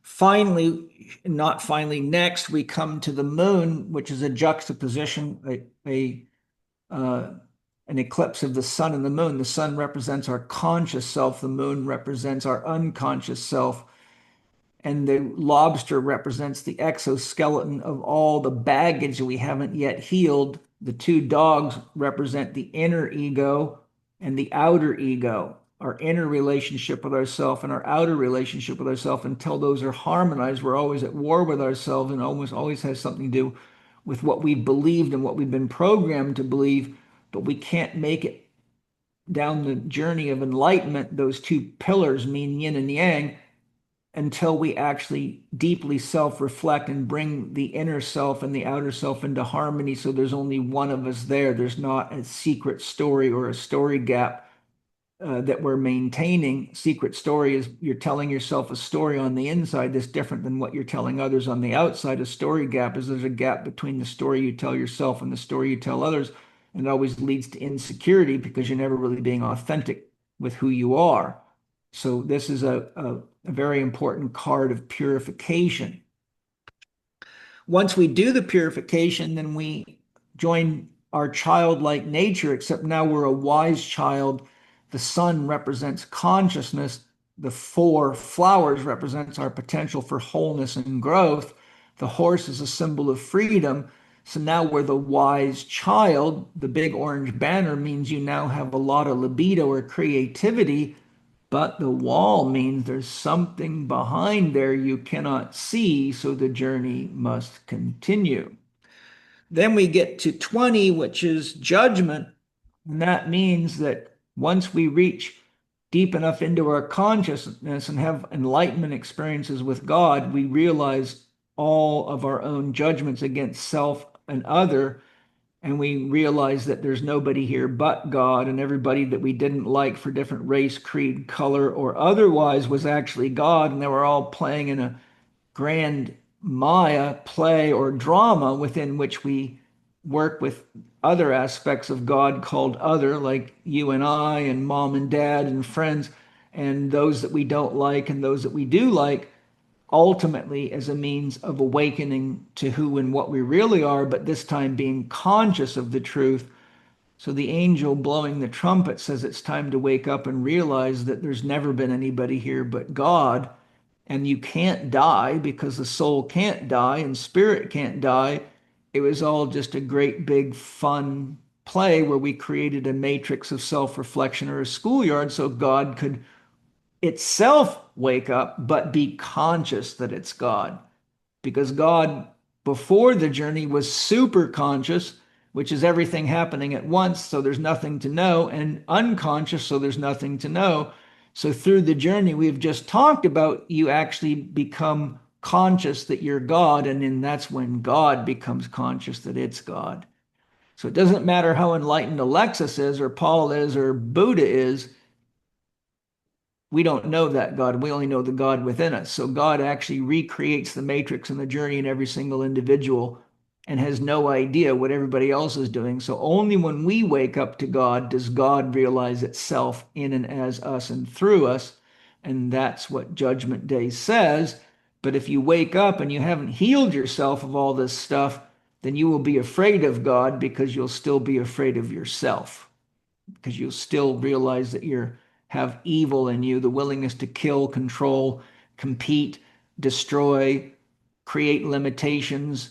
Finally, not finally, next we come to the moon, which is a juxtaposition, uh, an eclipse of the sun and the moon. The sun represents our conscious self, the moon represents our unconscious self, and the lobster represents the exoskeleton of all the baggage we haven't yet healed. The two dogs represent the inner ego and the outer ego, our inner relationship with ourselves and our outer relationship with ourselves. Until those are harmonized, we're always at war with ourselves, and almost always has something to do with what we've believed and what we've been programmed to believe, but we can't make it down the journey of enlightenment. Those two pillars mean yin and yang until we actually deeply self-reflect and bring the inner self and the outer self into harmony. So there's only one of us there. There's not a secret story or a story gap that we're maintaining. Secret story is you're telling yourself a story on the inside that's different than what you're telling others on the outside. A story gap is there's a gap between the story you tell yourself and the story you tell others. And it always leads to insecurity because you're never really being authentic with who you are. So this is a very important card of purification. Once we do the purification, then we join our childlike nature, except now we're a wise child. The sun represents consciousness. The four flowers represents our potential for wholeness and growth. The horse is a symbol of freedom. So now we're the wise child. The big orange banner means you now have a lot of libido or creativity, but the wall means there's something behind there you cannot see, so the journey must continue. Then we get to 20, which is judgment. And that means that once we reach deep enough into our consciousness and have enlightenment experiences with God, we realize all of our own judgments against self and other, and we realize that there's nobody here but God, and everybody that we didn't like for different race, creed, color, or otherwise was actually God, and they were all playing in a grand Maya play or drama within which we work with other aspects of God called other, like you and I, and mom and dad, and friends, and those that we don't like and those that we do like, ultimately as a means of awakening to who and what we really are, but this time being conscious of the truth. So the angel blowing the trumpet says it's time to wake up and realize that there's never been anybody here but God, and you can't die because the soul can't die and spirit can't die. It was all just a great big fun play where we created a matrix of self-reflection or a schoolyard so God could itself wake up, but be conscious that it's God. Because God, before the journey, was super conscious, which is everything happening at once, so there's nothing to know, and unconscious, so there's nothing to know. So through the journey we've just talked about, you actually become conscious that you're God, and then that's when God becomes conscious that it's God. So it doesn't matter how enlightened Alexis is, or Paul is, or Buddha is, we don't know that God. We only know the God within us. So God actually recreates the matrix and the journey in every single individual and has no idea what everybody else is doing. So only when we wake up to God does God realize itself in and as us and through us. And that's what Judgment Day says. But if you wake up and you haven't healed yourself of all this stuff, then you will be afraid of God because you'll still be afraid of yourself, because you'll still realize that you have evil in you, the willingness to kill, control, compete, destroy, create limitations.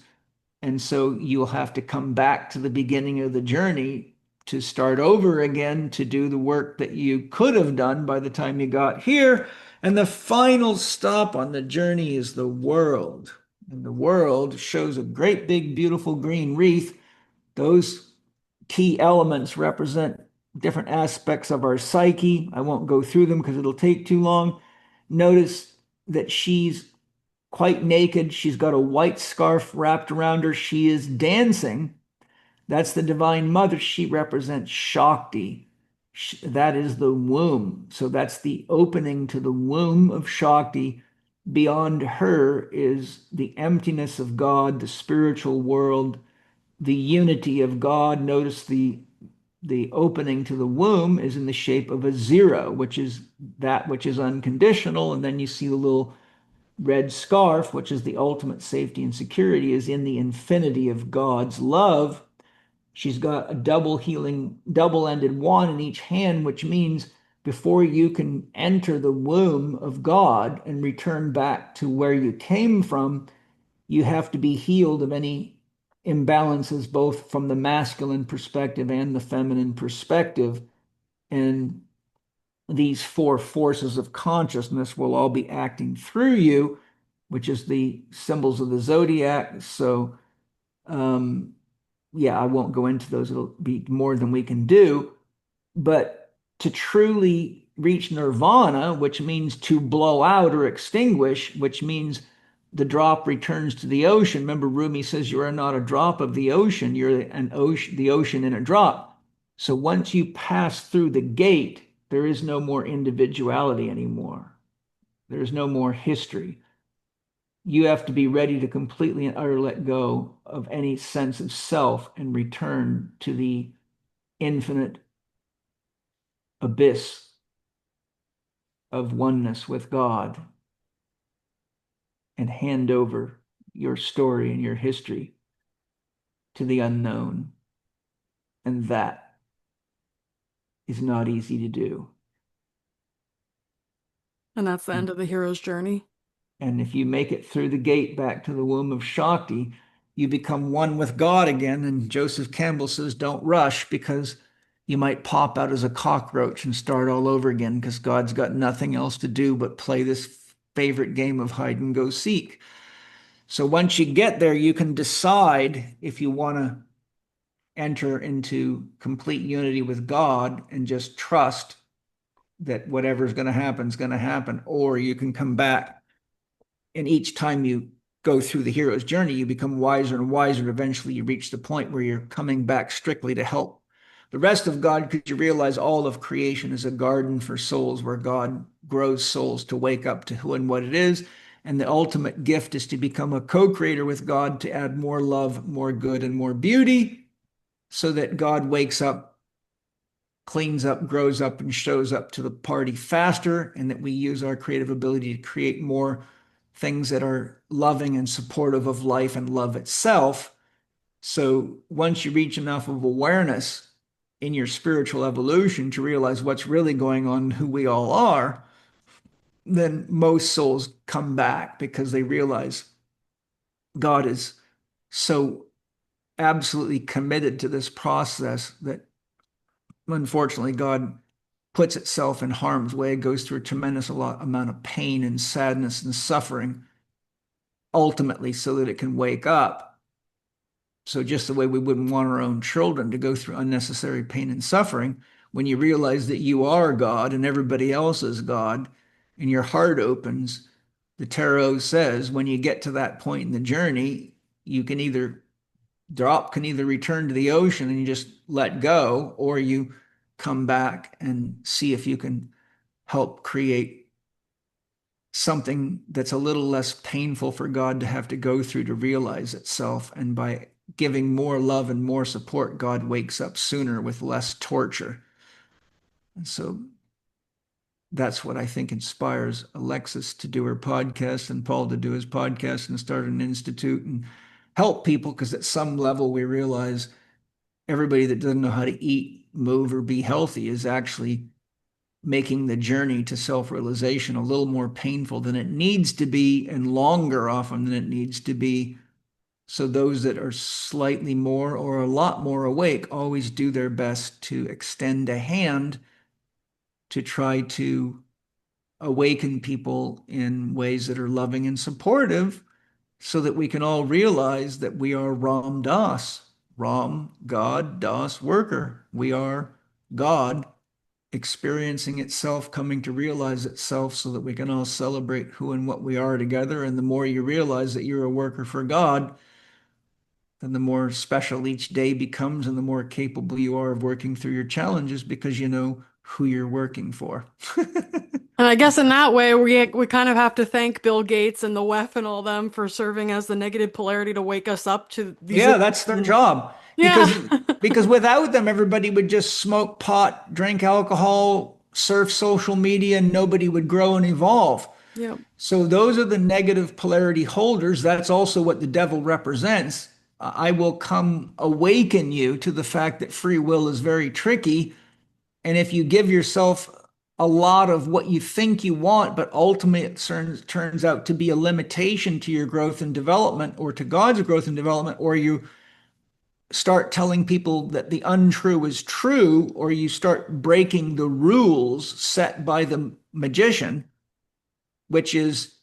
And so you'll have to come back to the beginning of the journey to start over again to do the work that you could have done by the time you got here. And the final stop on the journey is the world. And the world shows a great big, beautiful green wreath. Those key elements represent different aspects of our psyche. I won't go through them because it'll take too long. Notice that she's quite naked. She's got a white scarf wrapped around her. She is dancing. That's the Divine Mother. She represents Shakti. That is the womb. So that's the opening to the womb of Shakti. Beyond her is the emptiness of God, the spiritual world, the unity of God. Notice the opening to the womb is in the shape of a zero, which is that which is unconditional. And then you see the little red scarf, which is the ultimate safety and security, is in the infinity of God's love. She's got a double healing, double-ended wand in each hand, which means before you can enter the womb of God and return back to where you came from, you have to be healed of any imbalances, both from the masculine perspective and the feminine perspective. And these four forces of consciousness will all be acting through you, which is the symbols of the zodiac. So, um, yeah, I won't go into those. It'll be more than we can do. But to truly reach nirvana, which means to blow out or extinguish, which means the drop returns to the ocean. Remember, Rumi says you are not a drop of the ocean, you're an ocean, the ocean in a drop. So once you pass through the gate, there is no more individuality anymore. There is no more history. You have to be ready to completely and utterly let go of any sense of self and return to the infinite abyss of oneness with God and hand over your story and your history to the unknown. And that is not easy to do. And that's the end of the hero's journey. And if you make it through the gate back to the womb of Shakti, you become one with God again. And Joseph Campbell says, don't rush because you might pop out as a cockroach and start all over again because God's got nothing else to do but play this favorite game of hide and go seek. So once you get there, you can decide if you want to enter into complete unity with God and just trust that whatever's going to happen is going to happen, or you can come back. And each time you go through the hero's journey, you become wiser and wiser. And eventually you reach the point where you're coming back strictly to help the rest of God because you realize all of creation is a garden for souls where God grows souls to wake up to who and what it is. And the ultimate gift is to become a co-creator with God to add more love, more good, and more beauty so that God wakes up, cleans up, grows up, and shows up to the party faster, and that we use our creative ability to create more things that are loving and supportive of life and love itself. So once you reach enough of awareness in your spiritual evolution to realize what's really going on, who we all are, then most souls come back because they realize God is so absolutely committed to this process that unfortunately God puts itself in harm's way, goes through a tremendous amount of pain and sadness and suffering ultimately so that it can wake up. So just the way we wouldn't want our own children to go through unnecessary pain and suffering, when you realize that you are God and everybody else is God, and your heart opens, the tarot says when you get to that point in the journey, you can either can either return to the ocean and you just let go, or you come back and see if you can help create something that's a little less painful for God to have to go through to realize itself. And by giving more love and more support, God wakes up sooner with less torture. And so that's what I think inspires Alexis to do her podcast and Paul to do his podcast and start an institute and help people, because at some level we realize everybody that doesn't know how to eat, move, or be healthy is actually making the journey to self-realization a little more painful than it needs to be and longer often than it needs to be. So those that are slightly more or a lot more awake always do their best to extend a hand to try to awaken people in ways that are loving and supportive so that we can all realize that we are Ram Das, Ram, God, Das, worker. We are God experiencing itself, coming to realize itself so that we can all celebrate who and what we are together. And the more you realize that you're a worker for God, then the more special each day becomes and the more capable you are of working through your challenges because you know who you're working for. And I guess in that way, we kind of have to thank Bill Gates and the WEF and all them for serving as the negative polarity to wake us up to these. Yeah, that's their job. Yeah. Because without them, everybody would just smoke pot, drink alcohol, surf social media, and nobody would grow and evolve. Yeah. So those are the negative polarity holders. That's also what the devil represents. I will come awaken you to the fact that free will is very tricky. And if you give yourself a lot of what you think you want, but ultimately it turns out to be a limitation to your growth and development or to God's growth and development, or you start telling people that the untrue is true, or you start breaking the rules set by the magician, which is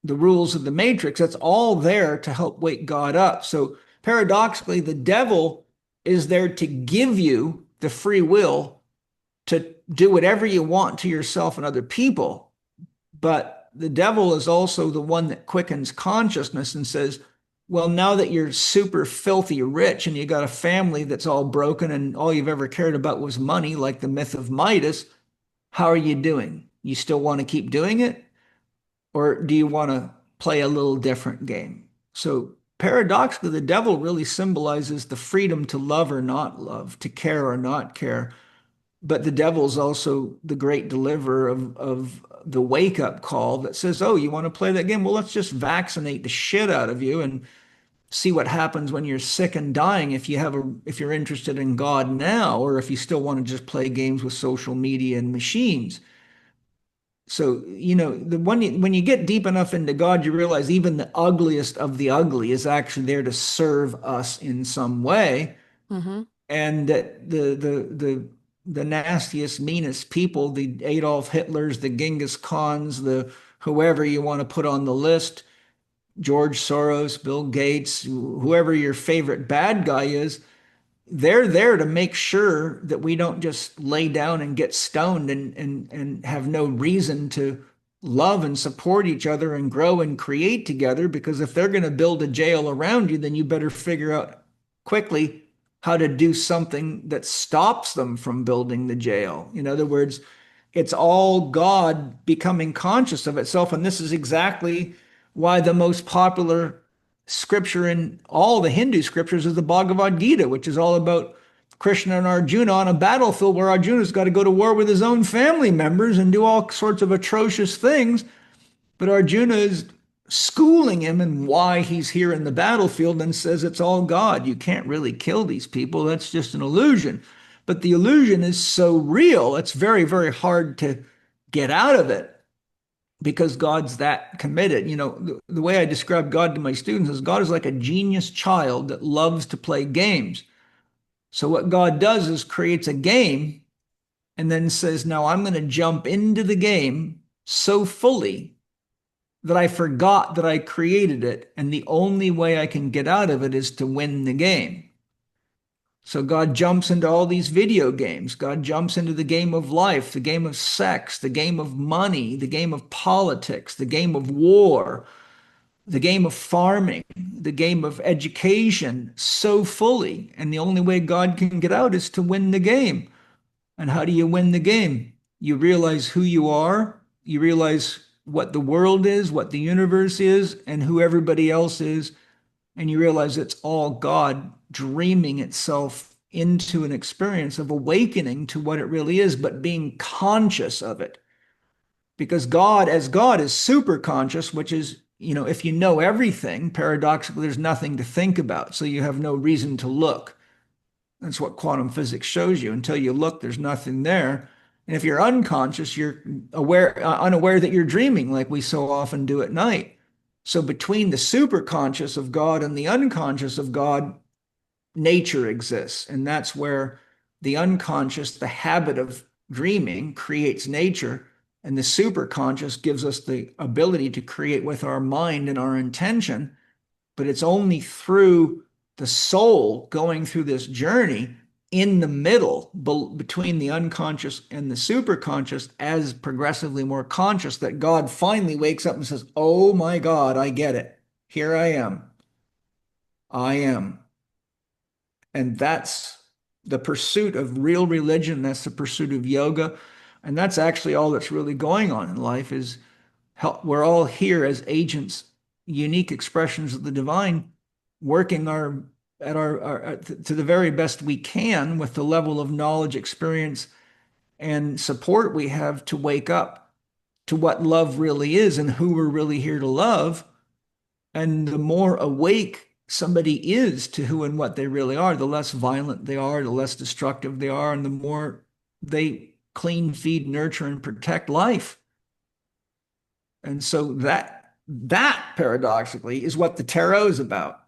the rules of the matrix, that's all there to help wake God up. So paradoxically, the devil is there to give you the free will to do whatever you want to yourself and other people. But the devil is also the one that quickens consciousness and says, well, now that you're super filthy rich and you got a family that's all broken and all you've ever cared about was money, like the myth of Midas, how are you doing? You still want to keep doing it? Or do you want to play a little different game? So paradoxically, the devil really symbolizes the freedom to love or not love, to care or not care. But the devil's also the great deliverer of the wake-up call that says, oh, you want to play that game? Well, let's just vaccinate the shit out of you and see what happens when you're sick and dying if you're interested in God now, or if you still want to just play games with social media and machines. So, when you get deep enough into God, you realize even the ugliest of the ugly is actually there to serve us in some way. Hmm. And that the nastiest, meanest people, the Adolf Hitlers, the Genghis Khans, the whoever you want to put on the list, George Soros, Bill Gates, whoever your favorite bad guy is, they're there to make sure that we don't just lay down and get stoned and have no reason to love and support each other and grow and create together. Because if they're going to build a jail around you, then you better figure out quickly how to do something that stops them from building the jail. In other words, it's all God becoming conscious of itself. And this is exactly why the most popular scripture in all the Hindu scriptures is the Bhagavad Gita, which is all about Krishna and Arjuna on a battlefield where Arjuna's got to go to war with his own family members and do all sorts of atrocious things. But Arjuna is schooling him in why he's here in the battlefield and says it's all God. You can't really kill these people. That's just an illusion. But the illusion is so real, it's very, very hard to get out of it because God's that committed. The way I describe God to my students is God is like a genius child that loves to play games. So what God does is creates a game and then says, now I'm going to jump into the game so fully that I forgot that I created it. And the only way I can get out of it is to win the game. So God jumps into all these video games. God jumps into the game of life, the game of sex, the game of money, the game of politics, the game of war, the game of farming, the game of education so fully. And the only way God can get out is to win the game. And how do you win the game? You realize who you are, you realize what the world is, what the universe is, and who everybody else is. And you realize it's all God dreaming itself into an experience of awakening to what it really is, but being conscious of it. Because God, as God, is super conscious, which is, if you know everything, paradoxically, there's nothing to think about. So you have no reason to look. That's what quantum physics shows you. Until you look, there's nothing there. And if you're unconscious, you're unaware that you're dreaming like we so often do at night. So between the superconscious of God and the unconscious of God, nature exists. And that's where the unconscious, the habit of dreaming, creates nature. And the superconscious gives us the ability to create with our mind and our intention. But it's only through the soul going through this journey in the middle between the unconscious and the superconscious as progressively more conscious that God finally wakes up and says, "Oh my God, I get it. Here I am. I am." And that's the pursuit of real religion. That's the pursuit of yoga. And that's actually all that's really going on in life is we're all here as agents, unique expressions of the divine, working to the very best we can with the level of knowledge, experience, and support we have to wake up to what love really is and who we're really here to love. And the more awake somebody is to who and what they really are, the less violent they are, the less destructive they are, and the more they clean, feed, nurture, and protect life. And so that paradoxically is what the tarot is about.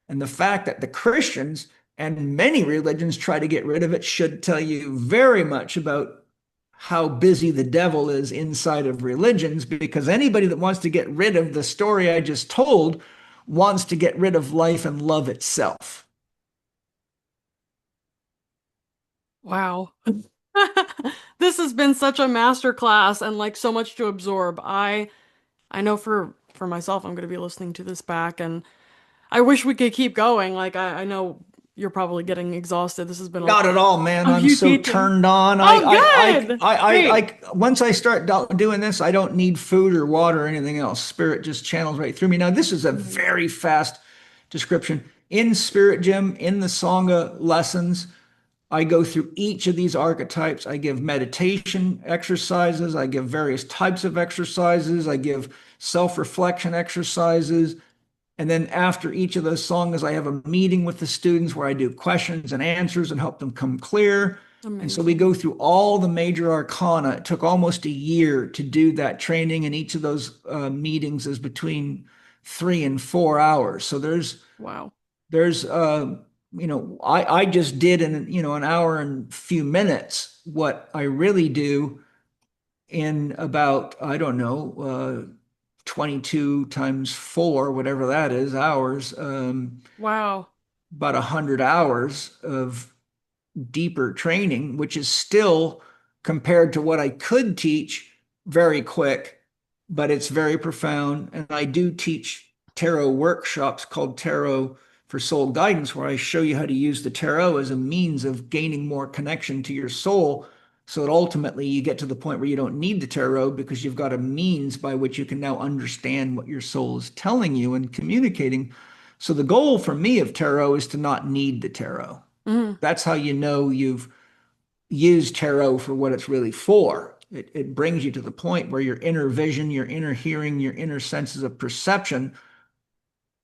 And the fact that the Christians and many religions try to get rid of it should tell you very much about how busy the devil is inside of religions, because anybody that wants to get rid of the story I just told wants to get rid of life and love itself. Wow. This has been such a masterclass and like so much to absorb. I know for myself I'm going to be listening to this back and I wish we could keep going. Like I know you're probably getting exhausted. This has been a Not lot at all, man. of I'm you so teaching. turned on. Oh, good. Great. Once I start doing this, I don't need food or water or anything else. Spirit just channels right through me. Now, this is a Amazing. very fast description. In Spirit Gym, in the Sangha lessons, I go through each of these archetypes. I give meditation exercises. I give various types of exercises. I give self-reflection exercises. And then after each of those songs, I have a meeting with the students where I do questions and answers and help them come clear. And so we Amazing. go through all the major arcana. It took almost a year to do that training, and each of those meetings is between 3 and 4 hours. So Wow. there's I just did in an hour and few minutes what I really do in about, I don't know, 22 times 4, whatever that is, hours, Wow. about 100 hours of deeper training, which is still, compared to what I could teach, very quick, but it's very profound. And I do teach tarot workshops called Tarot for Soul Guidance, where I show you how to use the tarot as a means of gaining more connection to your soul. So that ultimately you get to the point where you don't need the tarot because you've got a means by which you can now understand what your soul is telling you and communicating. So the goal for me of tarot is to not need the tarot. Mhm. That's how you know you've used tarot for what it's really for. It brings you to the point where your inner vision, your inner hearing, your inner senses of perception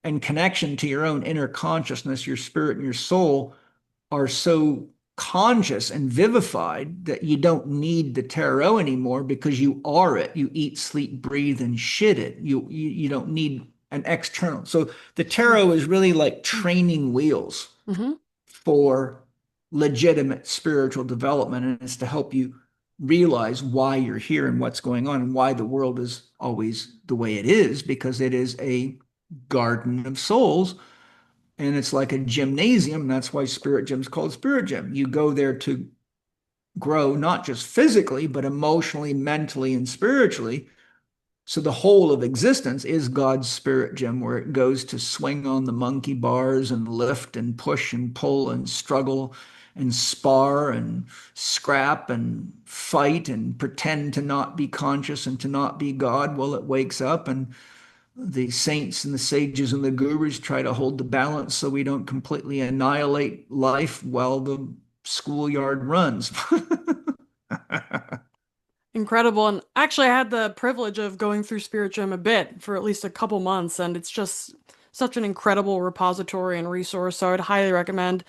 and connection to your own inner consciousness, your spirit and your soul are so conscious and vivified that you don't need the tarot anymore because you are it. You eat, sleep, breathe, and shit it. You don't need an external. So the tarot is really like training wheels Mm-hmm. for legitimate spiritual development, and it's to help you realize why you're here and what's going on and why the world is always the way it is, because it is a garden of souls and it's like a gymnasium. That's why Spirit Gym is called Spirit Gym. You go there to grow, not just physically, but emotionally, mentally, and spiritually. So the whole of existence is God's Spirit Gym, where it goes to swing on the monkey bars and lift and push and pull and struggle and spar and scrap and fight and pretend to not be conscious and to not be God while it wakes up. And the saints and the sages and the gurus try to hold the balance so we don't completely annihilate life while the schoolyard runs. Incredible. And actually, I had the privilege of going through Spirit Gym a bit for at least a couple months, and it's just such an incredible repository and resource. So I'd highly recommend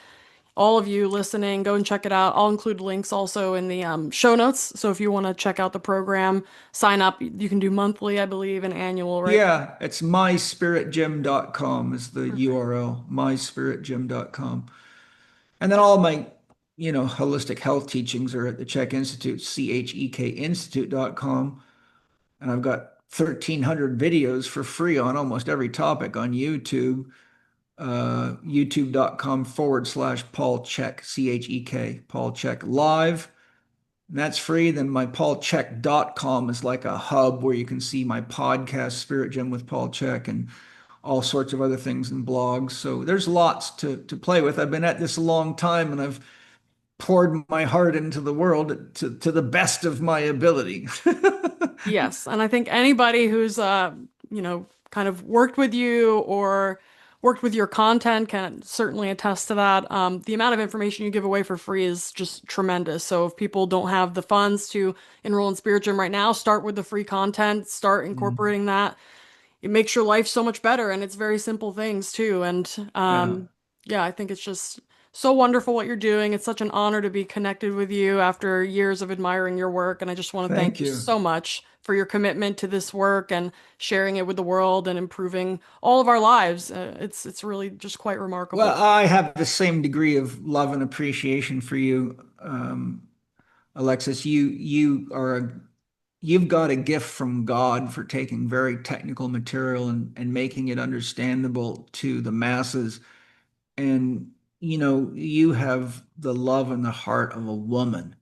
all of you listening, go and check it out. I'll include links also in the show notes. So if you want to check out the program, sign up. You can do monthly, I believe, and annual, right? Yeah, it's myspiritgym.com is the Perfect. URL, myspiritgym.com. And then all my, holistic health teachings are at the Chek Institute, chekinstitute.com. And I've got 1,300 videos for free on almost every topic on YouTube, youtube.com/ Paul Chek, Chek, Paul Chek live. And that's free. Then my paulchek.com is like a hub where you can see my podcast, Spirit Gym with Paul Chek, and all sorts of other things and blogs. So there's lots to play with. I've been at this a long time and I've poured my heart into the world to the best of my ability. Yes, and I think anybody who's kind of worked with you or worked with your content can certainly attest to that. The amount of information you give away for free is just tremendous. So if people don't have the funds to enroll in Spirit Gym right now, start with the free content, start Mm, incorporating that. It makes your life so much better, and it's very simple things too. And yeah. yeah, I think it's just so wonderful what you're doing. It's such an honor to be connected with you after years of admiring your work, and I just want to thank Thank you you. so much for your commitment to this work and sharing it with the world and improving all of our lives. It's really just quite Well, remarkable. I have the same degree of love and appreciation for you, Alexis. You've got a gift from God for taking very technical material and making it understandable to the masses. And you have the love and the heart of a woman.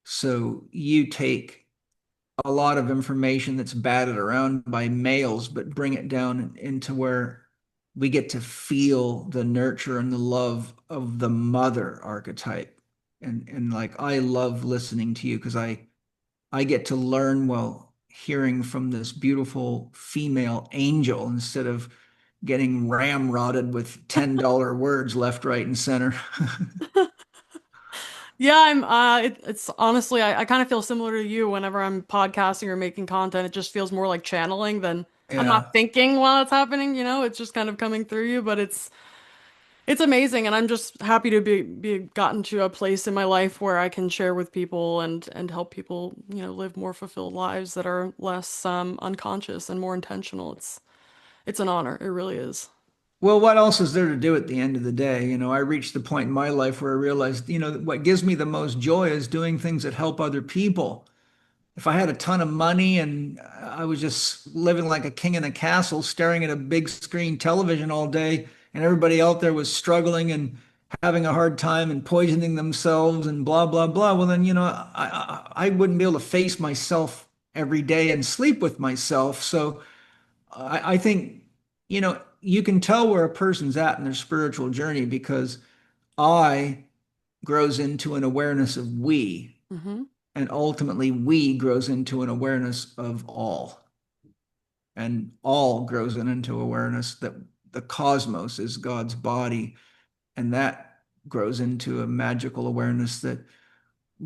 So you take a lot of information that's batted around by males, but bring it down into where we get to feel the nurture and the love of the mother archetype. And like I love listening to you because I get to learn while hearing from this beautiful female angel instead of getting ramrodded with $10 words left, right, and center. Yeah, it's honestly, I kind of feel similar to you whenever I'm podcasting or making content. It just feels more like channeling than I'm not Yeah. thinking while it's happening, it's just kind of coming through you, but it's amazing, and I'm just happy to be gotten to a place in my life where I can share with people and help people, live more fulfilled lives that are less unconscious and more intentional. It's an honor. It really is. Well, what else is there to do at the end of the day? I reached the point in my life where I realized, what gives me the most joy is doing things that help other people. If I had a ton of money and I was just living like a king in a castle, staring at a big screen television all day, and everybody out there was struggling and having a hard time and poisoning themselves and blah, blah, blah, well, then, I wouldn't be able to face myself every day and sleep with myself. So I think, you can tell where a person's at in their spiritual journey because I grows into an awareness of we, Hmm. and ultimately we grows into an awareness of all, and all grows into awareness that the cosmos is God's body, and that grows into a magical awareness that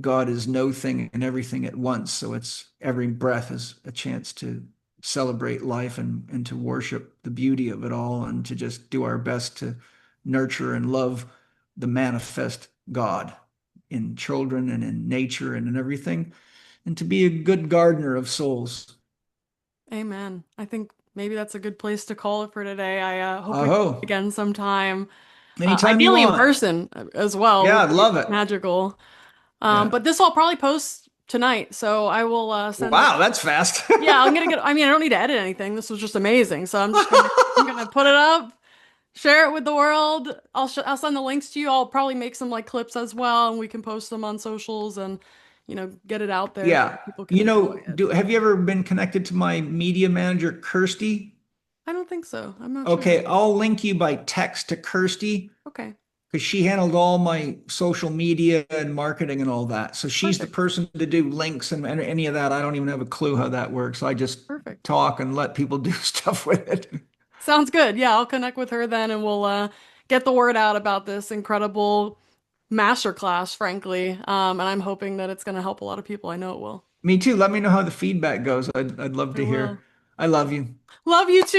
God is no thing and everything at once. So it's every breath is a chance to celebrate life and to worship the beauty of it all and to just do our best to nurture and love the manifest God in children and in nature and in everything, and to be a good gardener of souls. Amen. I think maybe that's a good place to call it for today. I hope we do Aho, it again sometime. anytime you Ideally in want. person as well Yeah, would I'd be love it. magical. Yeah. But this I'll probably post tonight, so I will send this. Wow, that's fast. Yeah, I'm gonna get. I mean, I don't need to edit anything. This was just amazing, so I'm gonna put it up, share it with the world. I'll send the links to you. I'll probably make some like clips as well, and we can post them on socials and get it out there so Yeah. people can enjoy it. Have you ever been connected to my media manager, Kirsty? I don't think so. I'm not sure. Okay, I'll link you by text to Kirsty Okay, because she handled all my social media and marketing and all that. So she's the perfect, person to do links and any of that. I don't even have a clue how that works. I just perfect. talk and let people do stuff with it. Sounds good. Yeah, I'll connect with her then, and we'll get the word out about this incredible masterclass, frankly. And I'm hoping that it's going to help a lot of people. I know it will. Me too. Let me know how the feedback goes. I'd love I to will. hear. I love you. Love you too.